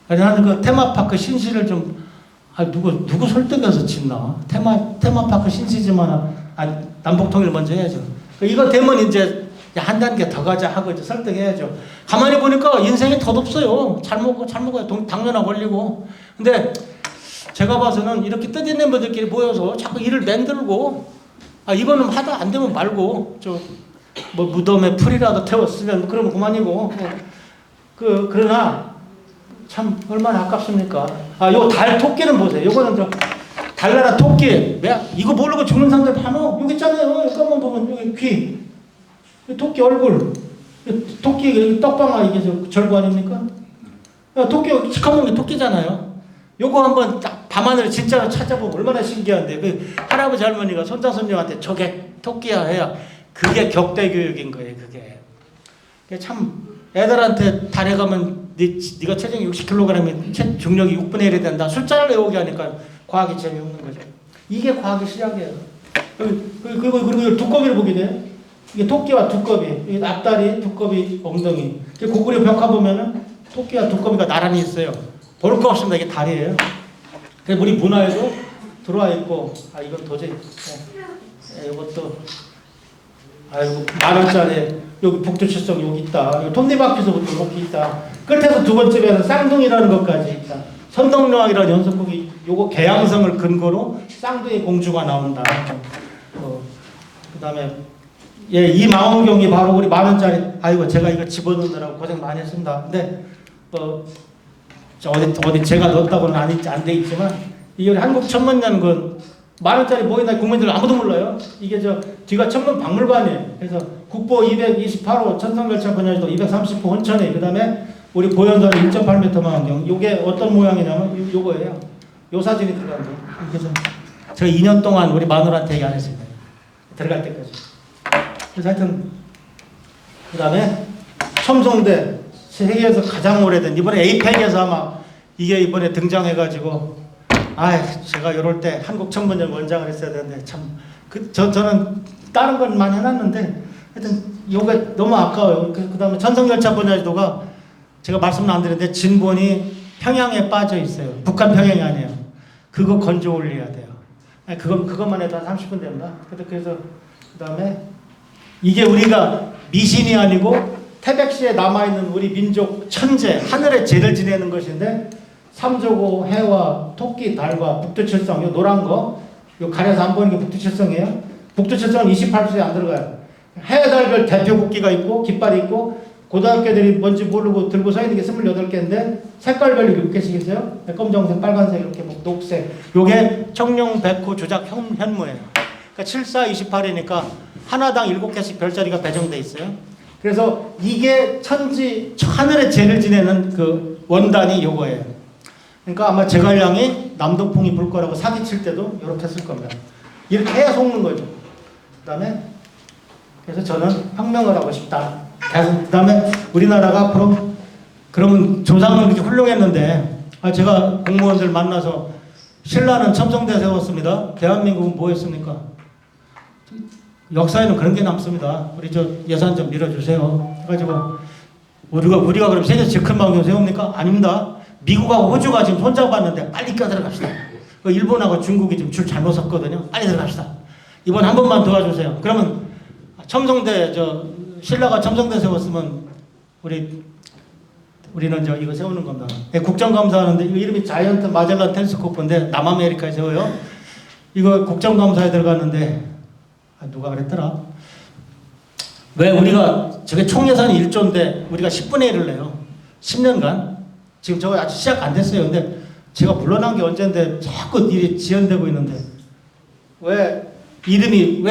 나는 그 테마파크 신시를 좀 누구 설득해서 짓나? 테마파크 신시지만 남북통일 먼저 해야죠. 이거 되면 이제 한 단계 더 가자 하고 이제 설득해야죠. 가만히 보니까 인생이 덧없어요. 잘 먹어야 당뇨나 걸리고. 근데 제가 봐서는 이렇게 뜻있는 분들끼리 모여서 자꾸 일을 만들고 이거는 하다 안 되면 말고 뭐 무덤에 풀이라도 태웠으면 그러면 그만이고 그러나 참 얼마나 아깝습니까? 요 달 토끼는 보세요. 요거는 저 달나라 토끼. 이거 모르고 죽는 사람들 많어. 여기 있잖아요. 여기 한번 보면 여기 귀. 토끼 얼굴. 토끼 떡방아 이게 저 절구 아닙니까? 토끼 시커먼 게 토끼잖아요. 요거 한번 딱 밤하늘을 진짜로 찾아보면 얼마나 신기한데 그 할아버지 할머니가 손자 손녀한테 저게 토끼야 해야 그게 격대 교육인 거예요. 그게 참 애들한테 달에 가면 네가 체중이 60kg이면 중력이 6분의 1이 된다. 숫자를 외우게 하니까 과학이 재미없는 거죠. 이게 과학의 시작이에요. 그리고 두꺼비를 보게 돼요. 이게 토끼와 두꺼비, 앞다리, 두꺼비, 엉덩이. 고구려 벽화 보면은 토끼와 두꺼비가 나란히 있어요. 볼 거 없습니다. 이게 달이에요. 그래서 우리 문화에도 들어와 있고, 이건 도저히, 이것도, 아이고, 10,000원짜리, 여기 북두칠성 여기 있다. 여기 톱니바퀴서부터 이렇게 있다. 끝에서 두 번째에는 쌍둥이라는 것까지 있다. 선덕여왕이라는 연속곡이 요거 개양성을 근거로 쌍둥이 공주가 나온다. 그 다음에, 이 망원경이 바로 우리 10,000원짜리, 아이고, 제가 이거 집어넣느라고 고생 많이 했습니다. 근데, 어디 제가 넣었다고는 안 돼 있지만, 이게 우리 한국 천문연구원 10,000원짜리 뭐이나 국민들 아무도 몰라요. 이게 뒤가 천문 박물관이에요. 그래서 국보 228호 천성열차 번역도 230호 혼천이, 그 다음에 우리 보현선 1.8m 망원경. 요게 어떤 모양이냐면 요거예요. 요 사진이 들어간 거. 그래서 제가 2년 동안 우리 마누라한테 얘기 안 했습니다. 들어갈 때까지. 그래서 하여튼 그 다음에 첨성대 세계에서 가장 오래된 이번에 에이펙에서 아마 이게 이번에 등장해가지고 제가 이럴 때 한국천문연 원장을 했어야 되는데 참 저는 다른 건 많이 해놨는데 하여튼 요게 너무 아까워요. 그 다음에 천성열차 번야지도가 제가 말씀은 안 드렸는데 진본이 평양에 빠져 있어요. 북한 평양이 아니에요. 그거 건져 올려야 돼요. 그것만 해도 한 30분 됩니다. 그래서 그 다음에 이게 우리가 미신이 아니고 태백시에 남아있는 우리 민족 천재, 하늘의 죄를 지내는 것인데 삼조고, 해와, 토끼, 달과 북두칠성, 요 노란 거, 요 가려서 안 보이는 게 북두칠성이에요. 북두칠성은 28수에 안 들어가요. 해, 달, 별 대표 국기가 있고, 깃발이 있고, 고등학교들이 뭔지 모르고 들고 서 있는 게 28개인데, 색깔별로 6개씩 있어요. 검정색, 빨간색, 이렇게 녹색. 요게 청룡, 백호, 주작, 현무예요. 그러니까 7, 4, 28이니까 하나당 7개씩 별자리가 배정돼 있어요. 그래서 이게 하늘의 죄를 지내는 그 원단이 요거예요. 그러니까 아마 제갈량이 남동풍이 불 거라고 사기칠 때도 이렇게 쓸 겁니다. 이렇게 해야 속는 거죠. 그 다음에 그래서 저는 혁명을 하고 싶다. 그 다음에 우리나라가 앞으로 그러면 조상은 그렇게 훌륭했는데 제가 공무원들 만나서 신라는 첨성대 세웠습니다. 대한민국은 뭐 했습니까? 역사에는 그런 게 남습니다. 우리 예산 좀 밀어주세요. 해가지고 우리가 그럼 세계에서 제일 큰 망경 세웁니까? 아닙니다. 미국하고 호주가 지금 손잡았는데 빨리 껴들어갑시다. 일본하고 중국이 지금 줄 잘못 섰거든요. 빨리 들어갑시다. 이번 한 번만 도와주세요. 그러면 첨성대 신라가 첨성대 세웠으면 우리는 이거 세우는 겁니다. 국정감사하는데 이거 이름이 자이언트 마젤란 텔스코프인데 남아메리카에 세워요. 이거 국정감사에 들어갔는데 누가 그랬더라? 왜 우리가 저게 총 예산이 1조인데 우리가 10분의 1을 내요. 10년간. 지금 저거 아직 시작 안 됐어요. 근데 제가 물러난 게 언젠데 자꾸 일이 지연되고 있는데 왜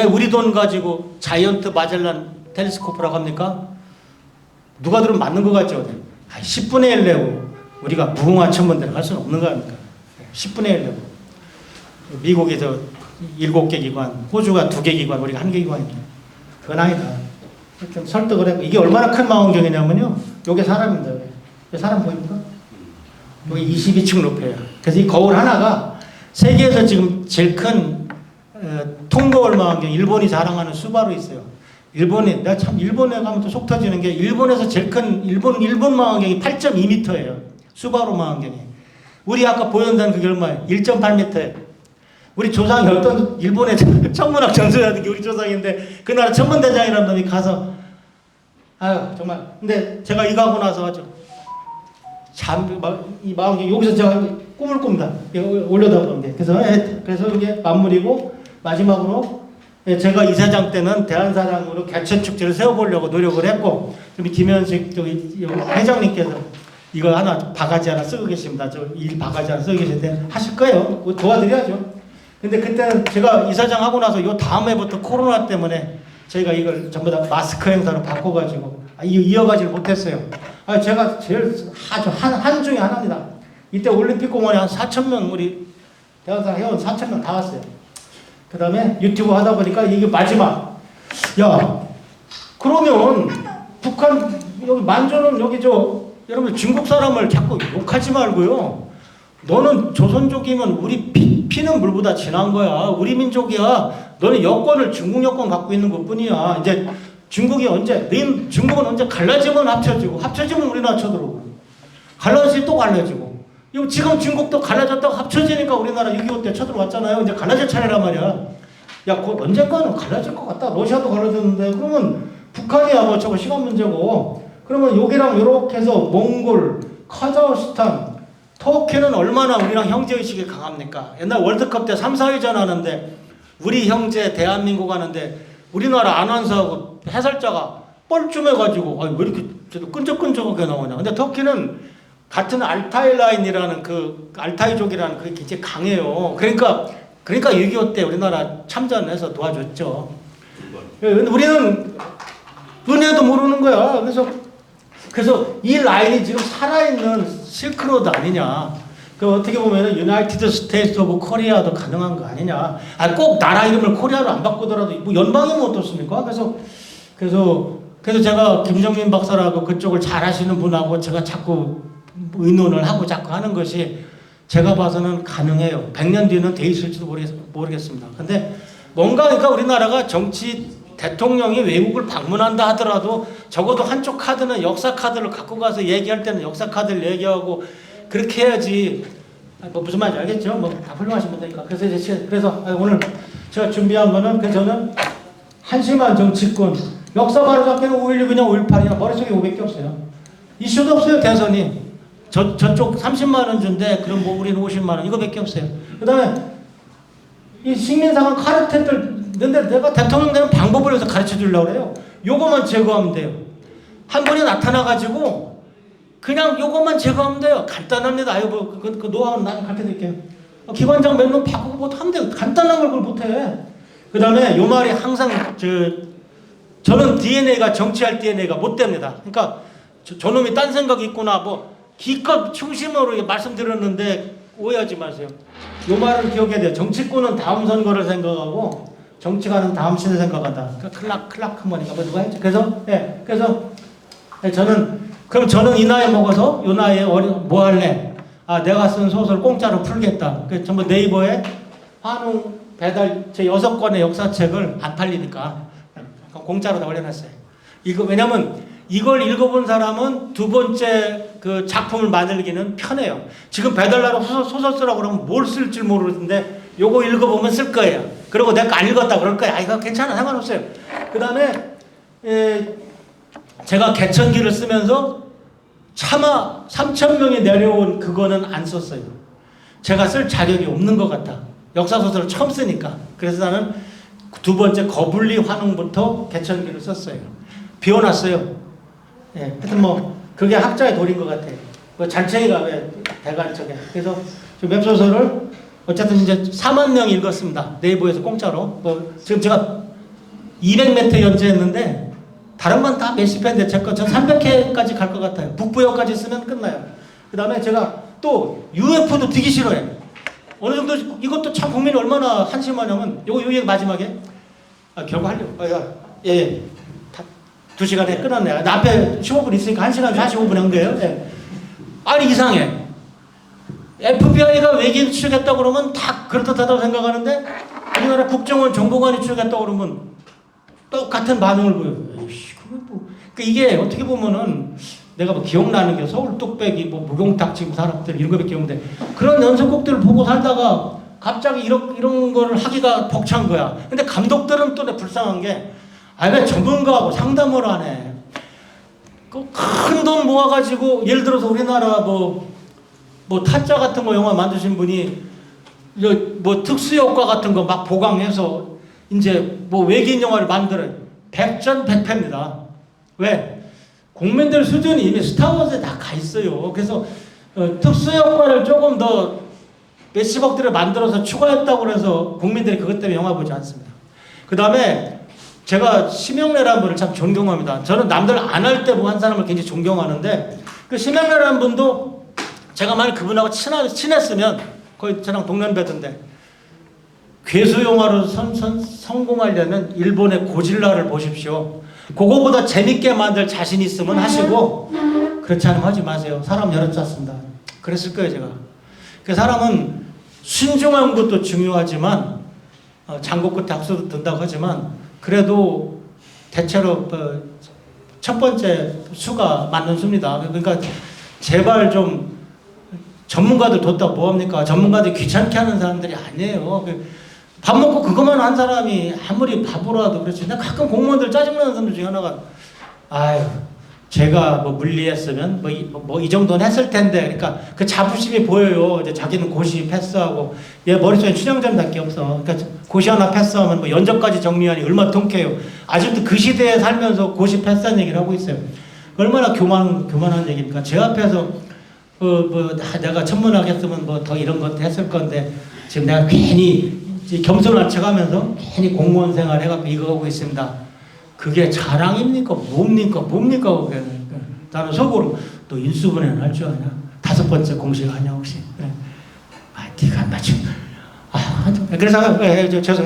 우리 돈 가지고 자이언트 마젤란 텔레스코프라고 합니까? 누가 들으면 맞는 것 같죠? 10분의 1 내고 우리가 무궁화 천문대를 할 수는 없는 거 아닙니까? 10분의 1 내고 미국이 7개 기관, 호주가 2개 기관, 우리가 1개 기관입니다. 그건 아니다. 좀 설득을 했고 이게 얼마나 큰 망원경이냐면요. 요게 사람입니다. 요 사람 보입니까? 여기 22층 높이에요. 그래서 이 거울 하나가 세계에서 지금 제일 큰 통거울 망원경, 일본이 자랑하는 수바루 있어요. 내가 참 일본에 가면 또 속 터지는 게 일본에서 제일 큰 일본 망원경이 8.2m예요. 수바루 망원경이. 우리 아까 보현단 그게 얼마예요? 1.8m예요. 우리 조상이 어떤 일본의 천문학 전설이라는 게 우리 조상인데 그 나라 천문대장이라는 놈이 가서 정말 근데 제가 이거 하고 나서 이 마음이 여기서 제가 꿈을 꿉니다. 올려다 보는데 그래서 이게 만물이고 마지막으로 예, 제가 이사장 때는 대한사랑으로 개천축제를 세워보려고 노력을 했고, 좀 김현식 저기 회장님께서 이거 하나 바가지 하나 쓰고 계십니다. 저 일 바가지 하나 쓰고 계신데 하실 거예요. 뭐 도와드려야죠. 근데 그때는 제가 이사장 하고 나서 요 다음 해부터 코로나 때문에 저희가 이걸 전부 다 마스크 행사로 바꿔가지고 이어가지를 못했어요. 제가 제일 아주 한 중에 하나입니다. 이때 올림픽 공원에 한 4,000명 우리 대한사랑 회원 4,000명 다 왔어요. 그 다음에 유튜브 하다 보니까 이게 마지막. 야, 그러면 북한 여기 만주는 여기 여러분 중국 사람을 자꾸 욕하지 말고요. 너는 조선족이면 우리 피는 물보다 진한 거야. 우리 민족이야. 너는 여권을 중국 여권 갖고 있는 것뿐이야. 이제 중국은 언제 갈라지면 합쳐지면 우리나라 쳐들어오고, 갈라지면 또 갈라지고. 지금 중국도 갈라졌다고 합쳐지니까 우리나라 6.25 때 쳐들어왔잖아요. 이제 갈라질 차례란 말이야. 야, 그 언젠가는 갈라질 것 같다. 러시아도 갈라졌는데 그러면 북한이야 뭐 저거 시간 문제고. 그러면 여기랑 이렇게 해서 몽골, 카자흐스탄, 터키는 얼마나 우리랑 형제의식이 강합니까? 옛날 월드컵 때 3, 4위전 하는데 우리 형제 대한민국 하는데 우리나라 아나운서하고 해설자가 뻘쭘해가지고 왜 이렇게 끈적끈적하게 나오냐. 근데 터키는 같은 알타이 라인이라는 그 알타이족이라는 그게 굉장히 강해요. 그러니까 6.25 때 우리나라 참전해서 도와줬죠. 우리는 은혜도 모르는 거야. 그래서 이 라인이 지금 살아있는 실크로드 아니냐. 그 어떻게 보면 유나이티드 스테이트 오브 코리아도 가능한 거 아니냐. 꼭 나라 이름을 코리아로 안 바꾸더라도 뭐 연방이면 어떻습니까? 그래서 제가 김정민 박사라고 그쪽을 잘 하시는 분하고 제가 자꾸 의논을 하고 자꾸 하는 것이 제가 봐서는 가능해요. 100년 뒤는 돼 있을지도 모르겠습니다. 근데 뭔가 그러니까 우리나라가 정치 대통령이 외국을 방문한다 하더라도 적어도 한쪽 카드는 역사 카드를 갖고 가서 얘기할 때는 역사 카드를 얘기하고 그렇게 해야지. 뭐 무슨 말인지 알겠죠? 뭐 다 훌륭하신 분들이니까. 그래서 오늘 제가 준비한 거는 저는 한심한 정치권 역사 바로잡기는 5.16이냐 5.18이냐 머릿속에 500개 없어요. 이슈도 없어요. 대선이 저쪽 30만 원 준대. 그럼 뭐 우리는 50만 원 이거밖에 없어요. 그 다음에 이 식민상은 카르텔들 근데 내가 대통령 되는 방법을 해서 가르쳐 주려고 그래요. 요거만 제거하면 돼요. 한 분이 나타나가지고 그냥 요거만 제거하면 돼요. 간단합니다. 그 노하우는 나중에 가르쳐 드릴게요. 기관장 몇 명 바꾸고 뭐 하면 돼요. 간단한 걸 그걸 못해. 그 다음에 요 말이 항상 저는 DNA가 정치할 DNA가 못 됩니다. 그러니까 저놈이 딴 생각이 있구나 뭐 기껏 충심으로 말씀드렸는데 오해하지 마세요. 요 말을 기억해야 돼요. 정치권은 다음 선거를 생각하고 정치가는 다음 시대 생각한다. 그러니까 클락 한번인가 뭐 누가 했죠. 그래서 저는 이 나이 먹어서 요 나이에 뭐 할래? 내가 쓴 소설 공짜로 풀겠다. 그래서 전부 네이버에 한웅 배달 제 6권의 역사책을 안 팔리니까 공짜로 다 올려놨어요. 왜냐면 이걸 읽어본 사람은 두 번째 그 작품을 만들기는 편해요. 지금 배달나라 소설 쓰라고 그러면 뭘 쓸 줄 모르는데 요거 읽어보면 쓸 거예요. 그리고 내가 안 읽었다 그럴 거야. 이거 괜찮아. 상관없어요. 그 다음에 제가 개천기를 쓰면서 차마 3,000명이 내려온 그거는 안 썼어요. 제가 쓸 자격이 없는 것 같아. 역사소설을 처음 쓰니까. 그래서 나는 두 번째 거불리 환웅부터 개천기를 썼어요. 비워놨어요. 하여튼 뭐 그게 학자의 도리인 것 같아요. 뭐 잔챙이가 왜 대가리 저게. 그래서 웹소설을 어쨌든 이제 4만 명이 읽었습니다. 네이버에서 공짜로. 지금 제가 200m 연재했는데 다른 건 다 몇십 회인데 전 300회까지 갈 것 같아요. 북부역까지 쓰면 끝나요. 그 다음에 제가 또 UFO도 되게 싫어해. 어느 정도 이것도 참 국민이 얼마나 한심하냐면 요 얘기 마지막에 결과하려고. 예. 2시간에 끝났네. 나 앞에 15분 있으니까 1시간 45분 한 거예요. 아니 이상해. FBI가 외계인 추적했다고 그러면 다 그렇다고 생각하는데 우리나라 국정원 정보관이 추적했다고 그러면 똑같은 반응을 보여요. 그러니까 이게 어떻게 보면은 내가 뭐 기억나는 게 서울 뚝배기, 뭐 무공탁 지금 사람들 이런 거밖에 없는데 그런 연속곡들을 보고 살다가 갑자기 이런 거를 하기가 벅찬 거야. 근데 감독들은 또 불쌍한 게 왜 전문가하고 상담을 안 해? 큰 돈 모아가지고 예를 들어서 우리나라 뭐 타짜 같은 거 영화 만드신 분이 뭐 특수효과 같은 거 막 보강해서 이제 뭐 외계인 영화를 만들어요. 백전백패입니다. 왜? 국민들 수준이 이미 스타워즈에 다 가 있어요. 그래서 특수 효과를 조금 더 몇십억들을 만들어서 추가했다고 해서 국민들이 그것 때문에 영화 보지 않습니다. 그 다음에 제가 심영래라는 분을 참 존경합니다. 저는 남들 안 할 때 뭐 한 사람을 굉장히 존경하는데 그 심영래라는 분도 제가 만약 그분하고 친했으면 거의 저랑 동년배던데 괴수 영화로 성공하려면 일본의 고질라를 보십시오. 그거보다 재밌게 만들 자신 있으면 하시고 그렇지 않으면 하지 마세요. 사람 여러 짰습니다. 그랬을 거예요 제가. 그 사람은 신중한 것도 중요하지만 장고 끝에 악수도 든다고 하지만 그래도 대체로 첫 번째 수가 맞는 수입니다. 그러니까 제발 좀 전문가들 뒀다고 뭐합니까? 전문가들 귀찮게 하는 사람들이 아니에요. 밥 먹고 그것만 한 사람이 아무리 바보라도 그렇지. 근데 가끔 공무원들 짜증나는 사람들 중에 하나가 아유 제가 뭐 물리했으면 뭐 이 정도는 했을 텐데 그러니까 그 자부심이 보여요. 이제 자기는 고시 패스하고 얘 머릿속에 춘향전밖에 없어. 그러니까 고시 하나 패스하면 뭐 연접까지 정리하니 얼마나 통쾌해요. 아직도 그 시대에 살면서 고시 패스한 얘기를 하고 있어요. 얼마나 교만한 얘기입니까? 제 앞에서 내가 천문학 했으면 뭐 더 이런 것도 했을 건데 지금 내가 괜히 겸손한 척하면서 괜히 공무원 생활 해갖고 이거 하고 있습니다. 그게 자랑입니까? 뭡니까? 그게. 나는 속으로 너 인수분해는 할 줄 아냐? 5번째 공식 아냐 혹시? 그래. 네가 안 맞춘. 그래서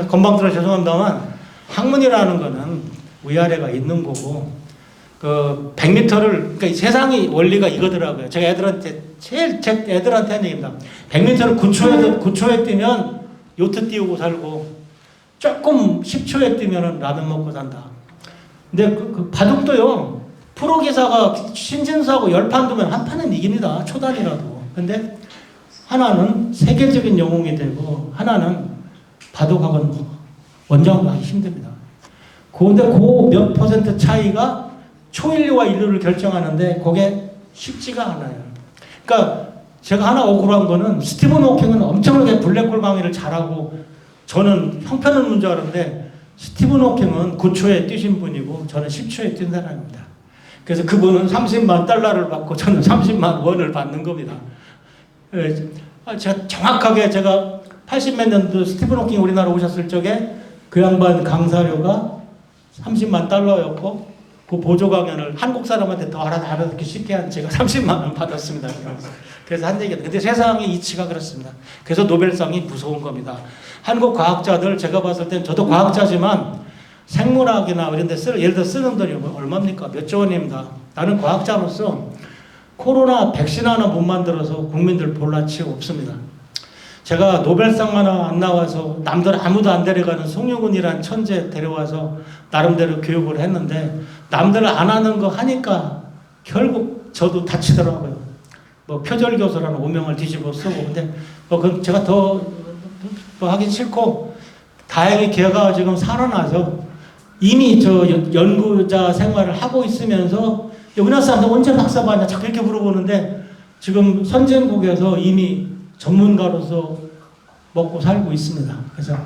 건방 들어 죄송합니다만 학문이라는 거는 위아래가 있는 거고 그 100m를 그러니까 세상의 원리가 이거더라고요. 제가 애들한테 제 애들한테 한 얘기입니다. 100m를 9초에 뛰면 요트 띄우고 살고 조금 10초에 뛰면은 라면 먹고 산다. 근데 그 바둑도요. 프로 기사가 신진수하고 10판 두면 한 판은 이깁니다. 초단이라도. 근데 하나는 세계적인 영웅이 되고 하나는 바둑학은 원정도 하기 힘듭니다. 그런데 그 몇 퍼센트 차이가 초인류와 인류를 결정하는데 그게 쉽지가 않아요. 그러니까 제가 하나 억울한 거는 스티븐 호킹은 엄청나게 블랙홀 강의를 잘하고 저는 형편은 문제 알았는데 스티븐 호킹은 9초에 뛰신 분이고 저는 10초에 뛴 사람입니다. 그래서 그분은 30만 달러를 받고 저는 30만 원을 받는 겁니다. 제가 정확하게 제가 80몇 년도 스티븐 호킹 우리나라 오셨을 적에 그 양반 강사료가 30만 달러였고 그 보조 강연을 한국 사람한테 더 알아듣기 쉽게 한 제가 30만 원 받았습니다. 그래서 한 얘기가 근데 세상의 이치가 그렇습니다. 그래서 노벨상이 무서운 겁니다. 한국 과학자들 제가 봤을 땐 저도 과학자지만 생물학이나 이런 데 예를 들어 쓰는 돈이 얼마입니까? 몇 조 원입니다. 나는 과학자로서 코로나 백신 하나 못 만들어서 국민들 볼라치고 없습니다. 제가 노벨상만 안 나와서 남들 아무도 안 데려가는 송유근이라는 천재 데려와서 나름대로 교육을 했는데 남들 안 하는 거 하니까 결국 저도 다치더라고요. 뭐 표절교수라는 오명을 뒤집어 쓰고 근데 뭐 제가 더 하긴 싫고 다행히 걔가 지금 살아나서 이미 저 연구자 생활을 하고 있으면서 은하 사람들 언제 박사 받냐 자꾸 이렇게 물어보는데 지금 선진국에서 이미 전문가로서 먹고 살고 있습니다. 그래서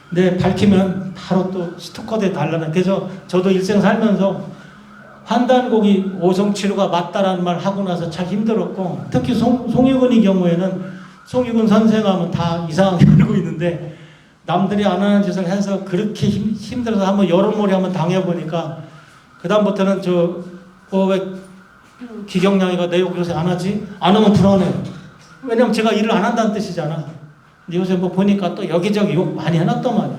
근데 밝히면 바로 또 스토커대 달라는. 그래서 저도 일생 살면서 환단고기 오성치료가 맞다라는 말 하고 나서 참 힘들었고 특히 송유근의 경우에는 송유근 선생하면 다 이상하게 알고 있는데 남들이 안 하는 짓을 해서 그렇게 힘들어서 한번 여론몰이 한번 당해보니까 그 다음부터는 왜 기경량이가 내 욕 요새 안 하지? 안 하면 불안해요. 왜냐면 제가 일을 안 한다는 뜻이잖아. 근데 요새 뭐 보니까 또 여기저기 욕 많이 해놨단 말이야.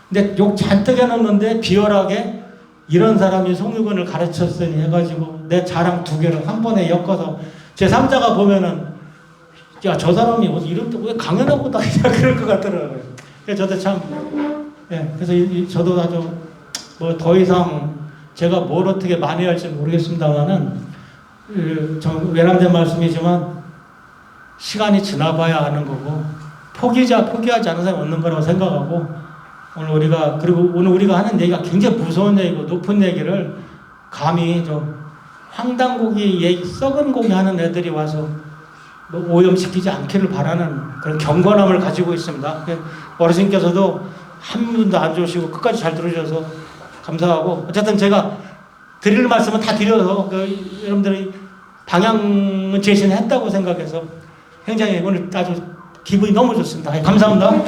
근데 욕 잔뜩 해놨는데 비열하게 이런 사람이 송유근을 가르쳤으니 해가지고 내 자랑 2개를 한 번에 엮어서 제 3자가 보면은 야 저 사람이 이런 때 왜 강연하고 다니냐 그럴 것 같더라고요. 그래서 저도 참 그래서 저도 아주 뭐 더 이상 제가 뭘 어떻게 많이 할지 모르겠습니다만은 좀 외람된 말씀이지만 시간이 지나봐야 아는 거고 포기하지 않은 사람이 없는 거라고 생각하고 오늘 우리가 하는 얘기가 굉장히 무서운 얘기고 높은 얘기를 감히 좀 황당고기 얘기 썩은 고기 하는 애들이 와서 오염시키지 않기를 바라는 그런 경건함을 가지고 있습니다. 어르신께서도 한 분도 안 주시고 끝까지 잘 들어주셔서 감사하고 어쨌든 제가 드릴 말씀은 다 드려서 여러분들이 방향 제시는 했다고 생각해서 굉장히 오늘 아주 기분이 너무 좋습니다. 감사합니다.